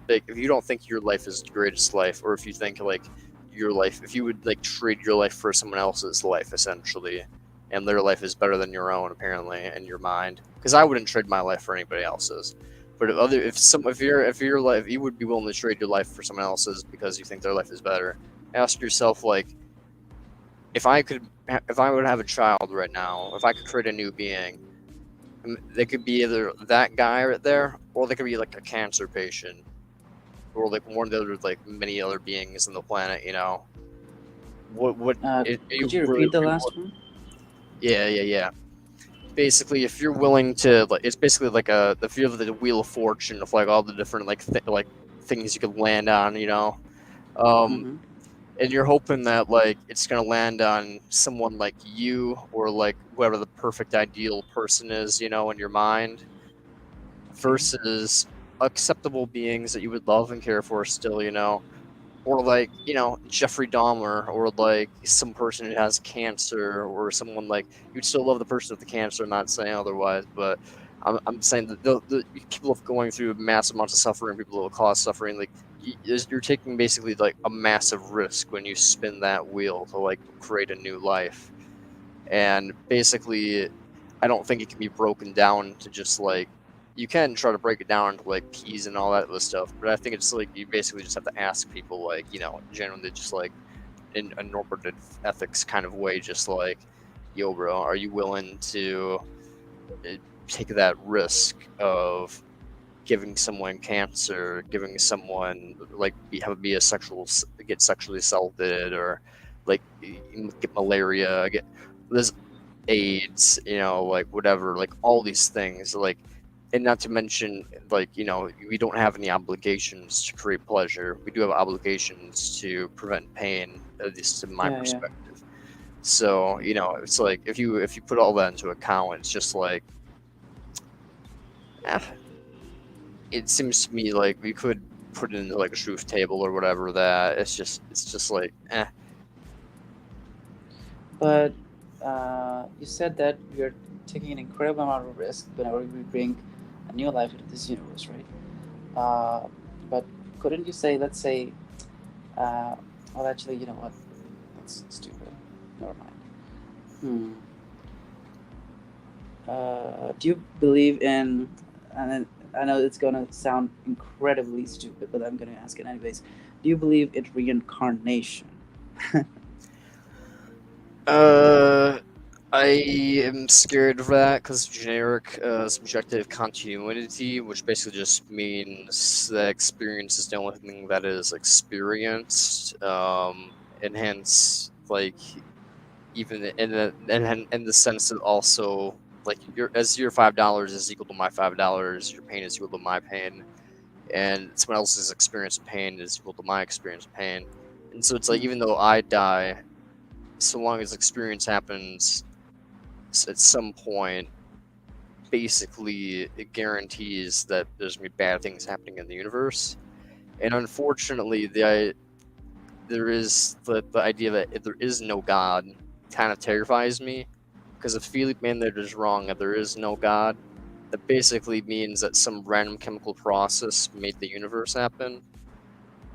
don't think your life is the greatest life, or if you think like your life, if you would like trade your life for someone else's life essentially, and their life is better than your own apparently in your mind, because I wouldn't trade my life for anybody else's, but if your life, you would be willing to trade your life for someone else's because you think their life is better, ask yourself, like, if I would have a child right now, if I could create a new being, they could be either that guy right there, or they could be like a cancer patient, or like one of the other like many other beings on the planet, you know. Could you repeat the last one? Yeah. Basically, if you're willing to, like, it's basically like if you have the Wheel of Fortune of like all the different like things you could land on, you know, Mm-hmm. and you're hoping that like it's gonna land on someone like you or like whoever the perfect ideal person is, you know, in your mind, versus acceptable beings that you would love and care for still, you know. Or like, you know, Jeffrey Dahmer, or like some person who has cancer, or someone like you'd still love the person with the cancer. I'm not saying otherwise, but I'm saying that the people going through massive amounts of suffering, people who will cause suffering, like you're taking basically like a massive risk when you spin that wheel to like create a new life. And basically, I don't think it can be broken down to just like, you can try to break it down to like peas and all that other stuff, but I think it's like you basically just have to ask people, like, you know, generally just like in a normative ethics kind of way, just like, yo, bro, are you willing to take that risk of giving someone cancer, giving someone like be a get sexually assaulted, or like get malaria, get this AIDS, you know, like whatever, like all these things, like, and not to mention, like, you know, we don't have any obligations to create pleasure. We do have obligations to prevent pain, at least in my perspective. So, you know, it's like if you put all that into account, it's just like, it seems to me like we could put it into like a truth table or whatever. That it's just like, But you said that we're taking an incredible amount of risk whenever we bring a new life into this universe, right? But couldn't you say, let's say, well, actually, you know what? That's stupid. Never mind. Do you believe in, and I know it's gonna sound incredibly stupid, but I'm gonna ask it anyways. Do you believe in reincarnation? I am scared of that because generic subjective continuity, which basically just means that experience is the only thing that is experienced, and hence, like, even in the sense that also, like, your $5 is equal to my $5, your pain is equal to my pain, and someone else's experience of pain is equal to my experience of pain, and so it's like, even though I die, so long as experience happens at some point, basically it guarantees that there's gonna be bad things happening in the universe. And unfortunately, there is the idea that there is no God kind of terrifies me, because if Philip Manlard is wrong that there is no God, that basically means that some random chemical process made the universe happen.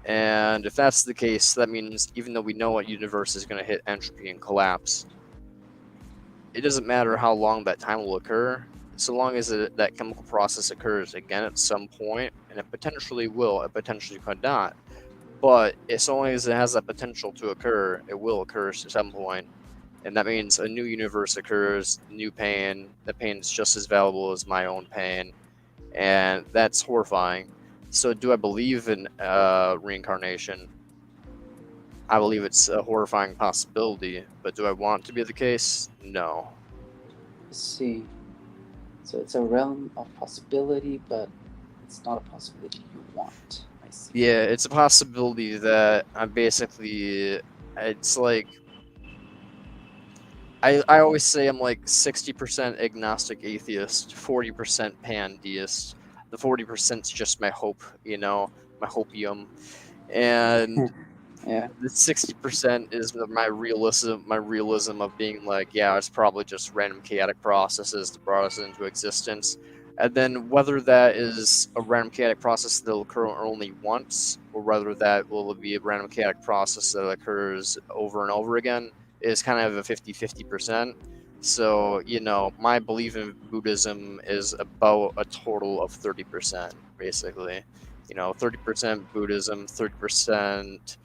And if that's the case, that means even though we know what universe is going to hit entropy and collapse, it doesn't matter how long that time will occur, so long as that chemical process occurs again at some point, and it potentially will, it potentially could not. But as long as it has that potential to occur, it will occur at some point. And that means a new universe occurs, new pain. The pain is just as valuable as my own pain. And that's horrifying. So do I believe in reincarnation? I believe it's a horrifying possibility, but do I want it to be the case? No. Let's see. So it's a realm of possibility, but it's not a possibility you want. I see. Yeah, it's a possibility that I'm basically, it's like, I always say I'm like 60% agnostic atheist, 40% pandeist. The 40%'s just my hope, you know, my hopium. And yeah, the 60% is my realism of being like, yeah, it's probably just random chaotic processes that brought us into existence. And then whether that is a random chaotic process that will occur only once, or whether that will be a random chaotic process that occurs over and over again, is kind of a 50-50%. So, you know, my belief in Buddhism is about a total of 30%, basically. You know, 30% Buddhism, 30%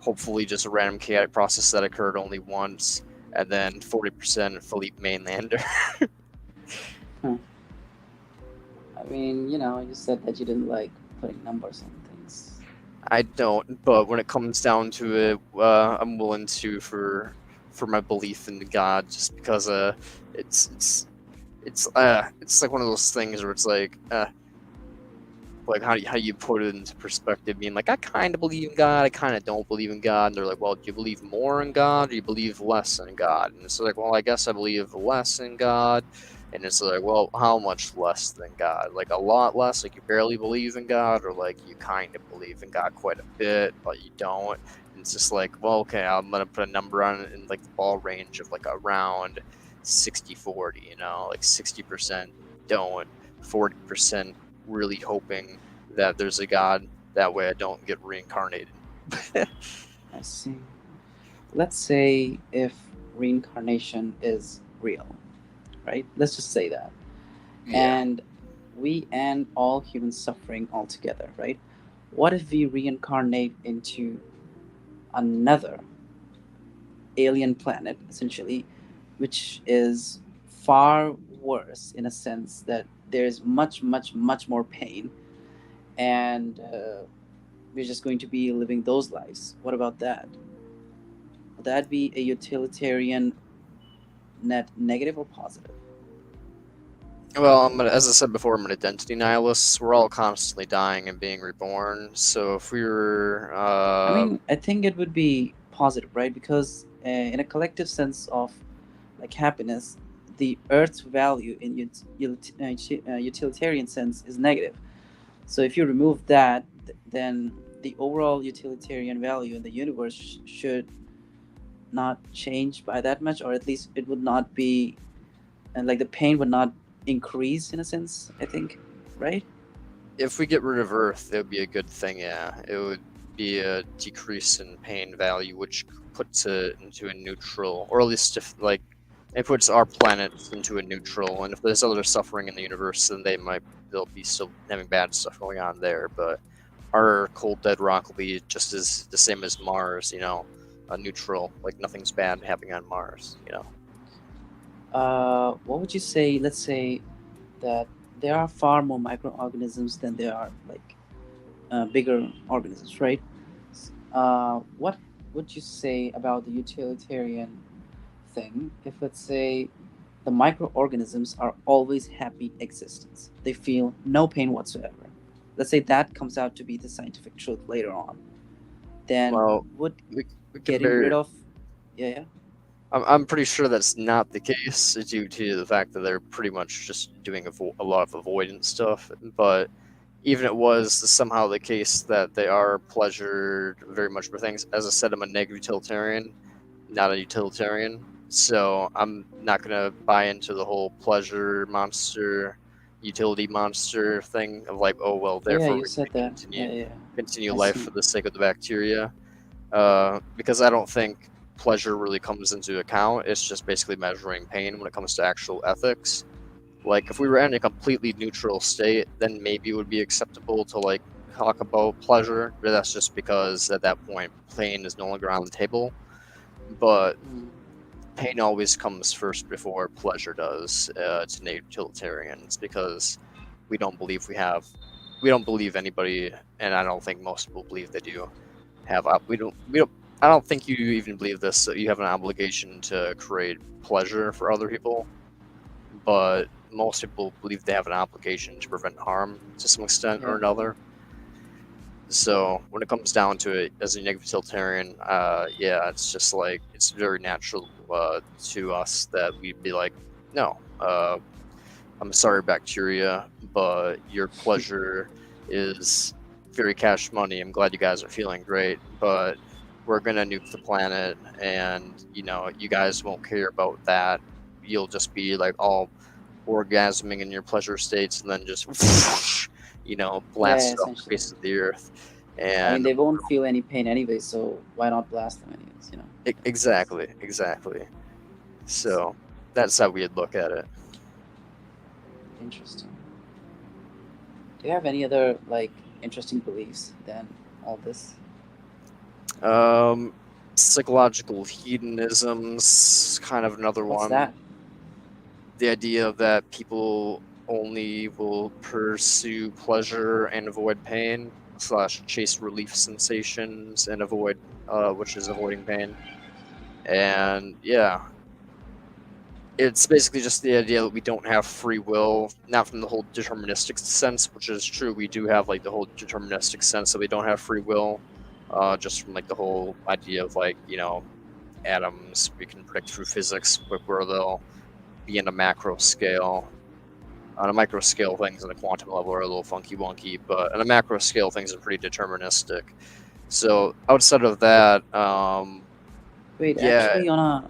hopefully just a random chaotic process that occurred only once, and then 40% Philippe Mainlander. I mean, you know, you said that you didn't like putting numbers on things. I don't, but when it comes down to it, I'm willing to for for my belief in God, just because it's like one of those things where it's like how do you put it into perspective, being like, I kind of believe in God, I kind of don't believe in God, and they're like, well, do you believe more in God, or do you believe less in God? And it's like, well, I guess I believe less in God. And it's like, well, how much less than God? Like a lot less, like you barely believe in God, or like you kind of believe in God quite a bit, but you don't. And it's just like, well, okay, I'm gonna put a number on it in like the ball range of like around 60-40, you know, like 60% don't, 40% really hoping that there's a God. That way I don't get reincarnated. I see. Let's say if reincarnation is real, right? Let's just say that. Yeah. And we end all human suffering altogether, right? What if we reincarnate into another alien planet, essentially, which is far worse in a sense that there's much, much, much more pain, and we're just going to be living those lives? What about that? Would that be a utilitarian net negative or positive? Well, as I said before, I'm an identity nihilist. We're all constantly dying and being reborn. So if we were, I mean, I think it would be positive, right? Because in a collective sense of like happiness, the Earth's value in utilitarian sense is negative. So if you remove that, then the overall utilitarian value in the universe should not change by that much, or at least it would not be, and like the pain would not increase in a sense, I think, right? if we get rid of Earth, it would be a good thing. Yeah, it would be a decrease in pain value, which puts it into a neutral, or at least if like it puts our planet into a neutral. And if there's other suffering in the universe, then they'll be still having bad stuff going on there. But our cold dead rock will be just as the same as Mars, you know, a neutral, like nothing's bad happening on Mars, you know. What would you say? Let's say that there are far more microorganisms than there are like bigger organisms, right? What would you say about the utilitarian thing if, let's say, the microorganisms are always happy existence? They feel no pain whatsoever. Let's say that comes out to be the scientific truth later on. Then Well, would we getting rid of, yeah. I'm pretty sure that's not the case due to the fact that they're pretty much just doing a lot of avoidance stuff. But even it was somehow the case that they are pleasured very much for things. As I said, I'm a negative utilitarian, not a utilitarian. So I'm not going to buy into the whole pleasure monster, utility monster thing of like, oh, well, Oh, yeah, therefore you we said can that. continue I life see. for the sake of the bacteria. Because I don't think pleasure really comes into account. It's just basically measuring pain when it comes to actual ethics. Like if we were in a completely neutral state, then maybe it would be acceptable to like talk about pleasure, but that's just because at that point pain is no longer on the table. But pain always comes first before pleasure does to utilitarians, because we don't believe anybody, and I don't think most people believe they do have I don't think you even believe this, that you have an obligation to create pleasure for other people, but most people believe they have an obligation to prevent harm to some extent or another. So when it comes down to it, as a negative utilitarian, yeah, it's just like it's very natural to us that we'd be like, no, I'm sorry, bacteria, but your pleasure is very cash money. I'm glad you guys are feeling great, but we're gonna nuke the planet, and you know, you guys won't care about that. You'll just be like all orgasming in your pleasure states, and then just you know, blast it off the face of the earth. And I mean, they won't feel any pain anyway, so why not blast them anyways? You know. Exactly. So that's how we'd look at it. Interesting. Do you have any other like interesting beliefs than all this? Psychological hedonism's kind of another one. What's that? The idea that people only will pursue pleasure and avoid pain / chase relief sensations and avoid which is avoiding pain. And yeah, it's basically just the idea that we don't have free will, not from the whole deterministic sense, which is true. We do have like the whole deterministic sense that we don't have free will, just from like the whole idea of like, you know, atoms we can predict through physics, where they'll be in a macro scale. On a micro scale, things on a quantum level are a little funky wonky, but on a macro scale, things are pretty deterministic. So outside of that, Wait, yeah, actually, on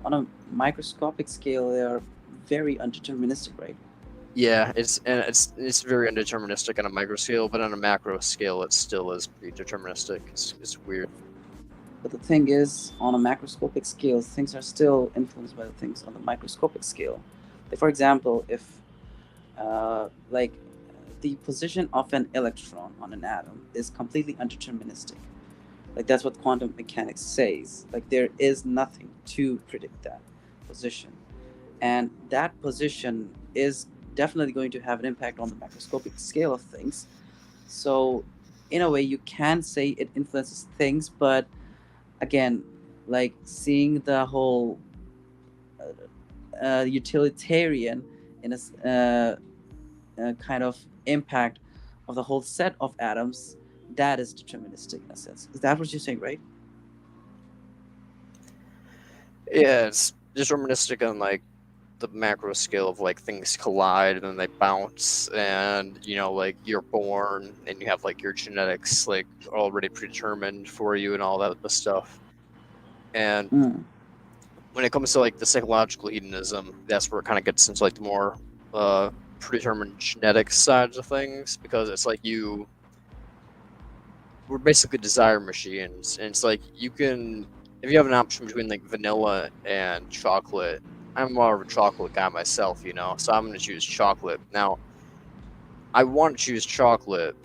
a microscopic scale, they are very undeterministic, right? yeah, it's very undeterministic on a micro scale, but on a macro scale, it still is pretty deterministic. It's weird. But the thing is, on a macroscopic scale, things are still influenced by the things on the microscopic scale. Like, for example, if like the position of an electron on an atom is completely undeterministic. Like, that's what quantum mechanics says. Like, there is nothing to predict that position, and that position is definitely going to have an impact on the macroscopic scale of things. So in a way, you can say it influences things, but again, like, seeing the whole utilitarian in a kind of impact of the whole set of atoms, that is deterministic in a sense. Is that what you're saying, right? Yeah, it's deterministic on like the macro scale of like things collide and then they bounce, and you know, like you're born and you have like your genetics like already predetermined for you and all that stuff. And when it comes to like the psychological hedonism, that's where it kind of gets into like the more predetermined genetic sides of things, because it's like we're basically desire machines, and it's like you can, if you have an option between like vanilla and chocolate, I'm more of a chocolate guy myself, you know, so I'm going to choose chocolate. Now, I want to choose chocolate,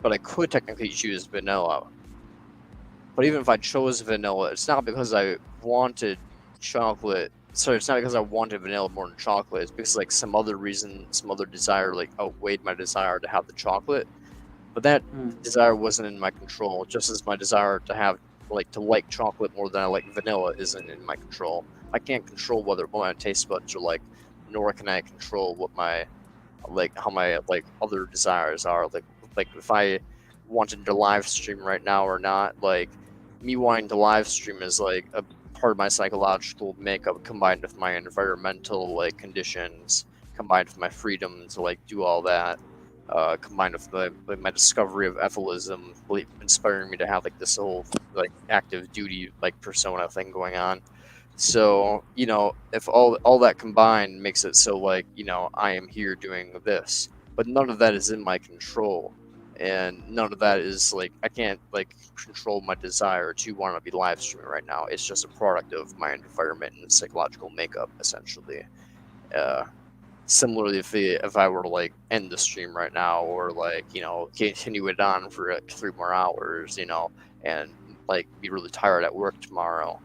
but I could technically choose vanilla. But even if I chose vanilla, it's not because I wanted chocolate. So it's not because I wanted vanilla more than chocolate. It's because like some other reason, some other desire like outweighed my desire to have the chocolate. But that desire wasn't in my control, just as my desire to have to like chocolate more than I like vanilla isn't in my control. I can't control what my taste buds are like, nor can I control what my how my other desires are. Like if I wanted to live stream right now or not, like me wanting to live stream is like a part of my psychological makeup combined with my environmental like conditions, combined with my freedom to like do all that. Combined with my discovery of EFILism, really inspiring me to have like this whole like active duty like persona thing going on. So, you know, if all that combined makes it so like, you know, I am here doing this, but none of that is in my control, and none of that is like, I can't like control my desire to want to be live streaming right now. It's just a product of my environment and psychological makeup, essentially. Similarly, if I were to like end the stream right now, or like, you know, continue it on for like 3 more hours, you know, and like be really tired at work tomorrow,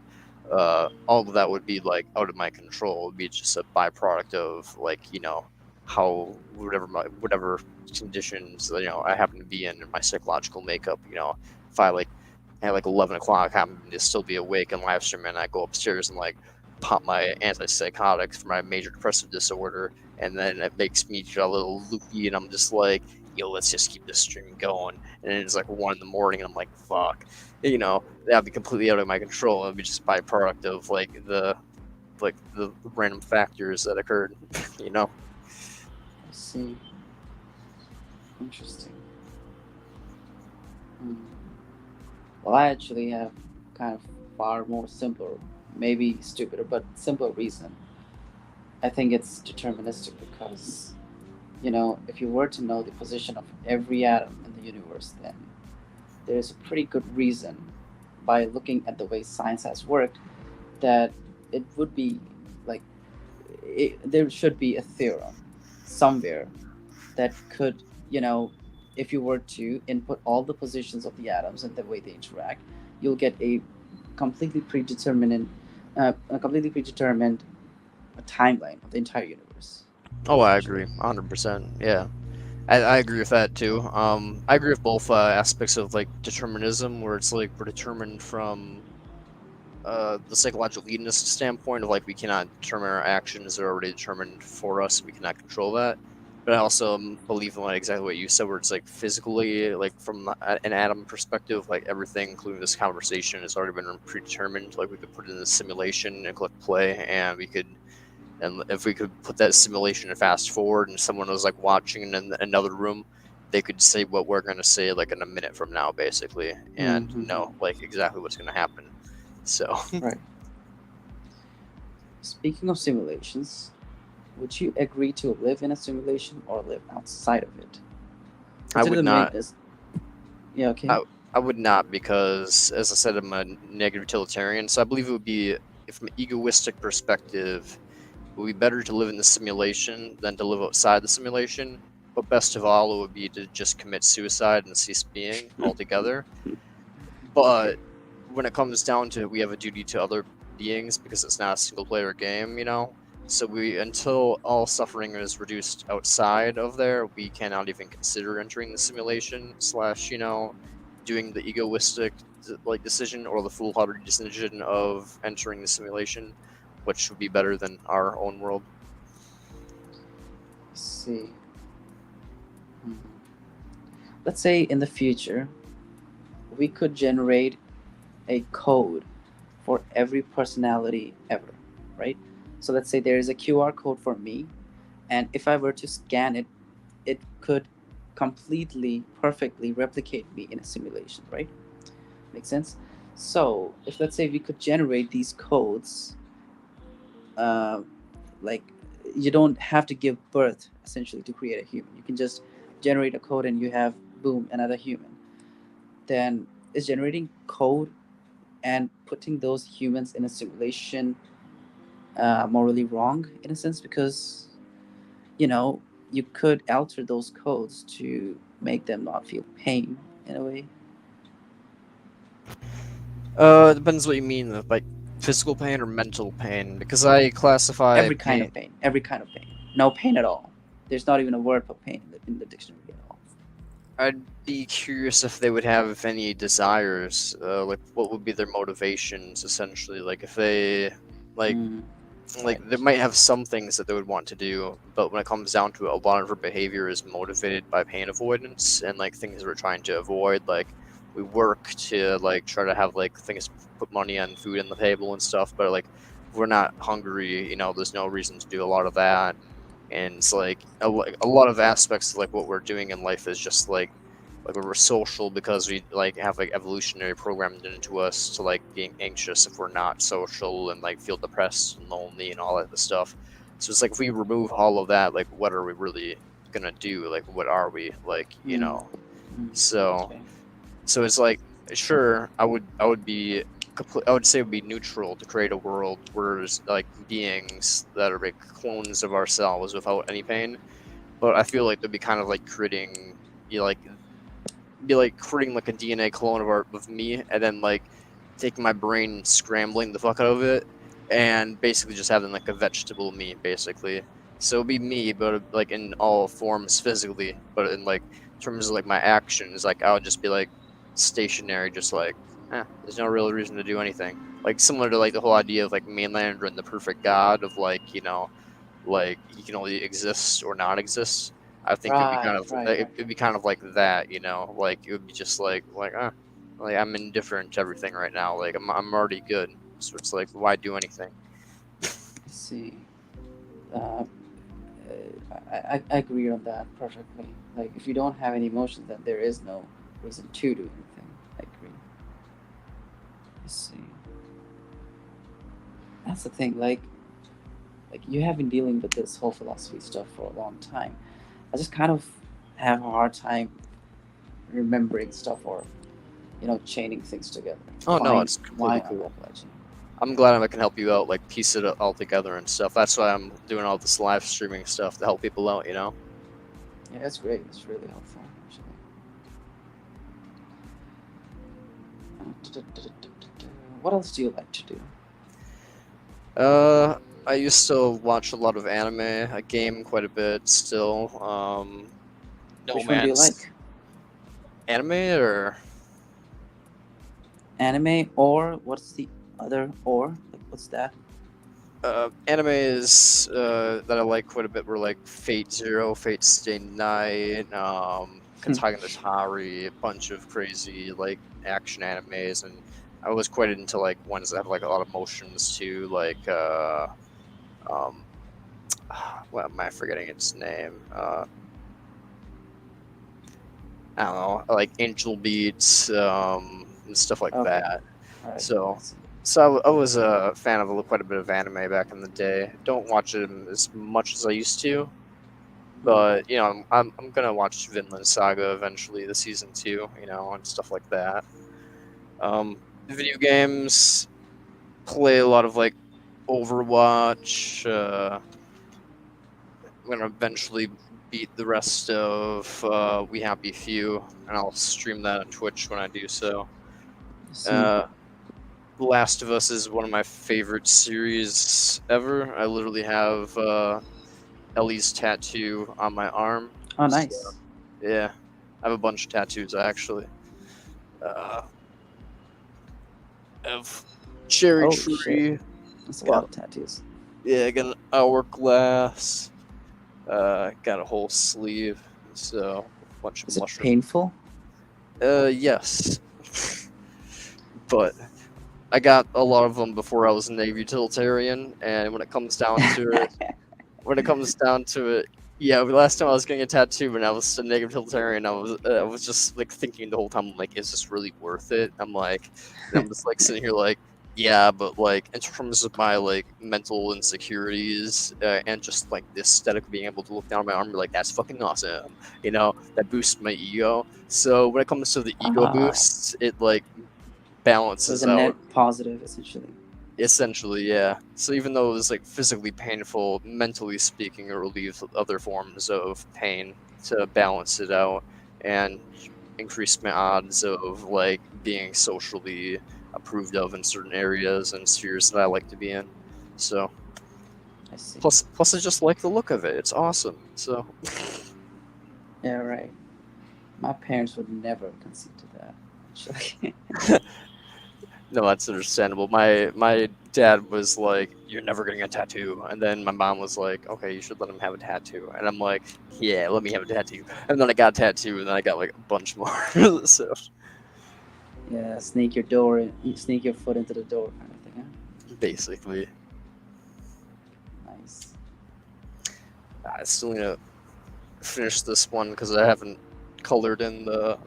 all of that would be like out of my control. It would be just a byproduct of like, you know, how whatever conditions, you know, I happen to be in my psychological makeup. You know, if I like at like 11 o'clock happen to still be awake and live stream, and I go upstairs and like pop my antipsychotics for my major depressive disorder, and then it makes me feel a little loopy, and I'm just like, yo, let's just keep this stream going. And it's like 1 in the morning, and I'm like, fuck, you know, that'd be completely out of my control. It'd be just byproduct of like the random factors that occurred, you know. I see. Interesting. Well, I actually have kind of far more simpler, maybe stupider, but simpler reason. I think it's deterministic because, you know, if you were to know the position of every atom in the universe, then there is a pretty good reason, by looking at the way science has worked, that it would be like, there should be a theorem somewhere that could, you know, if you were to input all the positions of the atoms and the way they interact, you'll get a completely predetermined timeline of the entire universe. Oh, I agree, 100%. Yeah, I agree with that too. I agree with both aspects of like determinism, where it's like we're determined from the psychological hedonist standpoint of like we cannot determine our actions; they're already determined for us. We cannot control that. But I also believe in like exactly what you said, where it's like physically, like from an atom perspective, like everything, including this conversation, has already been predetermined. Like we could put it in a simulation and click play, and we could, and if we could put that simulation and fast forward, and someone was like watching in another room, they could say what we're going to say like in a minute from now, basically, and know like exactly what's going to happen. So right. Speaking of simulations, would you agree to live in a simulation or live outside of it? I would not. Yeah, okay. I would not, because, as I said, I'm a negative utilitarian, so I believe it would be, from an egoistic perspective, it would be better to live in the simulation than to live outside the simulation. But best of all, it would be to just commit suicide and cease being altogether. But when it comes down to it, we have a duty to other beings because it's not a single-player game, you know? So until all suffering is reduced outside of there, we cannot even consider entering the simulation / doing the egoistic like decision or the foolhardy decision of entering the simulation, which would be better than our own world. Let's see. Let's say in the future, we could generate a code for every personality ever, right? So let's say there is a QR code for me, and if I were to scan it, it could completely, perfectly replicate me in a simulation, right? Makes sense? So if let's say we could generate these codes, like you don't have to give birth essentially to create a human. You can just generate a code and you have, boom, another human. Then is generating code and putting those humans in a simulation morally wrong in a sense, because you could alter those codes to make them not feel pain in a way. It depends what you mean, like physical pain or mental pain, because I classify every kind of pain. No pain at all. There's not even a word for pain in the dictionary at all. I'd be curious if they would have any desires, like what would be their motivations essentially, like if they like they might have some things that they would want to do, but when it comes down to it, a lot of her behavior is motivated by pain avoidance and like things we're trying to avoid. Like we work to like try to have like things, put money on food on the table and stuff, but like if we're not hungry, there's no reason to do a lot of that. And it's like a lot of aspects of like what we're doing in life is just like we're social because we like have like evolutionary programmed into us to like being anxious if we're not social, and like feel depressed and lonely and all that stuff. So it's like if we remove all of that, like what are we really gonna do? Like what are we like, So it's like, sure, I would say it would be neutral to create a world where there's like beings that are like clones of ourselves without any pain, but I feel like they'd be kind of like creating creating like a DNA clone of me, and then like taking my brain and scrambling the fuck out of it, and basically just having like a vegetable me, basically. So it'd be me, but like in all forms physically, but in like terms of like my actions, like I would just be like stationary, just like there's no real reason to do anything. Like similar to like the whole idea of like Mainlander and the perfect god of like like he can only exist or not exist. I think it'd be kind of like that, like it would be just like I'm indifferent to everything right now. Like I'm already good, so it's like why do anything? Let's see, I agree on that perfectly. Like if you don't have any emotions, then there is no reason to do anything. I agree. Let's see. That's the thing. Like you have been dealing with this whole philosophy stuff for a long time. I just kind of have a hard time remembering stuff or, chaining things together. Oh no, it's completely cool. I'm glad I can help you out, like piece it all together and stuff. That's why I'm doing all this live streaming stuff to help people out, Yeah, that's great. It's really helpful, actually. What else do you like to do? I used to watch a lot of anime. I game quite a bit still. Which one do you like? Anime or what's the other or like what's that? Animes that I like quite a bit were like Fate Zero, Fate Stay Night, Kataganatari, a bunch of crazy like action animes, and I was quite into like ones that have like a lot of motions too, like what am I forgetting its name? I don't know, like Angel Beats, and stuff like Okay. that. All right. So I was a fan of quite a bit of anime back in the day. Don't watch it as much as I used to, but you know, I'm gonna watch Vinland Saga eventually, the season 2, you know, and stuff like that. Video games, play a lot of like Overwatch. I'm gonna eventually beat the rest of We Happy Few, and I'll stream that on Twitch when I do so. The Last of Us is one of my favorite series ever. I literally have Ellie's tattoo on my arm. Oh, nice. So, yeah, I have a bunch of tattoos actually. I have cherry tree. Shit. That's a lot of tattoos. Yeah, I got an hourglass. Got a whole sleeve. So a bunch of Is it mushrooms. painful? Yes. But I got a lot of them before I was a Navy utilitarian, and when it comes down to it, yeah, last time I was getting a tattoo when I was a Navy utilitarian, I was just like thinking the whole time, like, is this really worth it? I'm just like sitting here like, yeah, but like in terms of my like mental insecurities and just like the aesthetic of being able to look down at my arm, and be like, that's fucking awesome, you know, that boosts my ego. So when it comes to the ego boosts, it like balances so it's a out. net positive, essentially. Essentially, yeah. So even though it was like physically painful, mentally speaking, it relieves other forms of pain to balance it out and increase my odds of like being socially approved of in certain areas and spheres that I like to be in. So I see. plus I just like the look of it. It's awesome. So Yeah, right. My parents would never consent to that. Actually. no, that's understandable. My dad was like, "You're never getting a tattoo," and then my mom was like, "Okay, you should let him have a tattoo." And I'm like, "Yeah, let me have a tattoo." And then I got a tattoo, and then I got like a bunch more. So Yeah, sneak your foot into the door, kind of thing. Huh? basically, Nice. I still need to finish this one because I haven't colored in the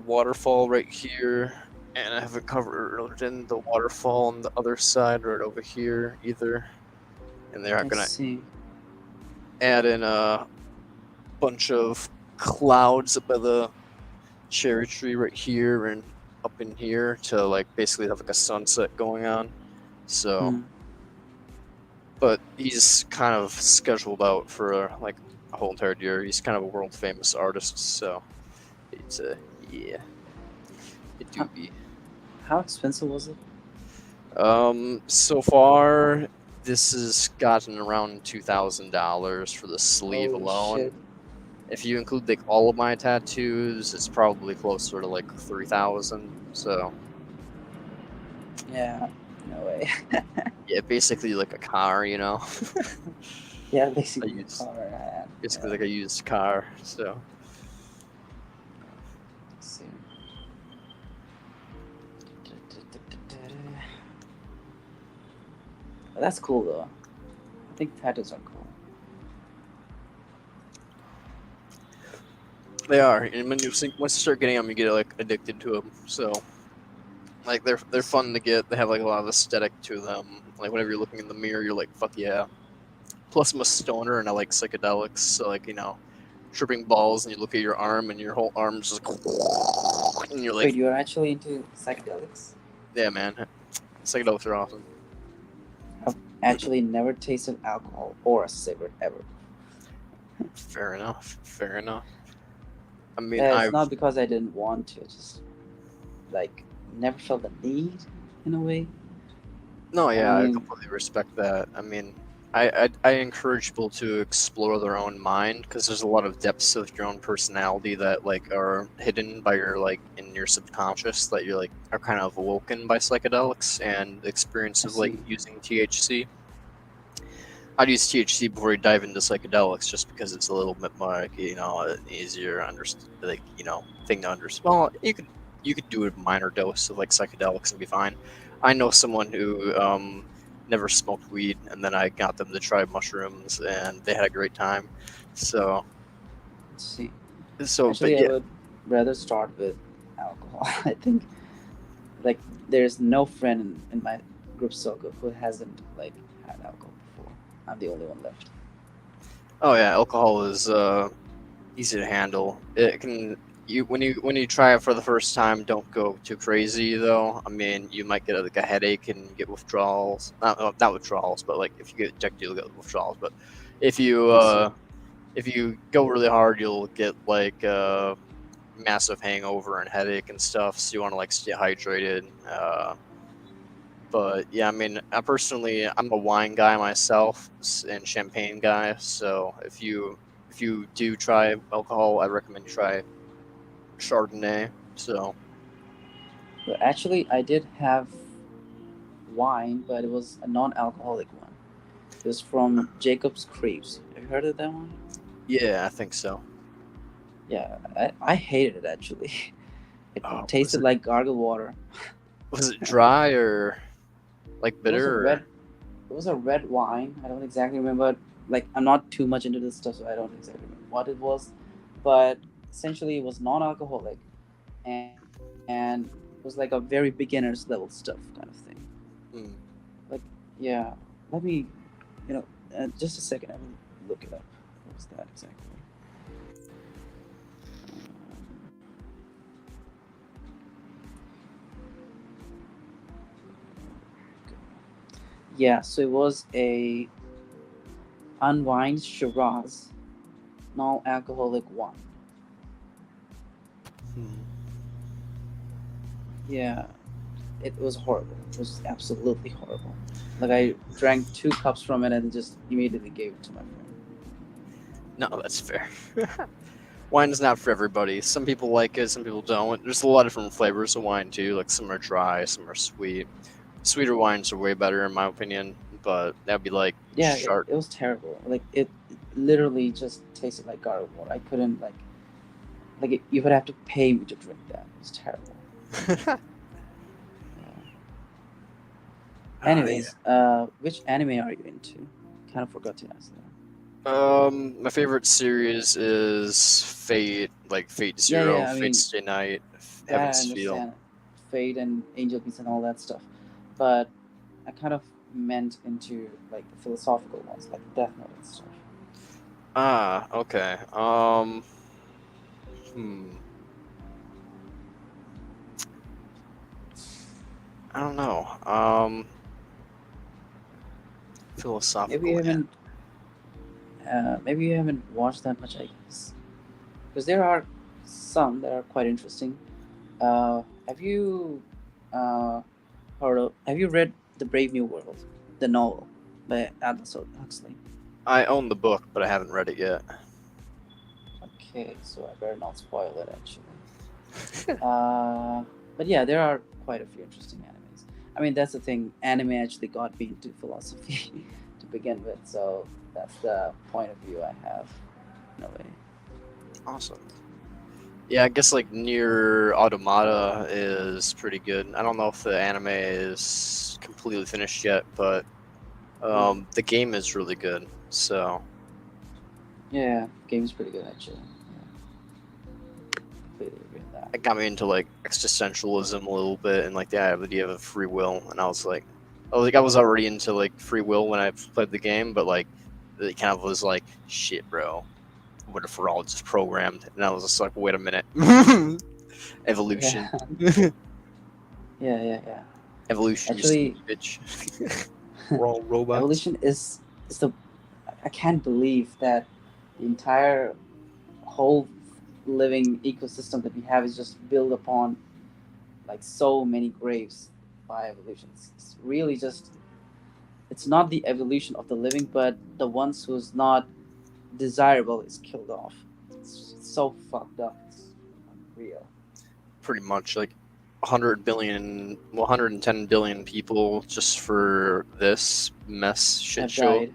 waterfall right here. And I haven't covered in the waterfall on the other side right over here either. And they're not gonna add in a bunch of clouds up by the cherry tree right here and up in here to like basically have like a sunset going on. So, but he's kind of scheduled out for like a whole entire year. He's kind of a world famous artist, so it's yeah, it do be. How expensive was it? So far, this has gotten around $2,000 for the sleeve alone. Shit. If you include like all of my tattoos, it's probably closer to like 3,000. So Yeah, no way. yeah, basically like a car, you know. Yeah, basically a car. Basically like a used car. So. Let's see. Well, that's cool though. I think tattoos are cool. They are, and once you start getting them, you get like addicted to them. So, like they're fun to get. They have like a lot of aesthetic to them. Like whenever you're looking in the mirror, you're like, fuck yeah. Plus, I'm a stoner and I like psychedelics. So like, you know, tripping balls, and you look at your arm, and your whole arm's just like, and you're like, wait, you're actually into psychedelics? Yeah, man. Psychedelics are awesome. I've actually never tasted alcohol or a cigarette ever. Fair enough. Fair enough. I mean, it's not because I didn't want to. It's just like never felt the need in a way. No, yeah, I completely respect that. I mean, I encourage people to explore their own mind, because there's a lot of depths of your own personality that like are hidden by your like in your subconscious that you're like are kind of awoken by psychedelics and the experience I of like see. using THC. I'd use THC before you dive into psychedelics, just because it's a little bit more like, an easier thing to understand. Well, you could do a minor dose of like psychedelics and be fine. I know someone who never smoked weed, and then I got them to try mushrooms, and they had a great time. So, Let's see. but Actually, I yeah, would rather start with alcohol. I think like there's no friend in my group circle who hasn't like had alcohol before. I'm the only one left. oh yeah, alcohol is easy to handle. It can when you try it for the first time, don't go too crazy though. I mean, you might get like a headache and get withdrawals. Not withdrawals, but like if you get ejected, you'll get withdrawals. But if you I see. if you go really hard, you'll get like massive hangover and headache and stuff. So you want to like stay hydrated. But yeah, I mean, I'm a wine guy myself and champagne guy. So if you do try alcohol, I recommend you try Chardonnay. So But actually, I did have wine, but it was a non-alcoholic one. It was from Jacob's Creeps. Have you heard of that one? yeah, I think so. Yeah, I hated it actually. It Oh, tasted like gargle water. was it dry or like It was a bitter? red. It was a red wine. I don't exactly remember. Like I'm not too much into this stuff, so I don't exactly remember what it was. But essentially, it was non-alcoholic, and it was like a very beginner's level stuff kind of thing. Hmm. Like yeah, let me, just a second. I will look it up. What was that exactly? Yeah, so it was a unwined Shiraz, non-alcoholic wine. Hmm. Yeah, it was horrible. It was absolutely horrible. Like I drank 2 cups from it and just immediately gave it to my friend. No, that's fair. Wine is not for everybody. Some people like it, some people don't. There's a lot of different flavors of wine too. Like some are dry, some are sweet. Sweeter wines are way better in my opinion, but that'd be like Yeah, sharp. it was terrible. Like it literally just tasted like garlic water. I couldn't you would have to pay me to drink that. It was terrible. Anyways, which anime are you into? Kind of forgot to ask that. My favorite series is Fate, like Fate Yeah, Zero, yeah. I Fate mean, Stay Night, that I Heaven's Feel. understand, Fate and Angel Beats and all that stuff, but I kind of meant into like the philosophical ones, like Death Note and stuff. Ah, okay. Hmm. I don't know. Philosophical. Maybe you haven't watched that much, I guess, because there are some that are quite interesting. Have you have you read The Brave New World, the novel by Aldous Huxley? I own the book, but I haven't read it yet. Okay, so I better not spoil it actually. But yeah, there are quite a few interesting animes. I mean, that's the thing. Anime actually got me into philosophy to begin with, so that's the point of view I have, in a way. Awesome. Yeah, I guess like Near Automata is pretty good. I don't know if the anime is completely finished yet, but the game is really good. So Yeah, game's pretty good actually. Yeah. Completely agree with that. it got me into like existentialism a little bit and like the idea of free will. And I was like I was already into like free will when I played the game, but like it kind of was like, shit, bro. What if we're all just programmed? And I was just like, wait a minute. Evolution. Yeah. Evolution, Actually, you bitch. We're all robots. evolution is the. I can't believe that the entire whole living ecosystem that we have is just built upon like so many graves by evolution. It's really just it's not the evolution of the living, but the ones who's not desirable is killed off. It's so fucked up. It's unreal. Pretty much like 100 billion, 110 billion people just for this mess shit Have show. died.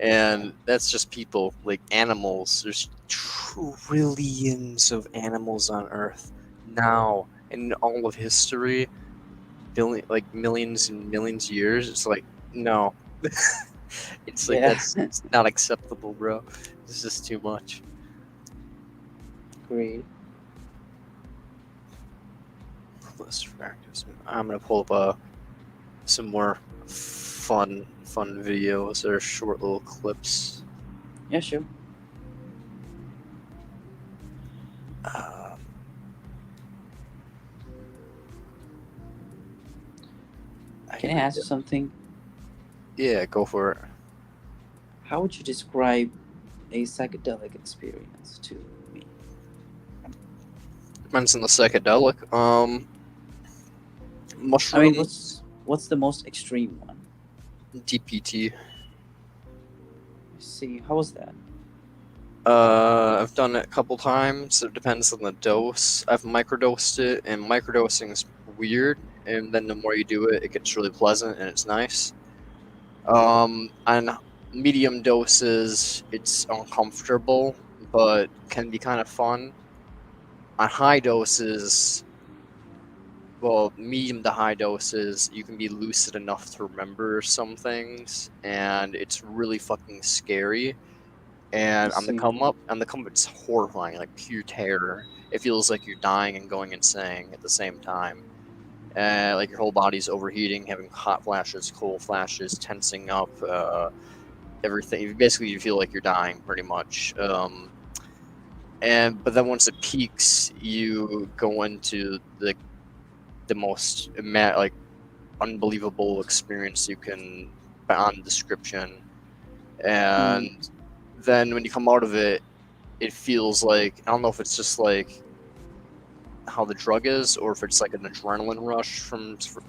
And that's just people. Like animals, there's trillions of animals on Earth now. In all of history, millions and millions of years, it's like, no. It's like, that's it's not acceptable, bro. It's just too much. Agreed. I'm gonna pull up some more fun videos or short little clips. Yeah, sure. Can I ask you something? Yeah, go for it. How would you describe a psychedelic experience to me? Depends on the psychedelic. Mushrooms. I mean, what's the most extreme one? DPT. See, how was that? I've done it a couple times. It depends on the dose. I've microdosed it, and microdosing is weird. And then the more you do it, it gets really pleasant and it's nice. On medium doses, it's uncomfortable, but can be kind of fun. On high doses, well, medium to high doses, you can be lucid enough to remember some things, and it's really fucking scary. And on the come up, it's horrifying, like pure terror. It feels like you're dying and going insane at the same time. Like your whole body's overheating, having hot flashes, cold flashes, tensing up, everything. Basically, you feel like you're dying, pretty much. But then once it peaks, you go into the most like unbelievable experience you can beyond description. And then when you come out of it, it feels like, I don't know if it's just like how the drug is or if it's like an adrenaline rush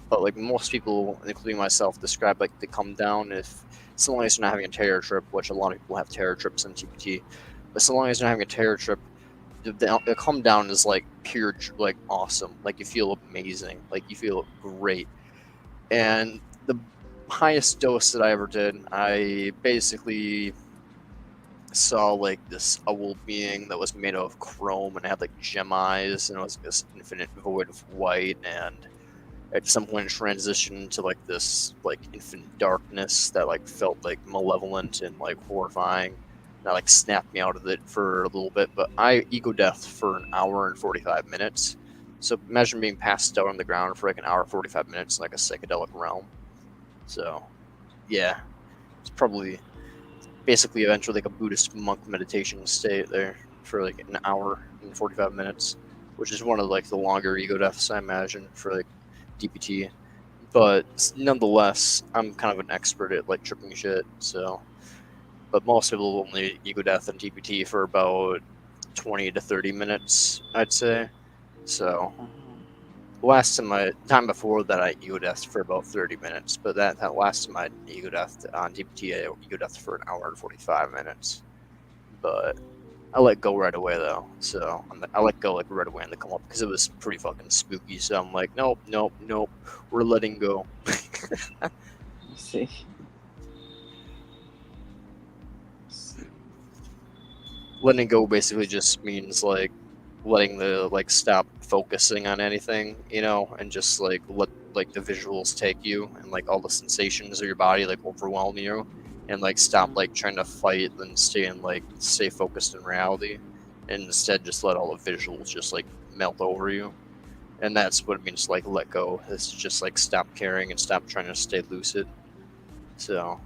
but like most people, including myself, describe like the come down, if so long as you're not having a terror trip, which a lot of people have terror trips in TPT, but so long as you're not having a terror trip, the come down is like pure, like awesome. Like you feel amazing, like you feel great. And the highest dose that I ever did, I basically saw like this owl being that was made of chrome and had like gem eyes, and it was this infinite void of white, and at some point transitioned to like this like infinite darkness that like felt like malevolent and like horrifying. That like snapped me out of it for a little bit, but I ego deathed for an hour and 45 minutes. So imagine being passed out on the ground for like an hour 45 minutes in like a psychedelic realm. So yeah, it's probably basically eventually like a Buddhist monk meditation state there for like an hour and 45 minutes, which is one of like the longer ego deaths I imagine for like DPT. But nonetheless, I'm kind of an expert at like tripping shit, so. But most people only ego death and DPT for about 20 to 30 minutes, I'd say. So time before that, I ego deathed for about 30 minutes. But that last time I ego deathed on DPT, I ego deathed for an hour and 45 minutes. But I let go right away though. So I let go like right away in the come up because it was pretty fucking spooky. So I'm like, nope, we're letting go. Let's see. Letting go basically just means like letting the like stop focusing on anything, you know, and just like let like the visuals take you and like all the sensations of your body like overwhelm you, and like stop like trying to fight and stay focused in reality, and instead just let all the visuals just like melt over you. And that's what it means to like let go. It's just like stop caring and stop trying to stay lucid. So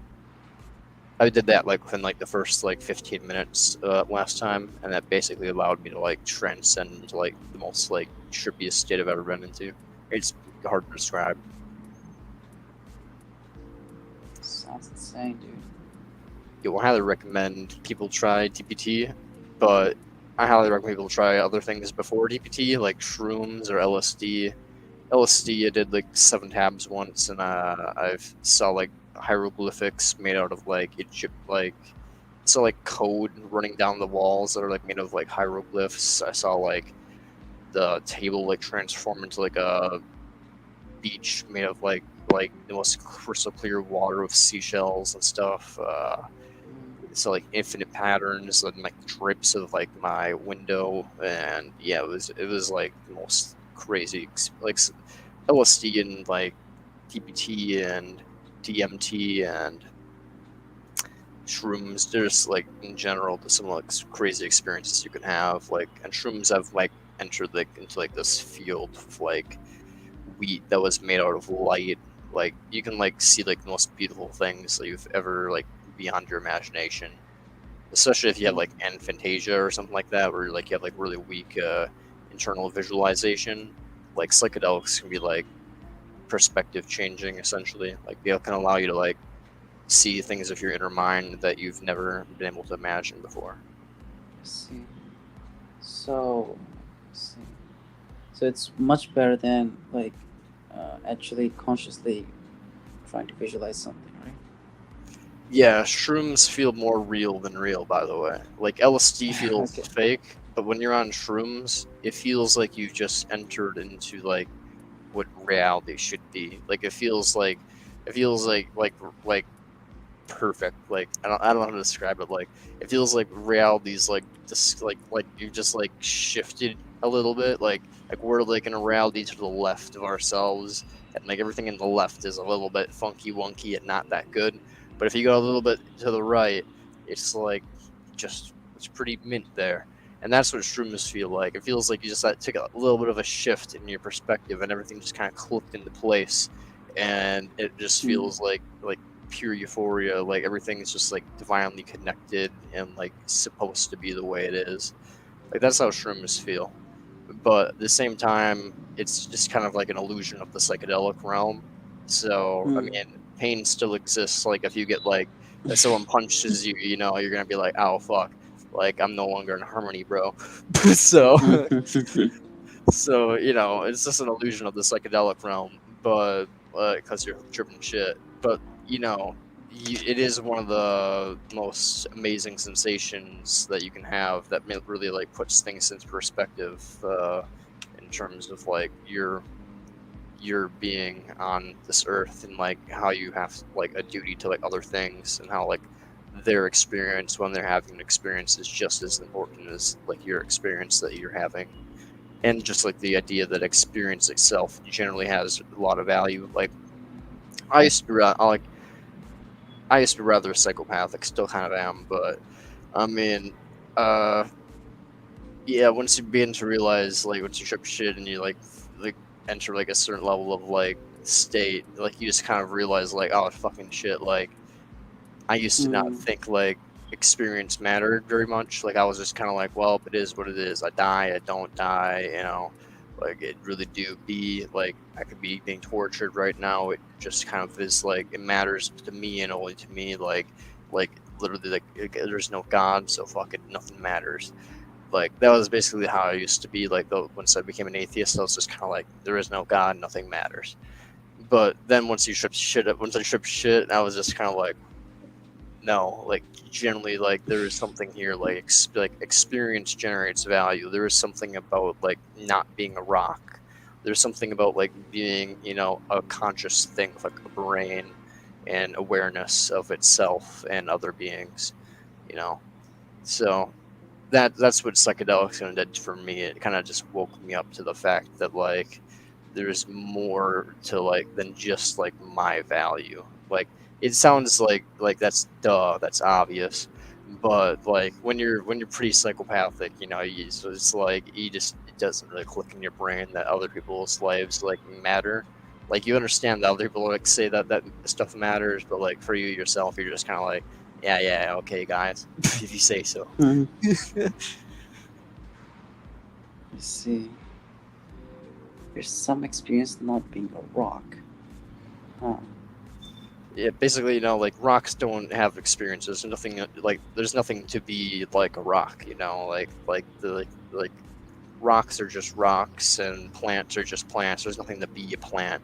I did that like within like the first like 15 minutes last time, and that basically allowed me to like transcend into like the most like trippiest state I've ever been into. It's hard to describe. Sounds insane, dude. Yeah, well, I highly recommend people try DPT, but I highly recommend people try other things before DPT, like shrooms or LSD. LSD, I did like 7 tabs once, and I saw like hieroglyphics made out of like Egypt, like so like code running down the walls that are like made of like hieroglyphs. I saw like the table like transform into like a beach made of like the most crystal clear water with seashells and stuff. So like infinite patterns and like drips of like my window, and yeah, it was like the most crazy like LSD and like DPT and DMT and shrooms. There's like in general there's some like crazy experiences you can have, like, and shrooms have like entered like into like this field of like wheat that was made out of light. Like you can like see like the most beautiful things that you've ever like beyond your imagination, especially if you have like aphantasia or something like that, where like you have like really weak internal visualization. Like psychedelics can be like perspective changing, essentially. Like they can allow you to like see things of your inner mind that you've never been able to imagine before. I see. So it's much better than like actually consciously trying to visualize something, right? Yeah, shrooms feel more real than real, by the way. Like LSD feels Okay. fake, but when you're on shrooms, it feels like you've just entered into like what reality should be. Like it feels like perfect. Like I don't know how to describe it. Like it feels like reality's like just like you just like shifted a little bit. Like we're like in a reality to the left of ourselves, and like everything in the left is a little bit funky wonky and not that good. But if you go a little bit to the right, it's like it's pretty mint there. And that's what shrooms feel like. It feels like you just took a little bit of a shift in your perspective, and everything just kind of clicked into place, and it just feels like pure euphoria. Like everything's just like divinely connected and like supposed to be the way it is. Like that's how shrooms feel. But at the same time, it's just kind of like an illusion of the psychedelic realm. So I mean, pain still exists. Like if you get like if someone punches you, you know, you're gonna be like, oh fuck, like I'm no longer in harmony, bro. so you know, it's just an illusion of the psychedelic realm, but because you're tripping shit. But you know, it is one of the most amazing sensations that you can have that really like puts things into perspective in terms of like your being on this earth, and like how you have like a duty to like other things, and how like their experience when they're having an experience is just as important as like your experience that you're having. And just like the idea that experience itself generally has a lot of value. Like I used to be rather psychopathic, still kind of am, but I mean, yeah, once you begin to realize, like, once you trip shit and you like enter like a certain level of like state, like you just kind of realize like, oh fucking shit, like I used to not think like experience mattered very much. Like I was just kind of like, well, it is what it is. I die, I don't die, you know. Like it really do be like I could be being tortured right now. It just kind of is like it matters to me and only to me. Like literally like there's no God, so fuck it, nothing matters. Like that was basically how I used to be. Like once I became an atheist, I was just kind of like there is no God, nothing matters. But then once I stripped shit, I was just kind of like, no, like generally like there is something here, like experience generates value. There is something about like not being a rock. There's something about like being, you know, a conscious thing with like a brain and awareness of itself and other beings, you know. So that's what psychedelics kind of did for me. It kind of just woke me up to the fact that like there's more to like than just like my value. Like it sounds like that's obvious, but like when you're pretty psychopathic, you know, so it's like it doesn't really click in your brain that other people's lives like matter. Like you understand that other people like say that stuff matters, but like for you yourself, you're just kind of like, yeah, okay, guys, if you say so. I see. There's some experience not being a rock. Huh. Yeah, basically, you know, like rocks don't have experiences. There's nothing to be like a rock, you know, like rocks are just rocks and plants are just plants. There's nothing to be a plant.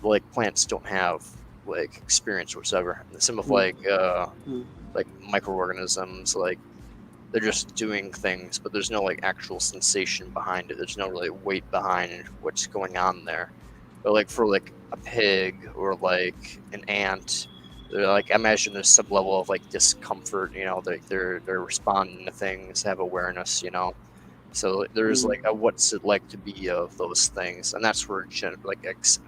Like plants don't have like experience whatsoever. And some of Mm. like microorganisms, like they're just doing things, but there's no like actual sensation behind it. There's no really weight behind what's going on there. But like for like a pig or like an ant, they're like, I imagine there's some level of like discomfort. You know, they're responding to things, have awareness. You know, so there's like a what's it like to be of those things, and that's where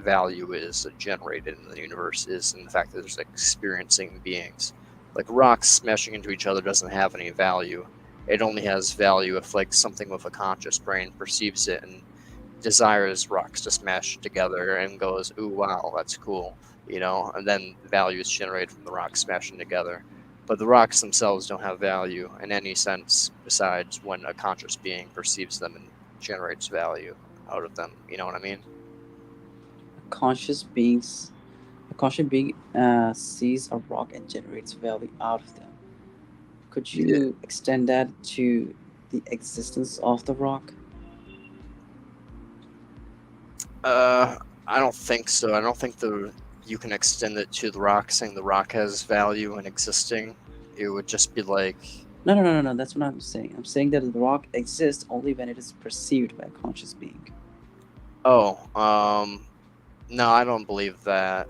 value is generated in the universe, is in the fact that there's like experiencing beings. Like rocks smashing into each other doesn't have any value. It only has value if like something with a conscious brain perceives it and desires rocks to smash together and goes, ooh, wow, that's cool, you know, and then value is generated from the rocks smashing together. But the rocks themselves don't have value in any sense besides when a conscious being perceives them and generates value out of them. You know what I mean? A conscious being sees a rock and generates value out of them. Could you extend that to the existence of the rock? I don't think so. I don't think you can extend it to the rock, saying the rock has value in existing. It would just be like... No. That's what I'm saying. I'm saying that the rock exists only when it is perceived by a conscious being. Oh, no, I don't believe that.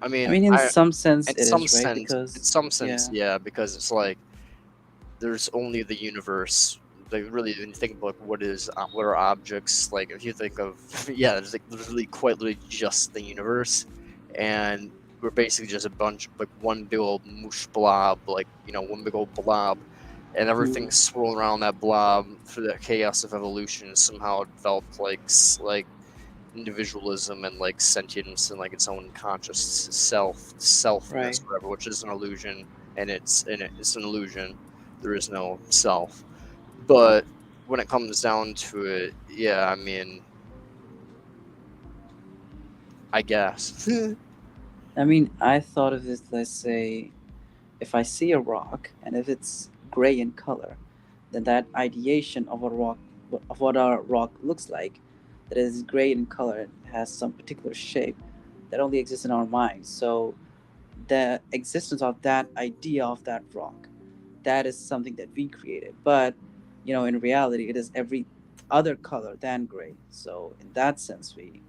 I mean, in some sense, in it some is, right? sense, Because in some sense, yeah, because it's like there's only the universe. Like really, when you think about what are objects, like if you think of there's like literally quite literally just the universe, and we're basically just a bunch of like one big old moosh blob, like one big old blob, and everything's swirling around that blob through the chaos of evolution. Somehow developed like individualism and like sentience and like its own conscious selfness, Right. whatever, which is an illusion, and it's an illusion. There is no self. But when it comes down to it, yeah, I mean, I guess. I thought of this, let's say, if I see a rock and if it's gray in color, then that ideation of what a rock looks like, that is gray in color and has some particular shape, that only exists in our minds. So the existence of that idea of that rock, that is something that we created. But in reality, it is every other color than gray. So in that sense, we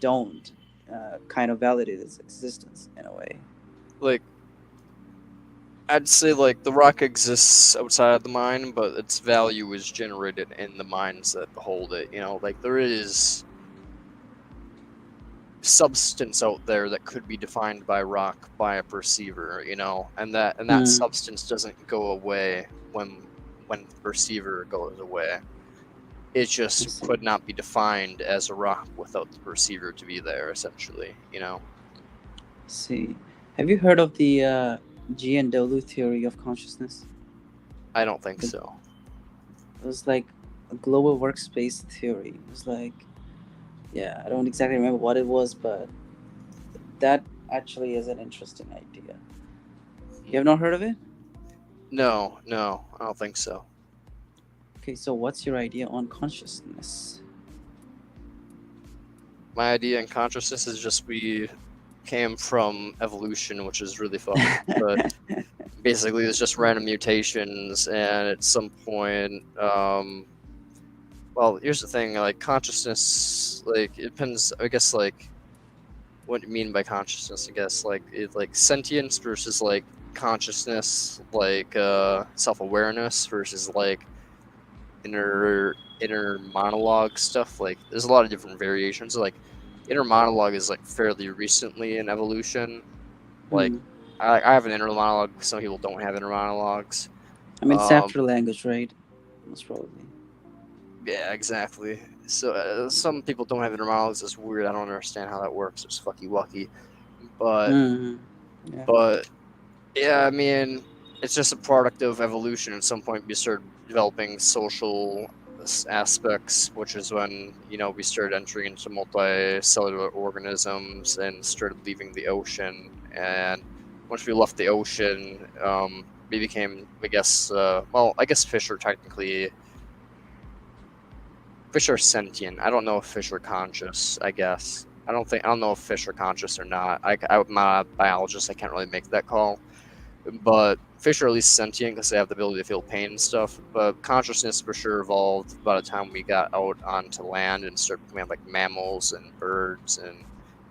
don't kind of validate its existence in a way. Like, I'd say like the rock exists outside the mind, but its value is generated in the minds that behold it. Like there is substance out there that could be defined by rock by a perceiver, and that substance doesn't go away when the perceiver goes away. It just could not be defined as a rock without the perceiver to be there, essentially. See, have you heard of the G&W theory of consciousness? I don't think so. It was like a global workspace theory. It was like, yeah, I don't exactly remember what it was, but that actually is an interesting idea. You have not heard of it? No, I don't think so. Okay, so what's your idea on consciousness? My idea on consciousness is just we came from evolution, which is really fucked. But basically, it's just random mutations, and at some point, well, here's the thing: like consciousness, like it depends. I guess like what you mean by consciousness. I guess like sentience versus like consciousness, like self-awareness versus like inner monologue stuff. Like there's a lot of different variations. Like inner monologue is like fairly recently in evolution. Like I have an inner monologue. Some people don't have inner monologues. It's after language, right? Most probably. Yeah, exactly. So some people don't have inner monologues. It's weird. I don't understand how that works. It's fucky wucky. But yeah. But yeah, it's just a product of evolution. At some point, we started developing social aspects, which is when we started entering into multicellular organisms and started leaving the ocean. And once we left the ocean, we became, I guess fish are sentient. I don't know if fish are conscious. I guess I don't know if fish are conscious or not. I'm not a biologist. I can't really make that call. But fish are at least sentient because they have the ability to feel pain and stuff. But consciousness for sure evolved by the time we got out onto land and started becoming like mammals and birds and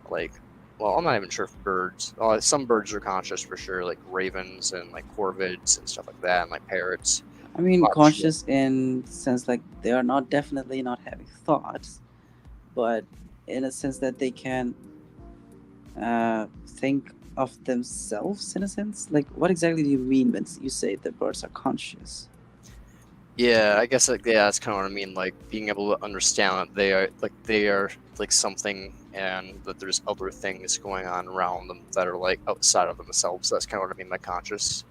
like. Well, I'm not even sure if birds. Some birds are conscious for sure, like ravens and like corvids and stuff like that, and like parrots. I mean, conscious in the sense like they are not definitely not having thoughts, but in a sense that they can think of themselves in a sense. Like, what exactly do you mean when you say that birds are conscious? Yeah, I guess that's kind of what I mean. Like being able to understand that they are like something, and that there's other things going on around them that are like outside of themselves. That's kind of what I mean by conscious.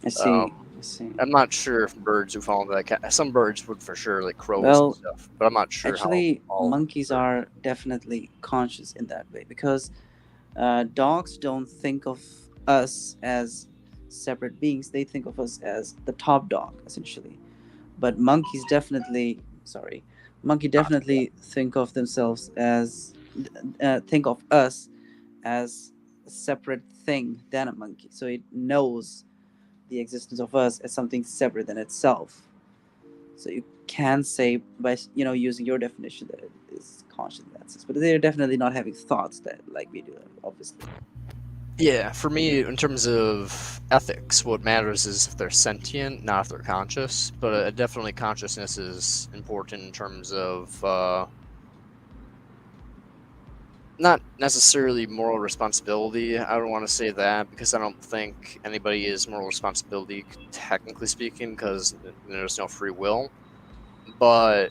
I see. I see. I'm not sure if birds who fall into that. Some birds would for sure, like crows and stuff, but I'm not sure. Actually, monkeys are definitely conscious in that way because dogs don't think of us as separate beings. They think of us as the top dog, essentially. But monkeys definitely think of themselves as think of us as a separate thing than a monkey. So it knows the existence of us as something separate than itself. So you can say by using your definition that it is conscious in that sense, but they're definitely not having thoughts that like we do, obviously. Yeah, for me, in terms of ethics, what matters is if they're sentient, not if they're conscious. But definitely consciousness is important in terms of not necessarily moral responsibility. I don't want to say that because I don't think anybody is moral responsibility, technically speaking, because there's no free will. But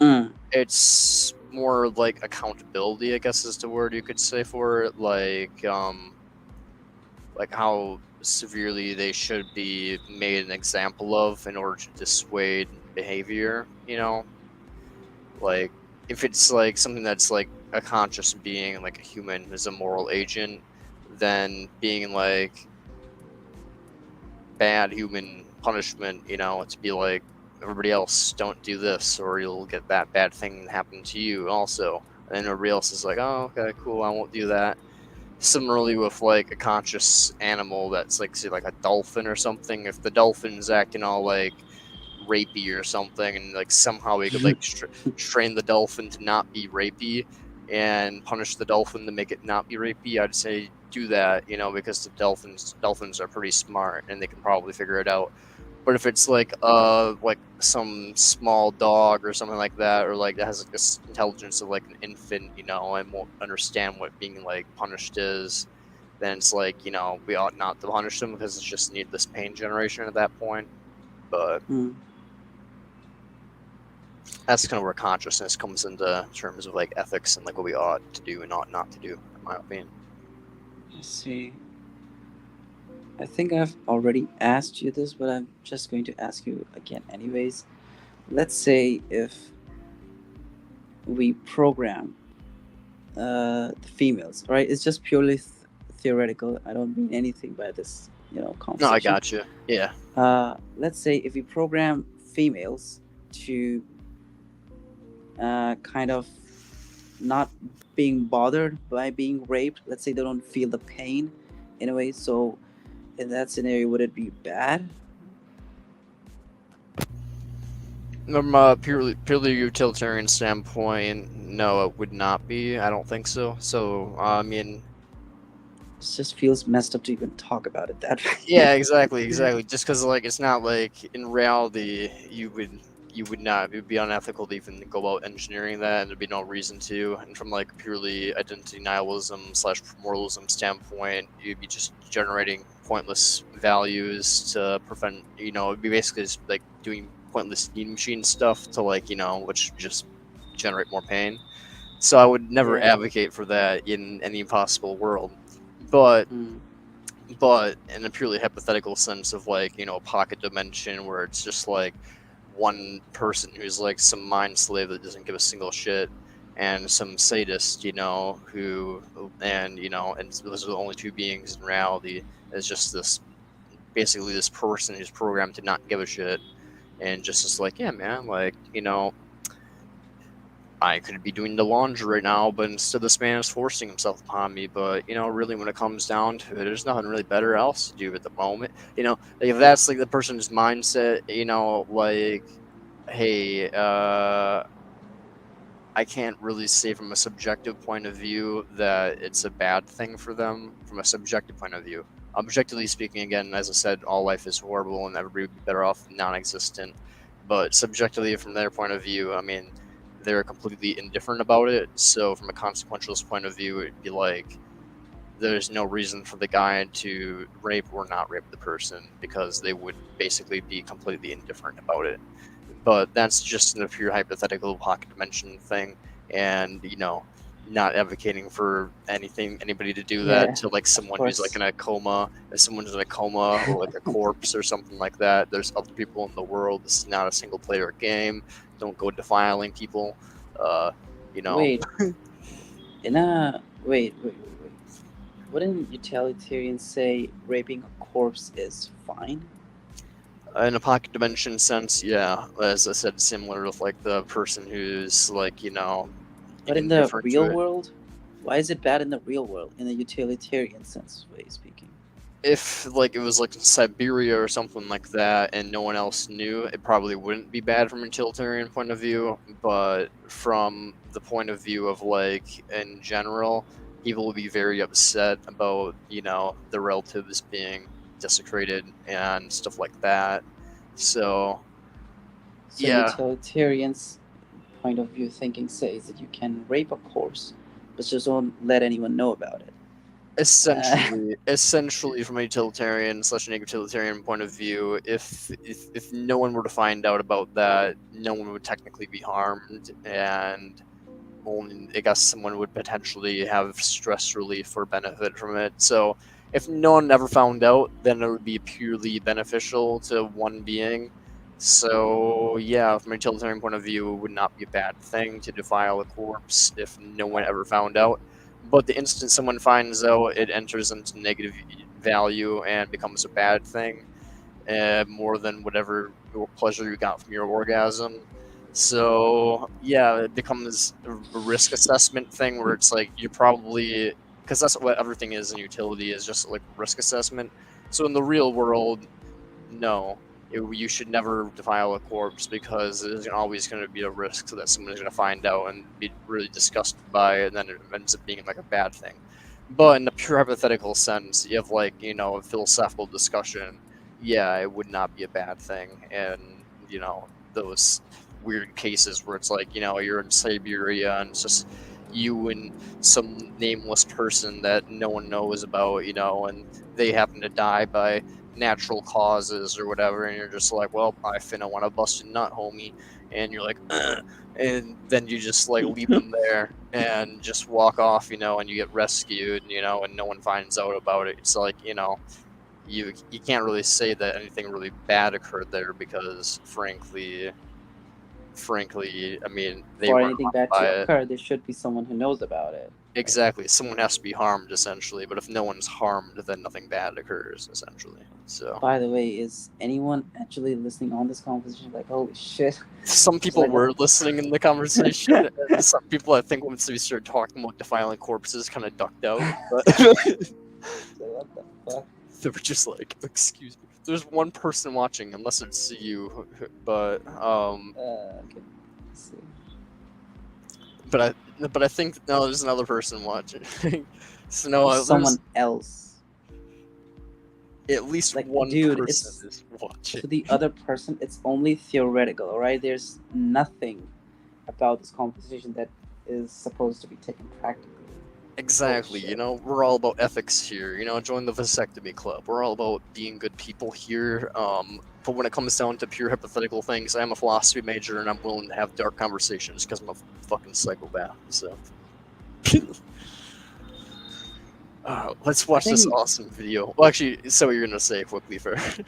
it's more like accountability, I guess is the word you could say for it. Like how severely they should be made an example of in order to dissuade behavior, like if it's like something that's like a conscious being, like a human is a moral agent, then being like bad human punishment, to be like everybody else don't do this or you'll get that bad thing happen to you also, and then everybody else is like, oh okay cool, I won't do that. Similarly with like a conscious animal that's like, say, like a dolphin or something, if the dolphin's acting all like rapey or something, and like somehow we could like train the dolphin to not be rapey and punish the dolphin to make it not be rapey, I'd say do that, because the dolphins are pretty smart and they can probably figure it out. But if it's like some small dog or something like that, or like that has like this intelligence of like an infant, and won't understand what being like punished is, then it's like, we ought not to punish them because it's just needless pain generation at that point. But that's kind of where consciousness comes into terms of like ethics and like what we ought to do and ought not to do, in my opinion. I see. I think I've already asked you this, but I'm just going to ask you again anyways. Let's say if we program the females, right? It's just purely theoretical. I don't mean anything by this, conversation. No, I got you. Yeah. Let's say if we program females to kind of not being bothered by being raped. Let's say they don't feel the pain in a way. So in that scenario, would it be bad? From a purely utilitarian standpoint, no, it would not be. I don't think so. So, I mean, it just feels messed up to even talk about it that way. Yeah, exactly. Just because, like, it's not like in reality you would not. It would be unethical to even go about engineering that, and there'd be no reason to. And from like purely identity nihilism / moralism standpoint, you'd be just generating pointless values to prevent. It'd be basically just like doing pointless need machine stuff to like which just generate more pain. So I would never advocate for that in any possible world. But in a purely hypothetical sense of like a pocket dimension where it's just like one person who's like some mind slave that doesn't give a single shit, and some sadist, and those are the only two beings in reality. It's just basically this person who's programmed to not give a shit, and just like, yeah, man, like, I could be doing the laundry right now, but instead this man is forcing himself upon me. But, you know, really when it comes down to it, there's nothing really better else to do at the moment. You know, like, if that's like the person's mindset, you know, like, hey, I can't really say from a subjective point of view that it's a bad thing for them from a subjective point of view. Objectively speaking, again, as I said, all life is horrible and everybody would be better off non-existent. But subjectively, from their point of view, I mean, they're completely indifferent about it. So from a consequentialist point of view, it'd be like there's no reason for the guy to rape or not rape the person because they would basically be completely indifferent about it. But that's just a pure hypothetical pocket dimension thing, and you know, not advocating for anybody to do that to like someone who's like in a coma. If someone's in a coma or like a corpse or something like that, there's other people in the world. This is not a single player game. Don't go defiling people. You know. Wait. Wait. Wouldn't utilitarians say raping a corpse is fine? In a pocket dimension sense, yeah. As I said, similar with like the person who's like, you know. But in the real world, why is it bad in the real world? In a utilitarian sense, way of speaking. If like it was like in Siberia or something like that, and no one else knew, it probably wouldn't be bad from a utilitarian point of view. But from the point of view of like in general, people would be very upset about, you know, the relatives being desecrated and stuff like that. So yeah, utilitarians' point of view thinking says that you can rape a corpse, but just don't let anyone know about it. Essentially, from a utilitarian/utilitarian point of view, if no one were to find out about that, no one would technically be harmed, and only I guess someone would potentially have stress relief or benefit from it. So if no one ever found out, then it would be purely beneficial to one being. So yeah, from a utilitarian point of view, it would not be a bad thing to defile a corpse if no one ever found out. But the instant someone finds out, it enters into negative value and becomes a bad thing, more than whatever pleasure you got from your orgasm. So yeah, it becomes a risk assessment thing where it's like you're probably, because that's what everything is in utility, is just like risk assessment. So in the real world, no, you should never defile a corpse because there's always going to be a risk that someone's going to find out and be really disgusted by it, and then it ends up being like a bad thing. But in the pure hypothetical sense, you have like, you know, a philosophical discussion. Yeah, it would not be a bad thing, and you know, those weird cases where it's like, you know, you're in Siberia and it's just you and some nameless person that no one knows about, you know, and they happen to die by natural causes or whatever, and you're just like, well, I finna want to bust a nut, homie, and you're like, ugh. And then you just like leave them there and just walk off, you know, and you get rescued, you know, and no one finds out about it. It's like, you know, you can't really say that anything really bad occurred there because frankly, I mean, for anything bad to occur, there should be someone who knows about it. Exactly, someone has to be harmed essentially, but if no one's harmed, then nothing bad occurs essentially. So. By the way, is anyone actually listening on this conversation? Like, holy shit! Some people were listening in the conversation. Some people, I think, once we started talking about defiling corpses, kind of ducked out. But what the fuck? They were just like, "Excuse me." There's one person watching, unless it's you, but okay. Let's see. But I think no, there's another person watching. So no, someone else. At least like, one person is watching. To the other person, it's only theoretical, alright? There's nothing about this conversation that is supposed to be taken practically. Exactly, you know, we're all about ethics here, you know, join the vasectomy club. We're all about being good people here, but when it comes down to pure hypothetical things, I'm a philosophy major and I'm willing to have dark conversations because I'm a fucking psychopath, so. Let's watch this awesome video. Well, actually, say what you're gonna say quickly first.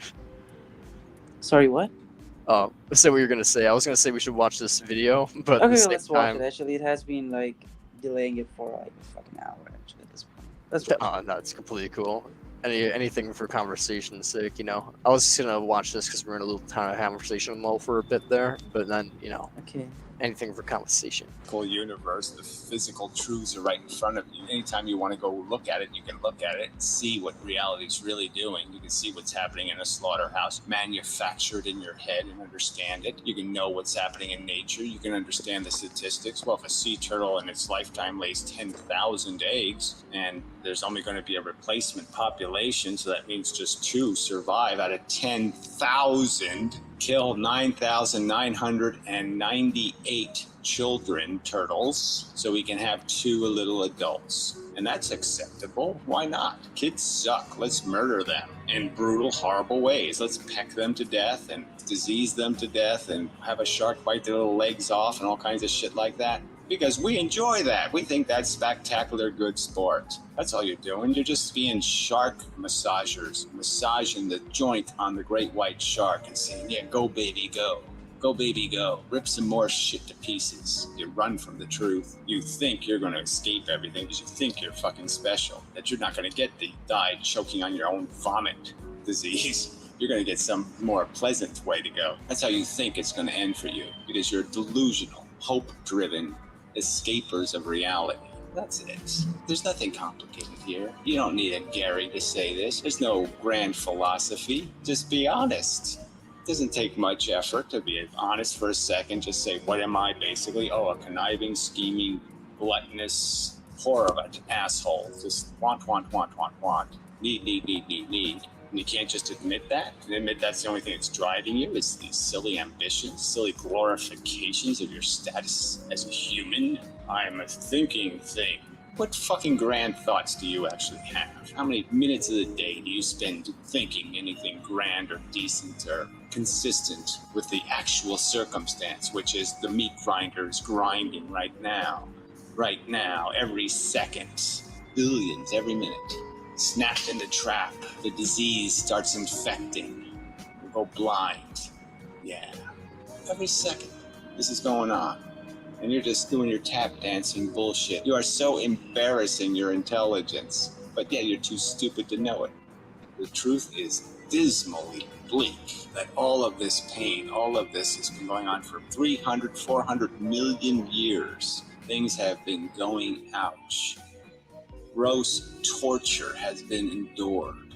Sorry, what? Say what you're gonna say. I was gonna say we should watch this video, but okay, let's watch it. Actually, it has been like delaying it for like a fucking hour actually at this point. Let's watch it. No, it's completely cool. Anything for conversation's sake, you know. I was just gonna watch this because we're in a little kind of conversation lull for a bit there, but then, you know. Okay. anything for conversation. Universe, the physical truths are right in front of you. Anytime you want to go look at it, you can look at it and see what reality is really doing. You can see what's happening in a slaughterhouse, manufactured in your head, and understand it. You can know what's happening in nature. You can understand the statistics. Well, if a sea turtle in its lifetime lays 10,000 eggs, and there's only going to be a replacement population, so that means just 2 survive out of 10,000, kill 9,998 children turtles, so we can have 2 little adults. And that's acceptable. Why not? Kids suck. Let's murder them in brutal, horrible ways. Let's peck them to death and disease them to death and have a shark bite their little legs off and all kinds of shit like that. Because we enjoy that. We think that's spectacular good sport. That's all you're doing. You're just being shark massagers, massaging the joint on the great white shark and saying, yeah, go baby, go. Go baby, go. Rip some more shit to pieces. You run from the truth. You think you're going to escape everything because you think you're fucking special. That you're not going to get die choking on your own vomit disease. You're going to get some more pleasant way to go. That's how you think it's going to end for you, because you're delusional, hope-driven escapers of reality. That's it. There's nothing complicated here. You don't need a Gary to say this. There's no grand philosophy. Just be honest. It doesn't take much effort to be honest for a second. Just say, what am I basically? Oh, a conniving, scheming, gluttonous, whore of an asshole. Just want. Need. And you can't just admit that. And admit that's the only thing that's driving you. It's these silly ambitions, silly glorifications of your status as a human. I'm a thinking thing. What fucking grand thoughts do you actually have? How many minutes of the day do you spend thinking anything grand or decent or consistent with the actual circumstance, which is the meat grinders grinding right now, every second, billions every minute? Snapped in the trap, the disease starts infecting, you go blind. Yeah, every second this is going on. And you're just doing your tap dancing bullshit. You are so embarrassing your intelligence. But yeah, you're too stupid to know it. The truth is dismally bleak that all of this pain, all of this has been going on for 300, 400 million years. Things have been going, ouch. Gross torture has been endured.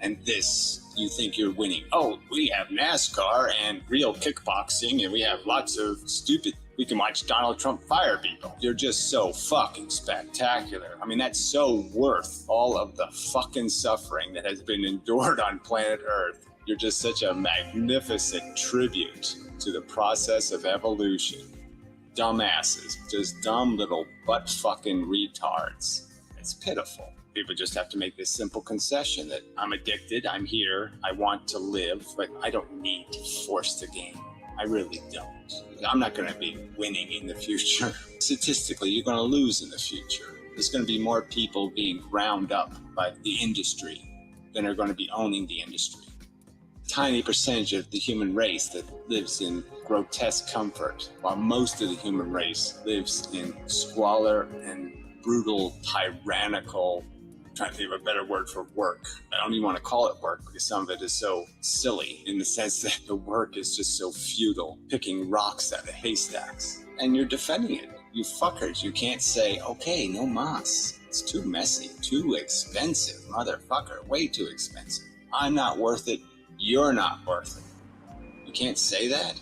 And this, you think you're winning. Oh, we have NASCAR and real kickboxing, and we have lots of stupid... We can watch Donald Trump fire people. You're just so fucking spectacular. I mean, that's so worth all of the fucking suffering that has been endured on planet Earth. You're just such a magnificent tribute to the process of evolution. Dumbasses, just dumb little butt fucking retards. It's pitiful. People just have to make this simple concession that I'm addicted, I'm here, I want to live, but I don't need to force the game. I really don't. I'm not going to be winning in the future. Statistically, you're going to lose in the future. There's going to be more people being ground up by the industry than are going to be owning the industry. Tiny percentage of the human race that lives in grotesque comfort, while most of the human race lives in squalor and brutal, tyrannical, trying to think of a better word for work. I don't even want to call it work because some of it is so silly in the sense that the work is just so futile, picking rocks out of haystacks. And you're defending it. You fuckers, you can't say, okay, no mas. It's too messy, too expensive, motherfucker, way too expensive. I'm not worth it, you're not worth it. You can't say that?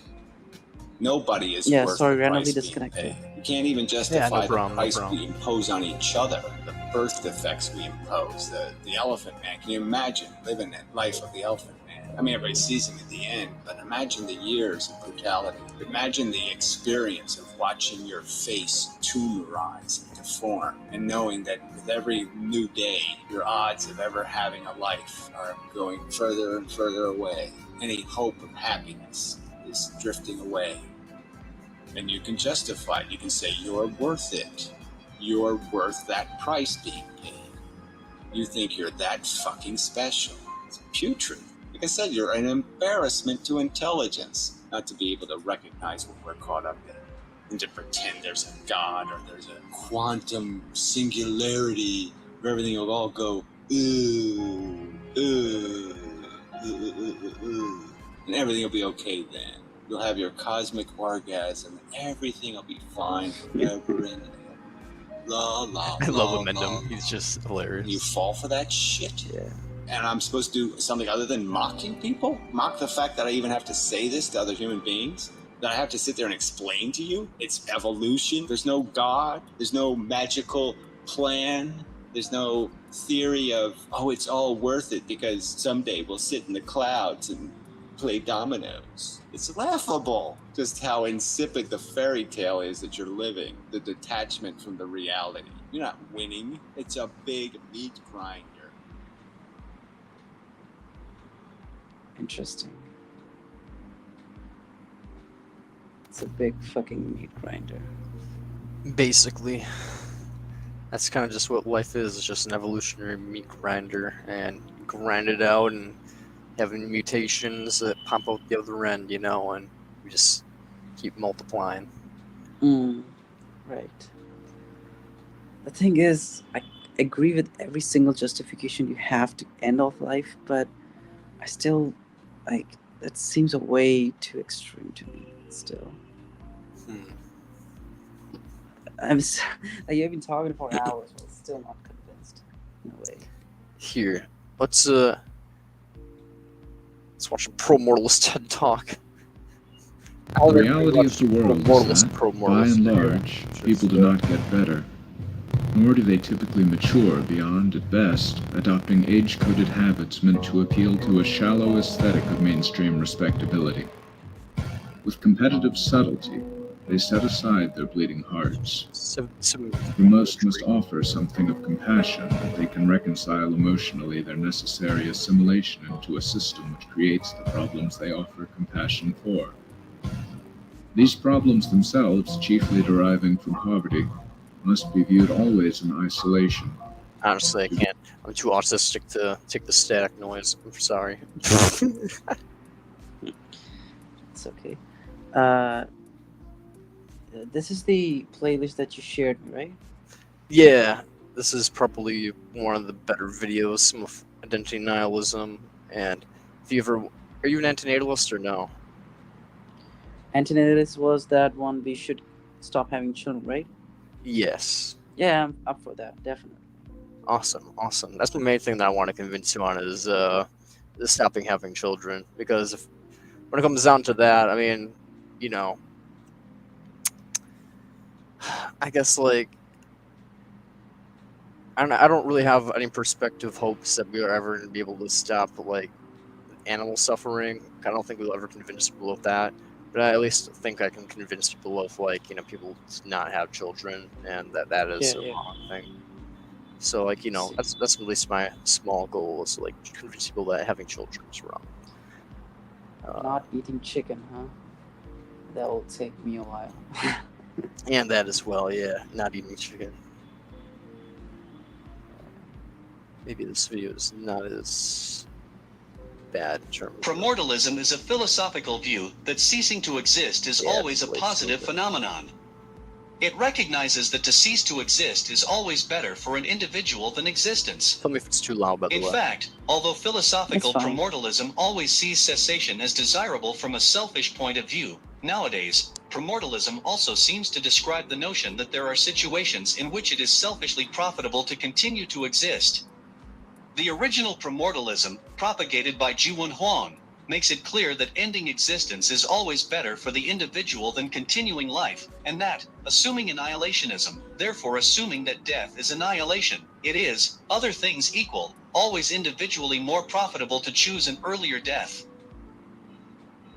Nobody is worth the price being paid. You can't even justify the price we impose on each other, the birth defects we impose, the elephant man. Can you imagine living that life of the elephant man? I mean, everybody sees him at the end, but imagine the years of brutality. Imagine the experience of watching your face tumorize and deform, and knowing that with every new day, your odds of ever having a life are going further and further away. Any hope of happiness is drifting away. And you can justify it. You can say you're worth it. You're worth that price being paid. You think you're that fucking special. It's putrid. Like I said, you're an embarrassment to intelligence. Not to be able to recognize what we're caught up in. And to pretend there's a God or there's a quantum singularity where everything will all go, and everything will be okay then. You'll have your cosmic orgasm. Everything will be fine forever and la la. I love la, Amendum. la. He's just And you hilarious. fall for that shit? Yeah. And I'm supposed to do something other than mocking people? Mock the fact that I even have to say this to other human beings? That I have to sit there and explain to you? It's evolution. There's no God. There's no magical plan. There's no theory of, oh, it's all worth it because someday we'll sit in the clouds and play dominoes. It's laughable just how insipid the fairy tale is that you're living. The detachment from the reality. You're not winning. It's a big meat grinder. Interesting. It's a big fucking meat grinder. Basically, that's kind of just what life is. It's just an evolutionary meat grinder, and you grind it out and having mutations that pop out the other end, you know, and we just keep multiplying. Right. The thing is, I agree with every single justification you have to end off life, but I still, like, that seems a way too extreme to me, still. Like, you've been talking for hours, but still not convinced, in a way. Here, let's watch a pro-mortalist TED Talk. The reality of the world is that, by and large, people do not get better, nor do they typically mature beyond, at best, adopting age-coded habits meant to appeal to a shallow aesthetic of mainstream respectability. With competitive subtlety, they set aside their bleeding hearts. The most must offer something of compassion that they can reconcile emotionally their necessary assimilation into a system which creates the problems they offer compassion for. These problems themselves, chiefly deriving from poverty, must be viewed always in isolation. Honestly, I can't. I'm too autistic to take the static noise. I'm sorry. It's okay. This is the playlist that you shared, right? Yeah, this is probably one of the better videos, some of identity nihilism, and if you ever... Are you an antinatalist or no? Antinatalist was that one we should stop having children, right? Yes. Yeah, I'm up for that, definitely. Awesome. That's the main thing that I want to convince you on is stopping having children, because when it comes down to that, I mean, you know, I guess, like, I don't really have any perspective hopes that we are ever going to be able to stop, like, animal suffering. I don't think we'll ever convince people of that, but I at least think I can convince people of, like, you know, people to not have children, and that is a wrong thing. So, like, you know, that's at least my small goal, is to, like, convince people that having children is wrong. Not eating chicken, huh? That will take me a while. And that as well, yeah. Not eating chicken. Maybe this video is not as bad in terms of... Primordialism is a philosophical view that ceasing to exist is always a positive phenomenon. It recognizes that to cease to exist is always better for an individual than existence. Tell me if it's too loud, by the way. In fact, although philosophical primordialism always sees cessation as desirable from a selfish point of view, nowadays, primordialism also seems to describe the notion that there are situations in which it is selfishly profitable to continue to exist. The original primordialism, propagated by Jiwon Huang, makes it clear that ending existence is always better for the individual than continuing life, and that, assuming annihilationism, therefore assuming that death is annihilation, it is, other things equal, always individually more profitable to choose an earlier death.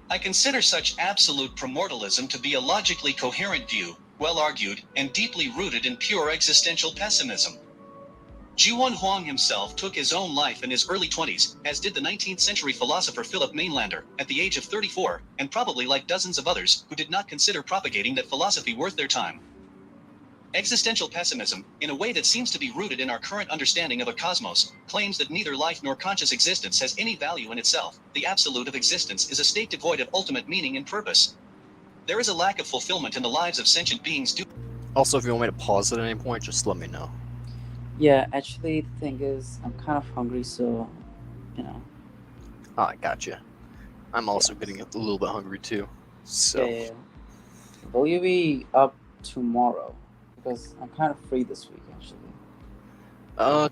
I consider such absolute primordialism to be a logically coherent view, well argued, and deeply rooted in pure existential pessimism. Jiwon Huang himself took his own life in his early 20s, as did the 19th century philosopher Philip Mainlander, at the age of 34, and probably like dozens of others who did not consider propagating that philosophy worth their time. Existential pessimism, in a way that seems to be rooted in our current understanding of a cosmos, claims that neither life nor conscious existence has any value in itself. The absolute of existence is a state devoid of ultimate meaning and purpose. There is a lack of fulfillment in the lives of sentient beings. Also, if you want me to pause at any point, just let me know. Yeah, actually, the thing is, I'm kind of hungry, so, you know. Oh, I gotcha. I'm also getting a little bit hungry, too. So, yeah. Will you be up tomorrow? Because I'm kind of free this week, actually.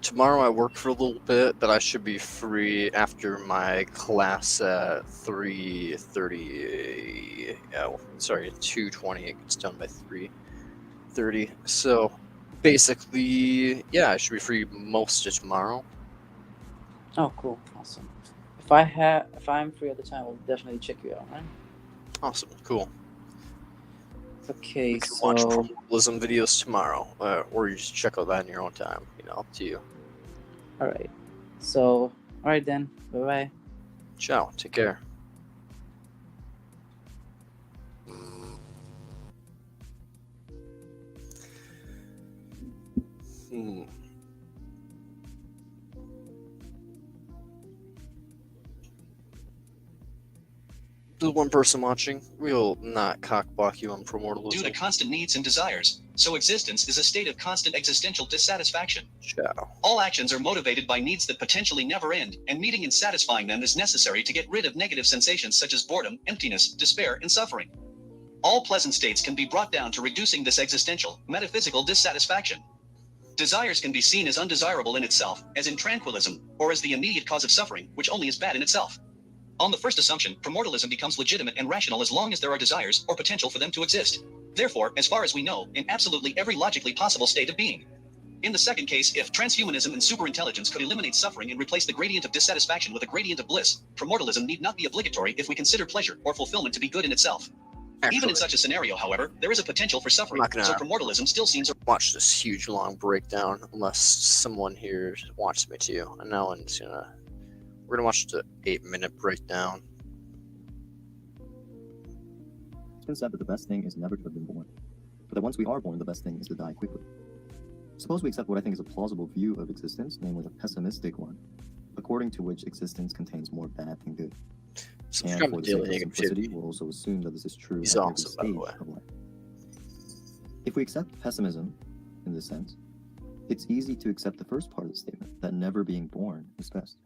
Tomorrow I work for a little bit, but I should be free after my class at 3:30. 2:20. It gets done by 3:30. So, basically, yeah, I should be free most of tomorrow. Oh, cool, awesome. If I'm free at the time, I'll definitely check you out, right? Awesome, cool. Okay, you can watch Promortalism videos tomorrow, or you just check out that in your own time. Up to you. All right. So, all right then. Bye bye. Ciao. Take care. The one person watching, we'll not cockblock you on Promortalism. Due to constant needs and desires, so existence is a state of constant existential dissatisfaction. Ciao. All actions are motivated by needs that potentially never end, and meeting and satisfying them is necessary to get rid of negative sensations such as boredom, emptiness, despair, and suffering. All pleasant states can be brought down to reducing this existential, metaphysical dissatisfaction. Desires can be seen as undesirable in itself, as in tranquilism, or as the immediate cause of suffering, which only is bad in itself. On the first assumption, premortalism becomes legitimate and rational as long as there are desires or potential for them to exist. Therefore, as far as we know, in absolutely every logically possible state of being. In the second case, if transhumanism and superintelligence could eliminate suffering and replace the gradient of dissatisfaction with a gradient of bliss, premortalism need not be obligatory if we consider pleasure or fulfillment to be good in itself. Even in such a scenario, however, there is a potential for suffering, so premortalism still seems... Watch this huge long breakdown unless someone here wants me to. And now I'm just gonna... We're gonna watch the 8-minute breakdown. It's been said that the best thing is never to have been born, but that once we are born, the best thing is to die quickly. Suppose we accept what I think is a plausible view of existence, namely the pessimistic one, according to which existence contains more bad than good. And for the sake of simplicity, we'll also assume that this is true at every stage of life. If we accept pessimism in this sense, it's easy to accept the first part of the statement, that never being born is best.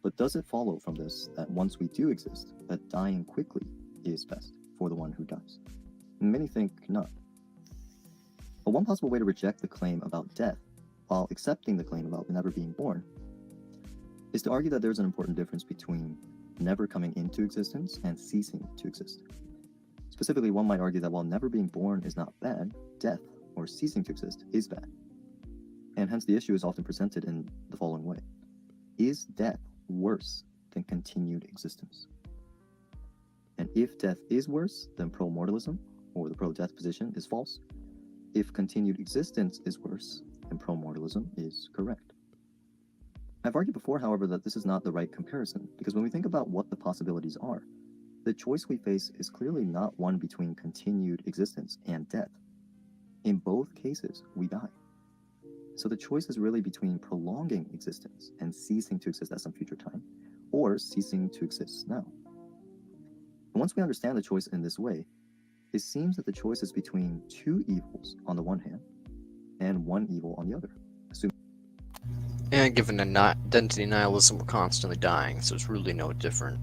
But does it follow from this that once we do exist, that dying quickly is best for the one who dies? And many think not. But one possible way to reject the claim about death, while accepting the claim about never being born, is to argue that there's an important difference between never coming into existence and ceasing to exist. Specifically, one might argue that while never being born is not bad, death, or ceasing to exist, is bad. And hence the issue is often presented in the following way. Is death worse than continued existence? And if death is worse, then pro-mortalism, or the pro-death position, is false. If continued existence is worse, then pro-mortalism is correct. I've argued before, however, that this is not the right comparison, because when we think about what the possibilities are, the choice we face is clearly not one between continued existence and death. In both cases, we die. So the choice is really between prolonging existence and ceasing to exist at some future time, or ceasing to exist now. And once we understand the choice in this way, it seems that the choice is between two evils on the one hand, and one evil on the other. And given identity nihilism, we're constantly dying, so it's really no different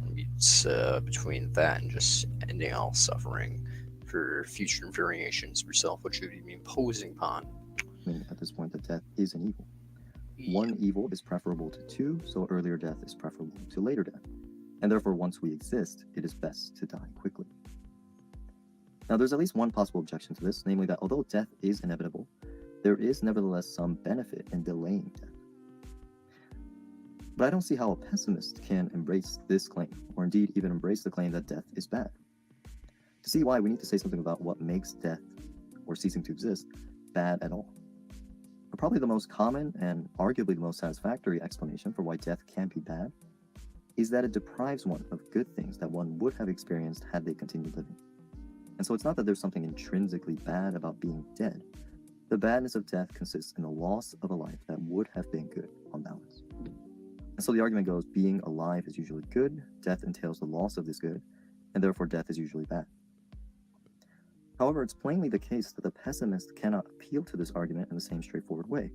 between that and just ending all suffering for future variations of yourself, which would be imposing upon. At this point, that death is an evil. One evil is preferable to two, so earlier death is preferable to later death. And therefore, once we exist, it is best to die quickly. Now, there's at least one possible objection to this, namely that although death is inevitable, there is nevertheless some benefit in delaying death. But I don't see how a pessimist can embrace this claim, or indeed even embrace the claim that death is bad. To see why, we need to say something about what makes death, or ceasing to exist, bad at all. But probably the most common and arguably the most satisfactory explanation for why death can be bad is that it deprives one of good things that one would have experienced had they continued living. And so it's not that there's something intrinsically bad about being dead. The badness of death consists in the loss of a life that would have been good on balance. And so the argument goes, being alive is usually good, death entails the loss of this good, and therefore death is usually bad. However, it's plainly the case that the pessimist cannot appeal to this argument in the same straightforward way,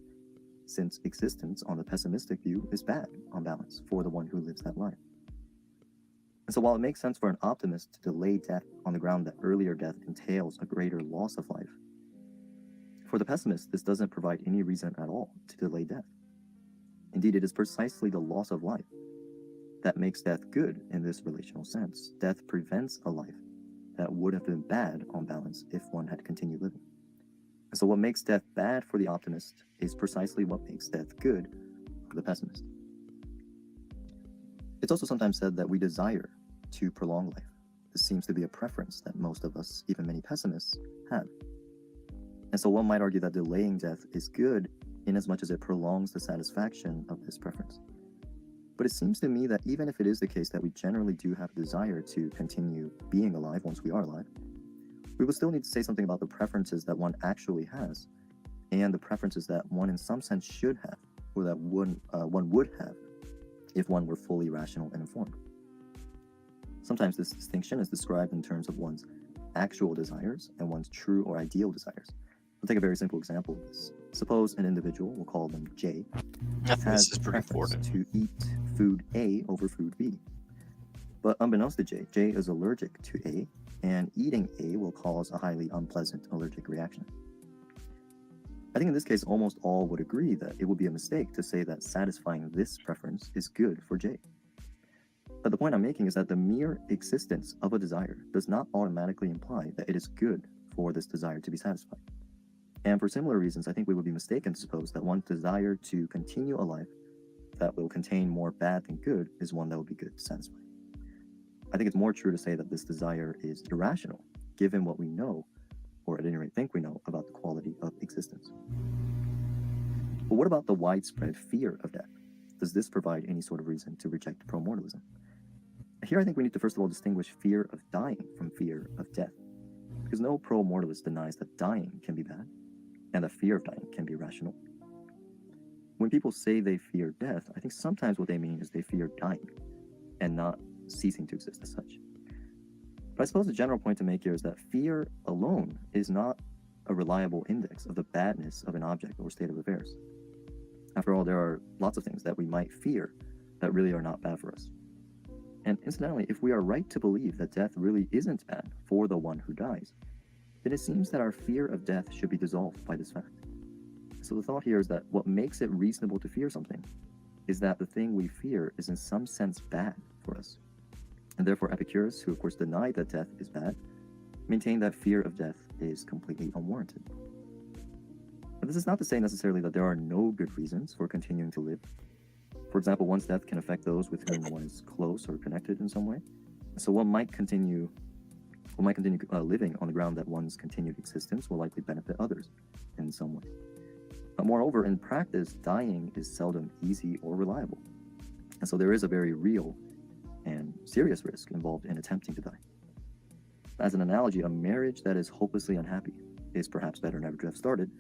since existence on the pessimistic view is bad on balance for the one who lives that life. And And so while it makes sense for an optimist to delay death on the ground that earlier death entails a greater loss of life, for the pessimist, this doesn't provide any reason at all to delay death. Indeed, it is precisely the loss of life that makes death good in this relational sense. Death prevents a life that would have been bad on balance if one had continued living. And so what makes death bad for the optimist is precisely what makes death good for the pessimist. It's also sometimes said that we desire to prolong life. This seems to be a preference that most of us, even many pessimists, have. And so one might argue that delaying death is good in as much as it prolongs the satisfaction of this preference. But it seems to me that even if it is the case that we generally do have a desire to continue being alive once we are alive, we will still need to say something about the preferences that one actually has and the preferences that one in some sense should have, or that one would have if one were fully rational and informed. Sometimes this distinction is described in terms of one's actual desires and one's true or ideal desires. We'll take a very simple example of this. Suppose an individual, we'll call them J, has a preference to eat food A over food B. But unbeknownst to J, J is allergic to A, and eating A will cause a highly unpleasant allergic reaction. I think in this case, almost all would agree that it would be a mistake to say that satisfying this preference is good for J. But the point I'm making is that the mere existence of a desire does not automatically imply that it is good for this desire to be satisfied. And for similar reasons, I think we would be mistaken to suppose that one's desire to continue a life that will contain more bad than good is one that will be good to satisfy. I think it's more true to say that this desire is irrational, given what we know, or at any rate think we know, about the quality of existence. But what about the widespread fear of death? Does this provide any sort of reason to reject pro-mortalism? Here I think we need to first of all distinguish fear of dying from fear of death, because no pro-mortalist denies that dying can be bad, and the fear of dying can be rational. When people say they fear death, I think sometimes what they mean is they fear dying and not ceasing to exist as such. But I suppose the general point to make here is that fear alone is not a reliable index of the badness of an object or state of affairs. After all, there are lots of things that we might fear that really are not bad for us. And incidentally, if we are right to believe that death really isn't bad for the one who dies, then it seems that our fear of death should be dissolved by this fact. So the thought here is that what makes it reasonable to fear something is that the thing we fear is in some sense bad for us. And therefore Epicurus, who of course denied that death is bad, maintained that fear of death is completely unwarranted. But this is not to say necessarily that there are no good reasons for continuing to live. For example, one's death can affect those with whom one is close or connected in some way. So one might continue living on the ground that one's continued existence will likely benefit others in some way. But moreover, in practice, dying is seldom easy or reliable. And so there is a very real and serious risk involved in attempting to die. As an analogy, a marriage that is hopelessly unhappy is perhaps better never to have started,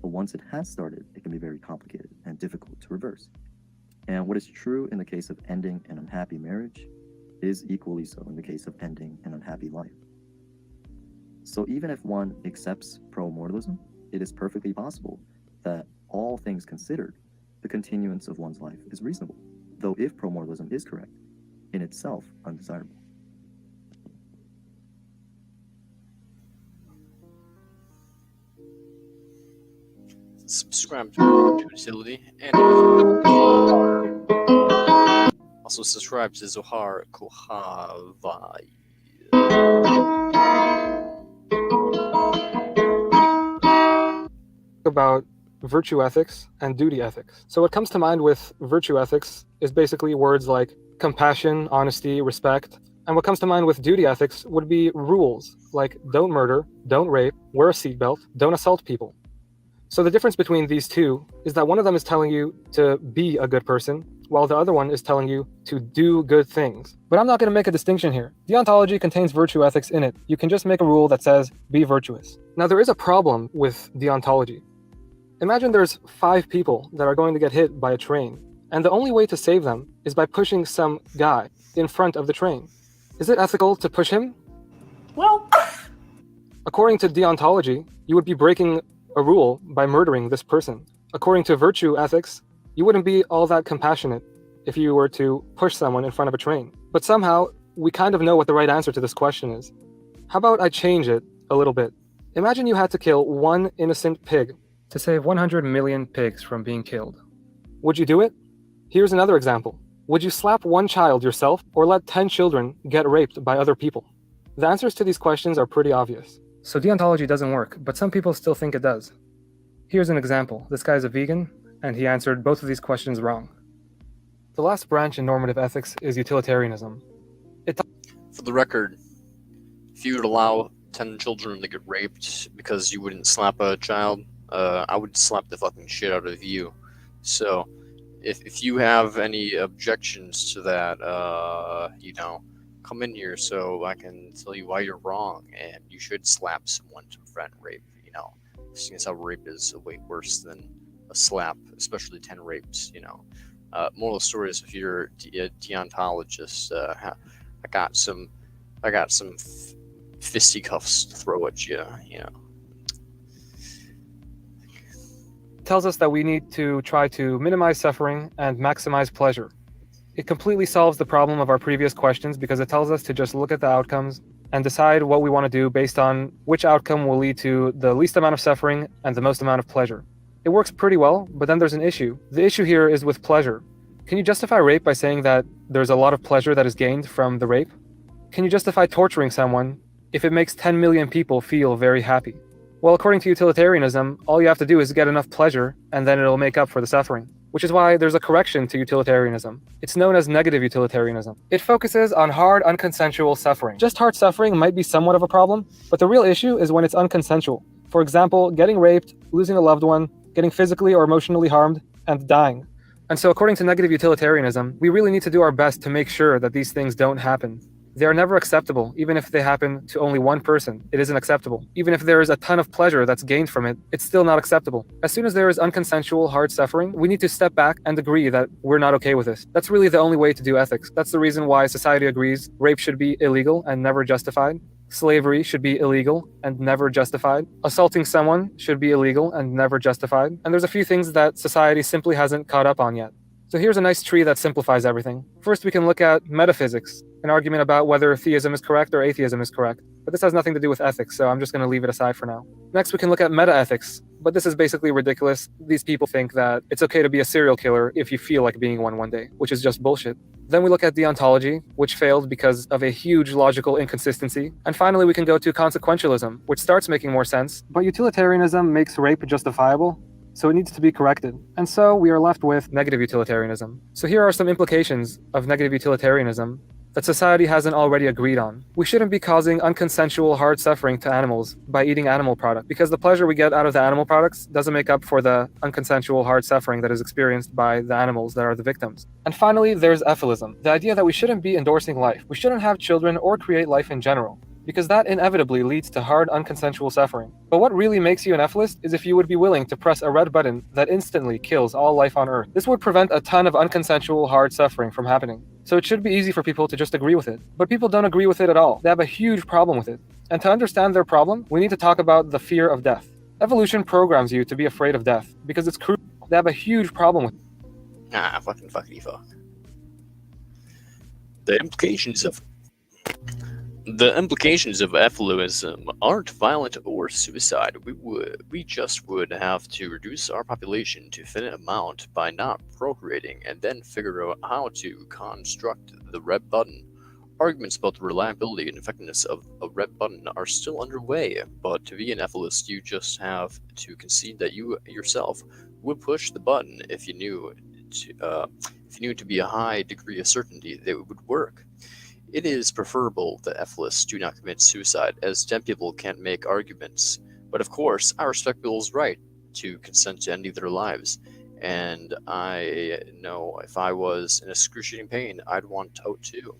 but once it has started, it can be very complicated and difficult to reverse. And what is true in the case of ending an unhappy marriage is equally so in the case of ending an unhappy life. So even if one accepts pro-mortalism, it is perfectly possible that all things considered, the continuance of one's life is reasonable, though if pro-mortalism is correct, in itself undesirable. Subscribe to Utility and also subscribe to Zohar Kohavai. About virtue ethics and duty ethics. So what comes to mind with virtue ethics is basically words like compassion, honesty, respect. And what comes to mind with duty ethics would be rules like don't murder, don't rape, wear a seatbelt, don't assault people. So the difference between these two is that one of them is telling you to be a good person, while the other one is telling you to do good things. But I'm not going to make a distinction here. Deontology contains virtue ethics in it. You can just make a rule that says be virtuous. Now there is a problem with deontology. Imagine there's 5 people that are going to get hit by a train, and the only way to save them is by pushing some guy in front of the train. Is it ethical to push him? Well, according to deontology, you would be breaking a rule by murdering this person. According to virtue ethics, you wouldn't be all that compassionate if you were to push someone in front of a train. But somehow, we kind of know what the right answer to this question is. How about I change it a little bit? Imagine you had to kill one innocent pig to save 100 million pigs from being killed. Would you do it? Here's another example. Would you slap one child yourself or let 10 children get raped by other people? The answers to these questions are pretty obvious. So deontology doesn't work, but some people still think it does. Here's an example. This guy's a vegan, and he answered both of these questions wrong. The last branch in normative ethics is utilitarianism. For the record, if you would allow 10 children to get raped because you wouldn't slap a child, I would slap the fucking shit out of you. So, if you have any objections to that, come in here so I can tell you why you're wrong, and you should slap someone to prevent rape, Seeing as how rape is way worse than a slap, especially 10 rapes, Moral of the story is, if you're a deontologist, I got some fisticuffs to throw at you, tells us that we need to try to minimize suffering and maximize pleasure. It completely solves the problem of our previous questions because it tells us to just look at the outcomes and decide what we want to do based on which outcome will lead to the least amount of suffering and the most amount of pleasure. It works pretty well, but then there's an issue. The issue here is with pleasure. Can you justify rape by saying that there's a lot of pleasure that is gained from the rape? Can you justify torturing someone if it makes 10 million people feel very happy? Well, according to utilitarianism, all you have to do is get enough pleasure, and then it'll make up for the suffering. Which is why there's a correction to utilitarianism. It's known as negative utilitarianism. It focuses on hard, unconsensual suffering. Just hard suffering might be somewhat of a problem, but the real issue is when it's unconsensual. For example, getting raped, losing a loved one, getting physically or emotionally harmed, and dying. And so according to negative utilitarianism, we really need to do our best to make sure that these things don't happen. They are never acceptable. Even if they happen to only one person, it isn't acceptable. Even if there is a ton of pleasure that's gained from it, it's still not acceptable. As soon as there is unconsensual, hard suffering, we need to step back and agree that we're not okay with this. That's really the only way to do ethics. That's the reason why society agrees rape should be illegal and never justified. Slavery should be illegal and never justified. Assaulting someone should be illegal and never justified. And there's a few things that society simply hasn't caught up on yet. So here's a nice tree that simplifies everything. First, we can look at metaphysics, an argument about whether theism is correct or atheism is correct. But this has nothing to do with ethics, so I'm just going to leave it aside for now. Next, we can look at meta-ethics, but this is basically ridiculous. These people think that it's okay to be a serial killer if you feel like being one day, which is just bullshit. Then we look at deontology, which failed because of a huge logical inconsistency. And finally, we can go to consequentialism, which starts making more sense, but utilitarianism makes rape justifiable, so it needs to be corrected. And so we are left with negative utilitarianism. So here are some implications of negative utilitarianism that society hasn't already agreed on. We shouldn't be causing unconsensual hard suffering to animals by eating animal products, because the pleasure we get out of the animal products doesn't make up for the unconsensual hard suffering that is experienced by the animals that are the victims. And finally, there's EFILism, the idea that we shouldn't be endorsing life. We shouldn't have children or create life in general, because that inevitably leads to hard, unconsensual suffering. But what really makes you an EFIList is if you would be willing to press a red button that instantly kills all life on Earth. This would prevent a ton of unconsensual, hard suffering from happening. So it should be easy for people to just agree with it. But people don't agree with it at all. They have a huge problem with it. And to understand their problem, we need to talk about the fear of death. Evolution programs you to be afraid of death, because it's crucial. They have a huge problem with it. Fuckity fuck. The implications of EFILism aren't violent or suicide. We just would have to reduce our population to a finite amount by not procreating, and then figure out how to construct the red button. Arguments about the reliability and effectiveness of a red button are still underway, but to be an EFIList, you just have to concede that you yourself would push the button if you knew to be a high degree of certainty that it would work. It is preferable that EFILists do not commit suicide, as dead people can't make arguments. But of course, I respect people's right to consent to ending their lives, and I know if I was in excruciating pain, I'd want to too.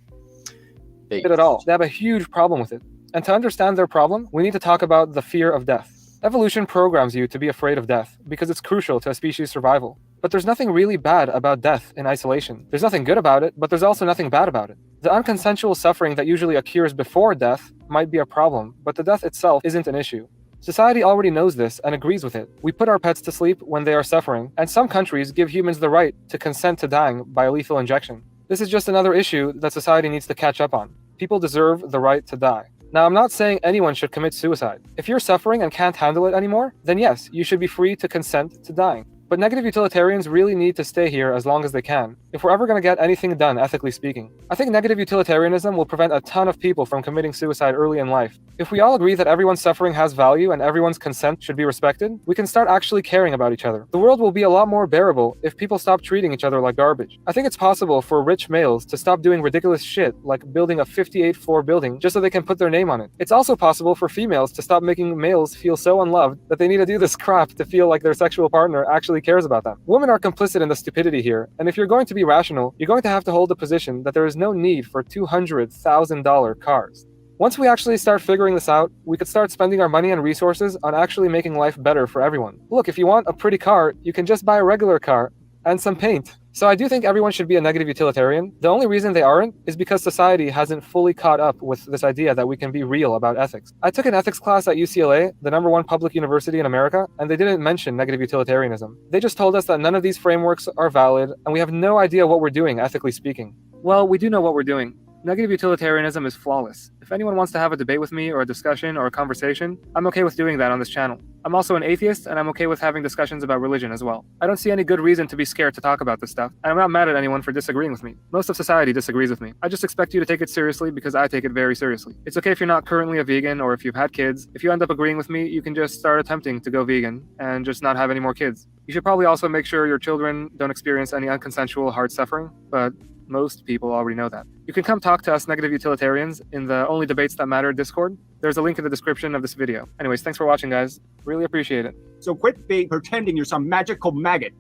It at all. They have a huge problem with it. And to understand their problem, we need to talk about the fear of death. Evolution programs you to be afraid of death, because it's crucial to a species' survival. But there's nothing really bad about death in isolation. There's nothing good about it, but there's also nothing bad about it. The unconsensual suffering that usually occurs before death might be a problem, but the death itself isn't an issue. Society already knows this and agrees with it. We put our pets to sleep when they are suffering, and some countries give humans the right to consent to dying by lethal injection. This is just another issue that society needs to catch up on. People deserve the right to die. Now, I'm not saying anyone should commit suicide. If you're suffering and can't handle it anymore, then yes, you should be free to consent to dying. But negative utilitarians really need to stay here as long as they can, if we're ever going to get anything done, ethically speaking. I think negative utilitarianism will prevent a ton of people from committing suicide early in life. If we all agree that everyone's suffering has value and everyone's consent should be respected, we can start actually caring about each other. The world will be a lot more bearable if people stop treating each other like garbage. I think it's possible for rich males to stop doing ridiculous shit like building a 58-floor building just so they can put their name on it. It's also possible for females to stop making males feel so unloved that they need to do this crap to feel like their sexual partner actually cares about them. Women are complicit in the stupidity here, and if you're going to be rational, you're going to have to hold the position that there is no need for $200,000 cars. Once we actually start figuring this out, we could start spending our money and resources on actually making life better for everyone. Look, if you want a pretty car, you can just buy a regular car and some paint. So I do think everyone should be a negative utilitarian. The only reason they aren't is because society hasn't fully caught up with this idea that we can be real about ethics. I took an ethics class at UCLA, the #1 public university in America, and they didn't mention negative utilitarianism. They just told us that none of these frameworks are valid, and we have no idea what we're doing, ethically speaking. Well, we do know what we're doing. Negative utilitarianism is flawless. If anyone wants to have a debate with me or a discussion or a conversation, I'm okay with doing that on this channel. I'm also an atheist, and I'm okay with having discussions about religion as well. I don't see any good reason to be scared to talk about this stuff, and I'm not mad at anyone for disagreeing with me. Most of society disagrees with me. I just expect you to take it seriously because I take it very seriously. It's okay if you're not currently a vegan or if you've had kids. If you end up agreeing with me, you can just start attempting to go vegan and just not have any more kids. You should probably also make sure your children don't experience any unconsensual hard suffering, but most people already know that. You can come talk to us negative utilitarians in the Only Debates That Matter Discord. There's a link in the description of this video. Anyways, thanks for watching, guys. Really appreciate it. So quit pretending you're some magical maggot.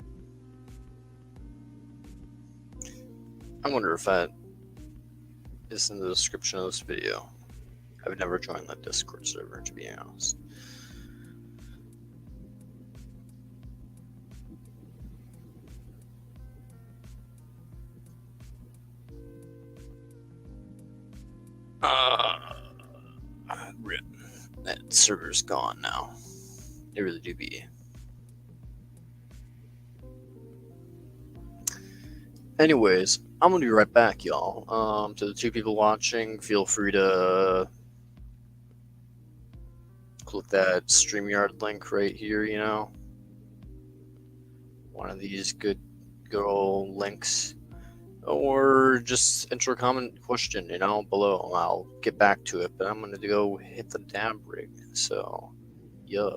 I wonder if that is in the description of this video. I've never joined that Discord server, to be honest. Rip. That server's gone now. They really do be. Anyways, I'm gonna be right back, y'all. To the two people watching, feel free to click that StreamYard link right here, you know. One of these good old links. Or just enter a comment question, you know, below. I'll get back to it, but I'm gonna go hit the dab rig. So, yeah.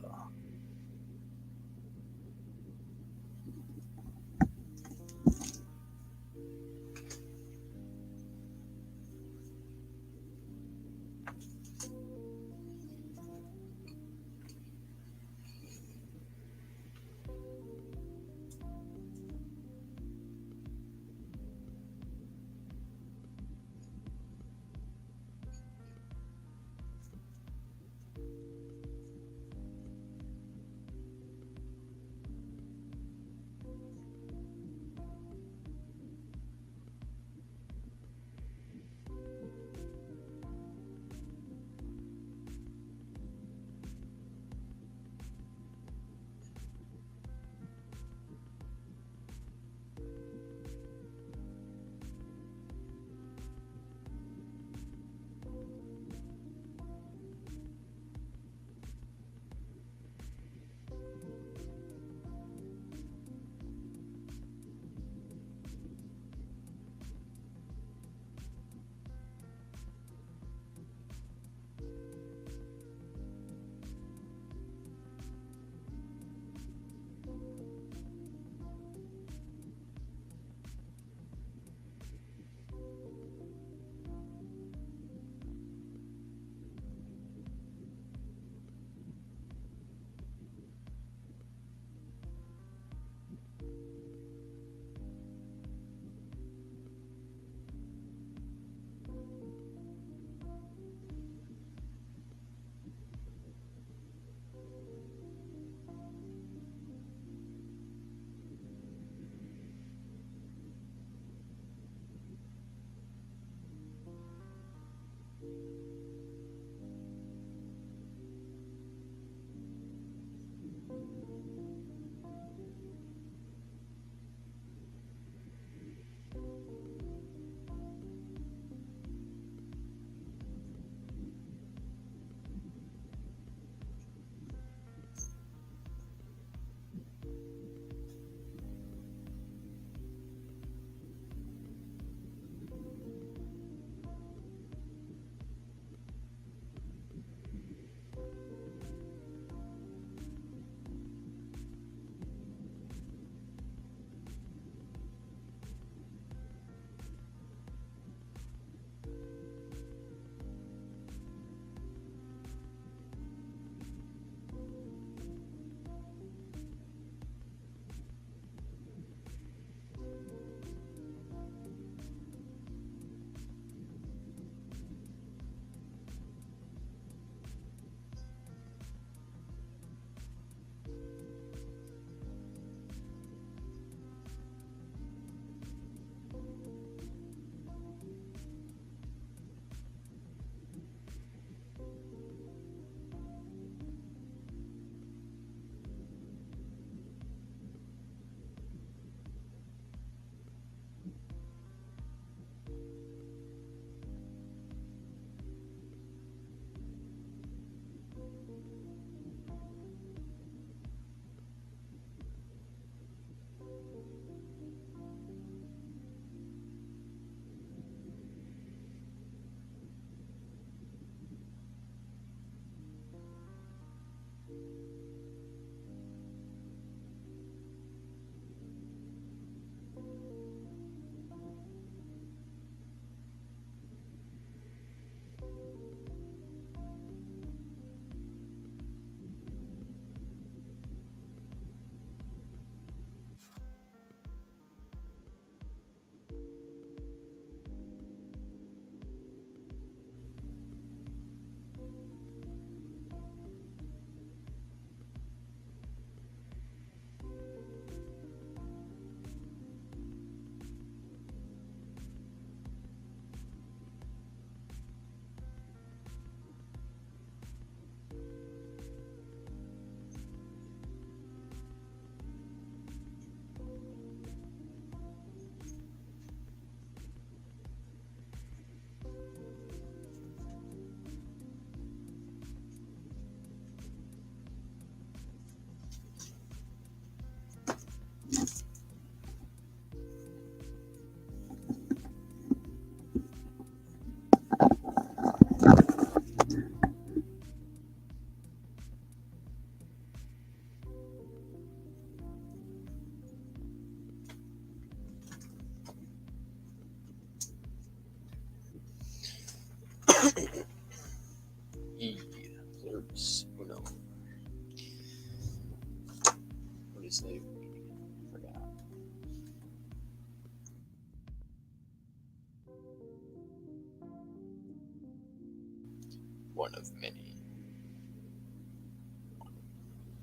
one of many.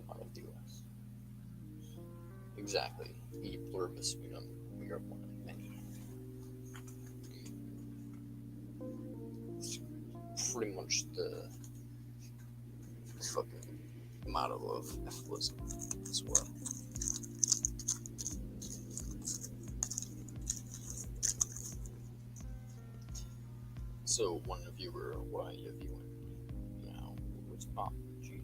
One of the US. Exactly. E pluribus unum. We are one of many. It's pretty much the fucking motto of EFILism as well. So, one viewer, why are you viewing? Now, what's up, G?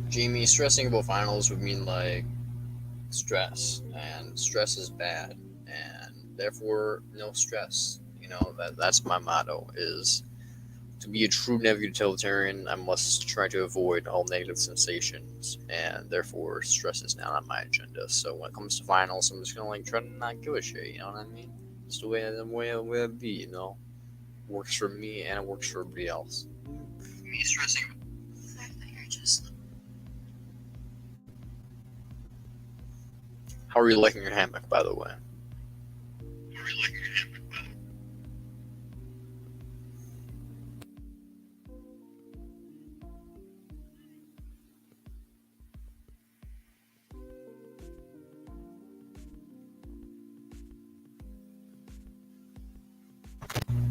Jamie, stressing about finals would mean like stress, and stress is bad, and therefore no stress. You know, that's my motto, is to be a true utilitarian, I must try to avoid all negative sensations, and therefore stress is not on my agenda. So when it comes to finals, I'm just gonna like try to not give a shit, you know what I mean? It's the way it be, you know? Works for me and it works for everybody else. Me stressing the fact that you're just... How are you liking your hammock, by the way?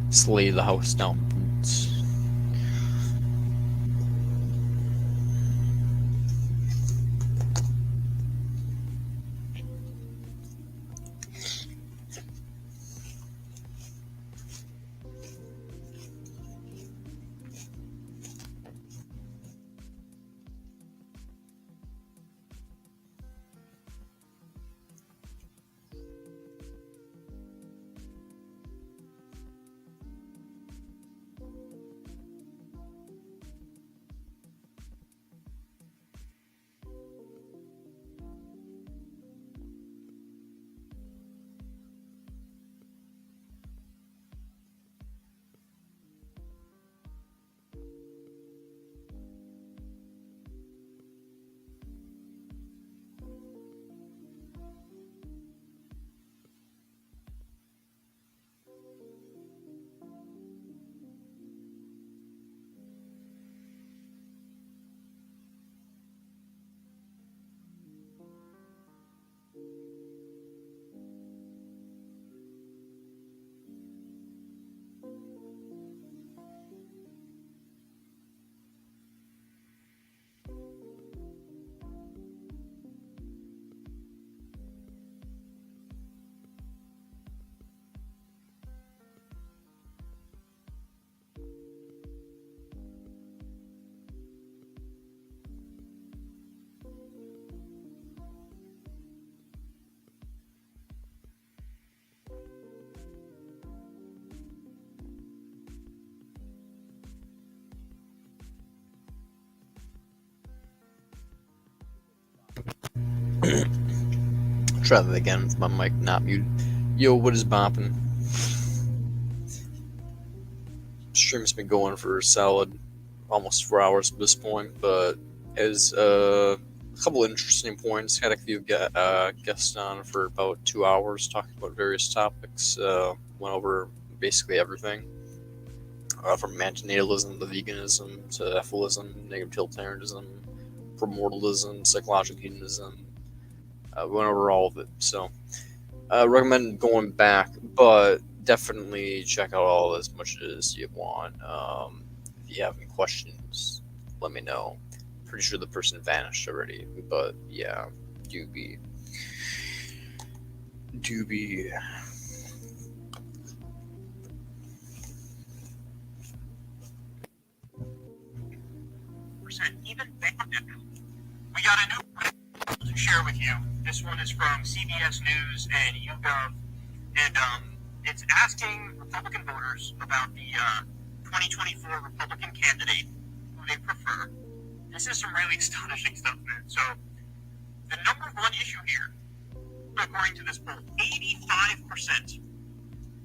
Slay the house down, boots. Try that again with my mic not muted. Yo, what is bopping? Stream's been going for a solid almost 4 hours at this point, but as a couple of interesting points. Had a few guests on for about 2 hours talking about various topics. Went over basically everything. From natalism to veganism to EFILism, negative utilitarianism, primordialism, psychological hedonism, We went over all of it, so I recommend going back, but definitely check out all as much as you want. If you have any questions, let me know. Pretty sure the person vanished already, but yeah, do be. Even we got a new to share with you. This one is from CBS News and YouGov, and it's asking Republican voters about the 2024 Republican candidate who they prefer. This is some really astonishing stuff, man. So the number one issue here, according to this poll, 85%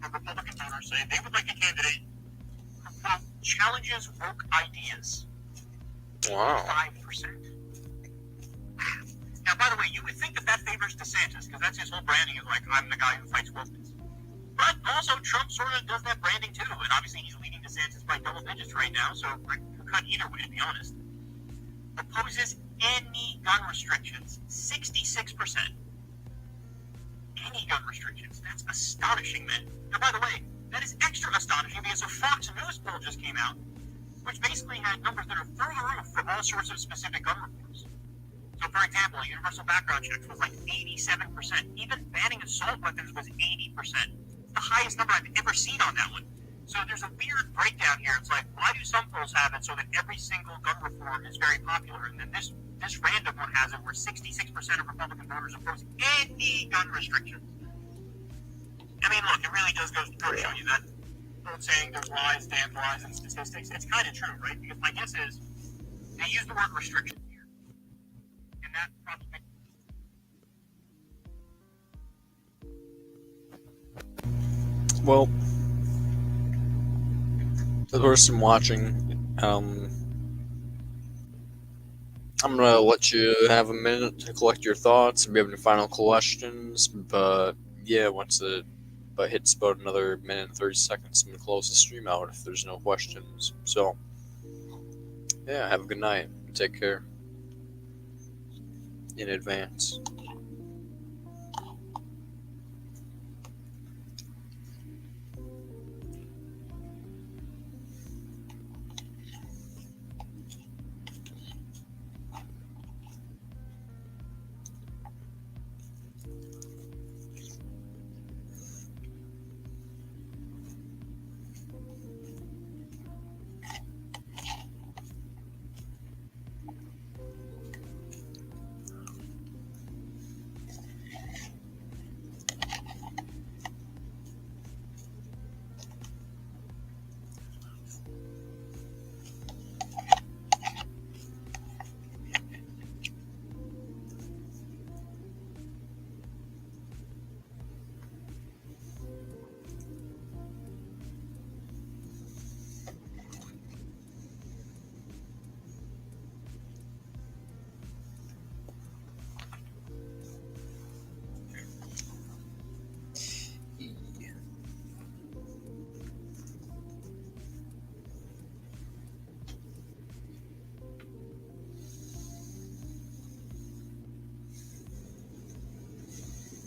of Republican voters say they would like a candidate who, quote, challenges woke ideas. Wow. 5%. Now, by the way, you would think that favors DeSantis, because that's his whole branding is like, I'm the guy who fights wokeness. But also, Trump sort of does that branding too, and obviously he's leading DeSantis by double digits right now, so we're cut either way, to be honest. Opposes any gun restrictions, 66%. Any gun restrictions. That's astonishing, man. Now, by the way, that is extra astonishing because a Fox News poll just came out, which basically had numbers that are through the roof for all sorts of specific gun reforms. So, for example, universal background checks was like 87%. Even banning assault weapons was 80%. It's the highest number I've ever seen on that one. So there's a weird breakdown here. It's like, why do some polls have it so that every single gun reform is very popular? And then this random one has it where 66% of Republican voters oppose any gun restrictions. I mean, look, it really does go to show you that old saying, there's lies, damn lies, and statistics. It's kind of true, right? Because my guess is they use the word restriction here. And that probably... Well, the person watching, I'm gonna let you have a minute to collect your thoughts if you have any final questions, but yeah, once it hits about another minute and 30 seconds, I'm gonna close the stream out if there's no questions. So, yeah, have a good night. Take care in advance.